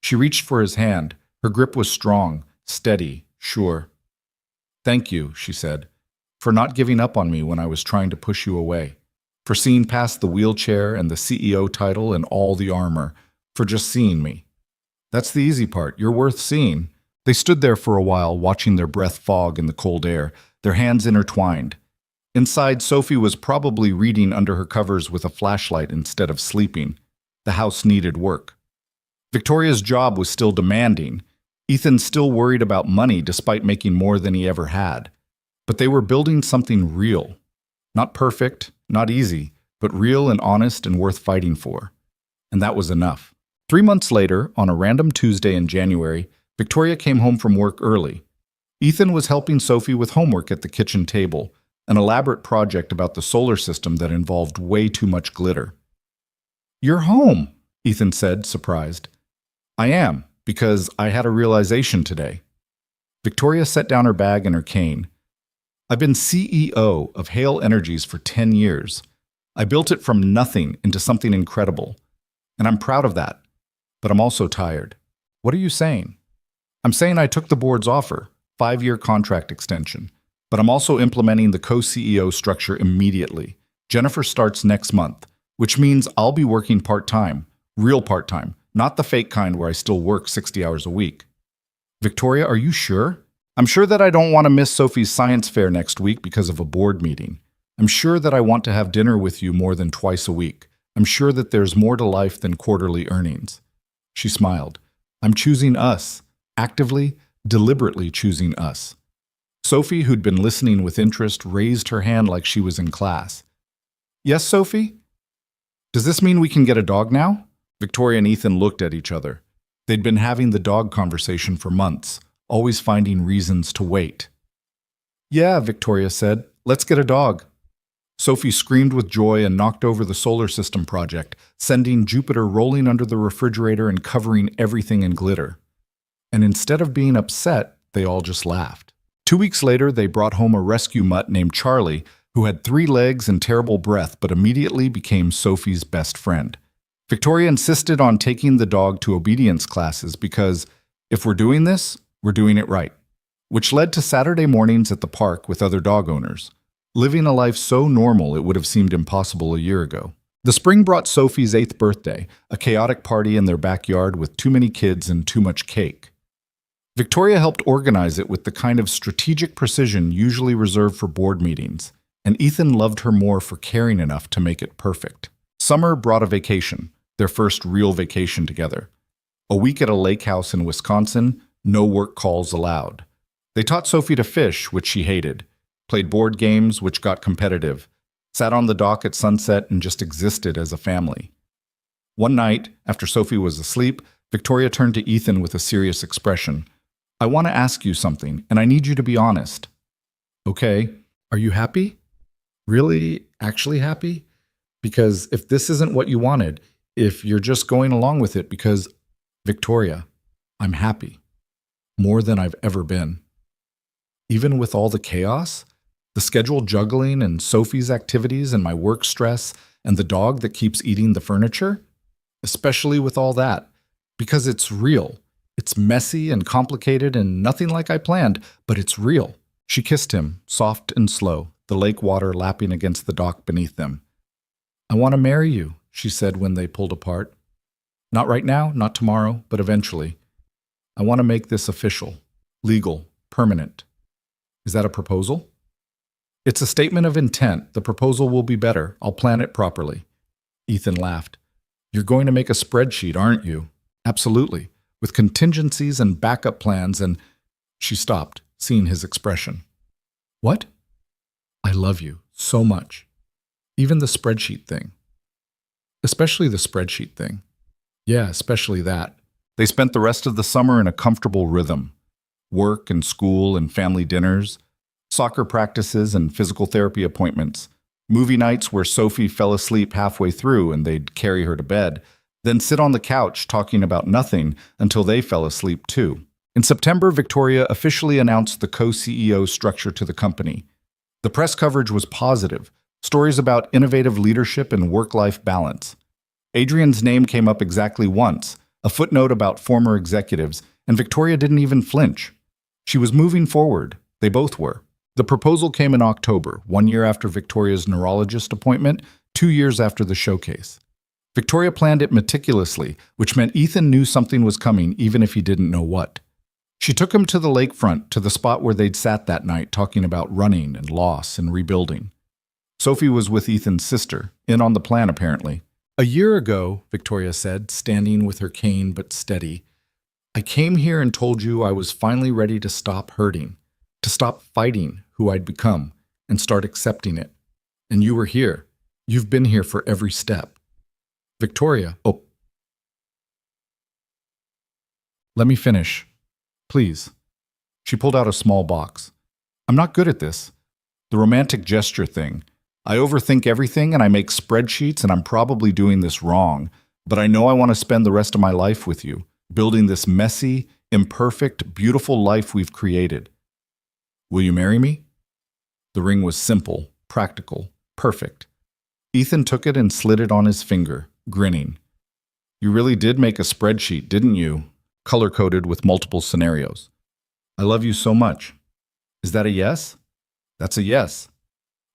[SPEAKER 1] She reached for his hand. Her grip was strong, steady, sure. Thank you, she said, for not giving up on me when I was trying to push you away. For seeing past the wheelchair and the CEO title and all the armor, for just seeing me. That's the easy part. You're worth seeing. They stood there for a while, watching their breath fog in the cold air, their hands intertwined. Inside, Sophie was probably reading under her covers with a flashlight instead of sleeping. The house needed work. Victoria's job was still demanding. Ethan still worried about money despite making more than he ever had. But they were building something real. Not perfect, not easy, but real and honest and worth fighting for. And that was enough. 3 months later, on a random Tuesday in January, Victoria came home from work early. Ethan was helping Sophie with homework at the kitchen table, an elaborate project about the solar system that involved way too much glitter. You're home, Ethan said, surprised. I am, because I had a realization today. Victoria set down her bag and her cane. I've been CEO of Hale Energies for 10 years. I built it from nothing into something incredible. And I'm proud of that. But I'm also tired. What are you saying? I'm saying I took the board's offer, 5-year contract extension. But I'm also implementing the co-CEO structure immediately. Jennifer starts next month, which means I'll be working part-time, real part-time, not the fake kind where I still work 60 hours a week. Victoria, are you sure? I'm sure that I don't want to miss Sophie's science fair next week because of a board meeting. I'm sure that I want to have dinner with you more than twice a week. I'm sure that there's more to life than quarterly earnings. She smiled. I'm choosing us, actively, deliberately choosing us. Sophie, who'd been listening with interest, raised her hand like she was in class. Yes, Sophie? Does this mean we can get a dog now? Victoria and Ethan looked at each other. They'd been having the dog conversation for months, always finding reasons to wait. Yeah, Victoria said, let's get a dog. Sophie screamed with joy and knocked over the solar system project, sending Jupiter rolling under the refrigerator and covering everything in glitter. And instead of being upset, they all just laughed. 2 weeks later, they brought home a rescue mutt named Charlie, who had 3 legs and terrible breath but immediately became Sophie's best friend. Victoria insisted on taking the dog to obedience classes because, if we're doing this, we're doing it right, which led to Saturday mornings at the park with other dog owners, living a life so normal it would have seemed impossible a year ago. The spring brought Sophie's 8th birthday, a chaotic party in their backyard with too many kids and too much cake. Victoria helped organize it with the kind of strategic precision usually reserved for board meetings, and Ethan loved her more for caring enough to make it perfect. Summer brought a vacation, their first real vacation together. A week at a lake house in Wisconsin, no work calls allowed. They taught Sophie to fish, which she hated, played board games, which got competitive, sat on the dock at sunset and just existed as a family. One night, after Sophie was asleep, Victoria turned to Ethan with a serious expression. I want to ask you something, and I need you to be honest. Okay, are you happy? Really, actually happy? Because if this isn't what you wanted, if you're just going along with it because, Victoria, I'm happy. More than I've ever been. Even with all the chaos, the schedule juggling and Sophie's activities and my work stress and the dog that keeps eating the furniture, especially with all that, because it's real. It's messy and complicated and nothing like I planned, but it's real. She kissed him, soft and slow, the lake water lapping against the dock beneath them. I want to marry you, she said when they pulled apart. Not right now, not tomorrow, but eventually. I want to make this official, legal, permanent. Is that a proposal? It's a statement of intent. The proposal will be better. I'll plan it properly. Ethan laughed. You're going to make a spreadsheet, aren't you? Absolutely. With contingencies and backup plans and... She stopped, seeing his expression. What? I love you so much. Even the spreadsheet thing. Especially the spreadsheet thing. Yeah, especially that. They spent the rest of the summer in a comfortable rhythm. Work and school and family dinners, soccer practices and physical therapy appointments, movie nights where Sophie fell asleep halfway through and they'd carry her to bed, then sit on the couch talking about nothing until they fell asleep too. In September, Victoria officially announced the co-CEO structure to the company. The press coverage was positive, stories about innovative leadership and work-life balance. Adrian's name came up exactly once, a footnote about former executives, and Victoria didn't even flinch. She was moving forward. They both were. The proposal came in October, 1 year after Victoria's neurologist appointment, 2 years after the showcase. Victoria planned it meticulously, which meant Ethan knew something was coming even if he didn't know what. She took him to the lakefront, to the spot where they'd sat that night talking about running and loss and rebuilding. Sophie was with Ethan's sister, in on the plan apparently. A year ago, Victoria said, standing with her cane but steady, I came here and told you I was finally ready to stop hurting, to stop fighting who I'd become, and start accepting it. And you were here. You've been here for every step. Victoria, let me finish. Please. She pulled out a small box. I'm not good at this. The romantic gesture thing. I overthink everything and I make spreadsheets and I'm probably doing this wrong, but I know I want to spend the rest of my life with you, building this messy, imperfect, beautiful life we've created. Will you marry me? The ring was simple, practical, perfect. Ethan took it and slid it on his finger, grinning. You really did make a spreadsheet, didn't you? Color-coded with multiple scenarios. I love you so much. Is that a yes? That's a yes.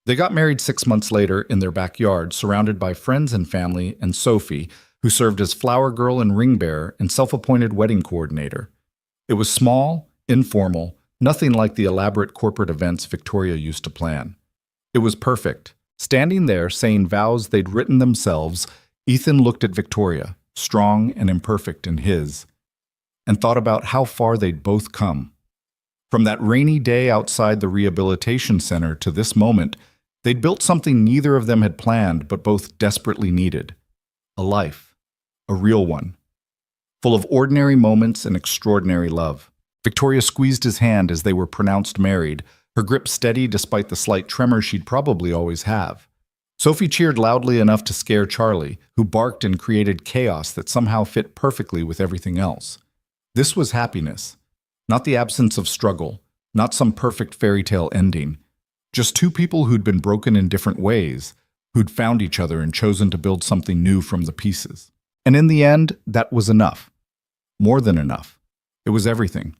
[SPEAKER 1] They got married 6 months later in their backyard, surrounded by friends and family, and Sophie, who served as flower girl and ring bearer and self-appointed wedding coordinator. It was small, informal, nothing like the elaborate corporate events Victoria used to plan. It was perfect. Standing there, saying vows they'd written themselves, Ethan looked at Victoria, strong and imperfect in his, and thought about how far they'd both come. From that rainy day outside the rehabilitation center to this moment, they'd built something neither of them had planned but both desperately needed. A life. A real one. Full of ordinary moments and extraordinary love. Victoria squeezed his hand as they were pronounced married, her grip steady despite the slight tremor she'd probably always have. Sophie cheered loudly enough to scare Charlie, who barked and created chaos that somehow fit perfectly with everything else. This was happiness. Not the absence of struggle, not some perfect fairy tale ending. Just two people who'd been broken in different ways, who'd found each other and chosen to build something new from the pieces. And in the end, that was enough. More than enough. It was everything.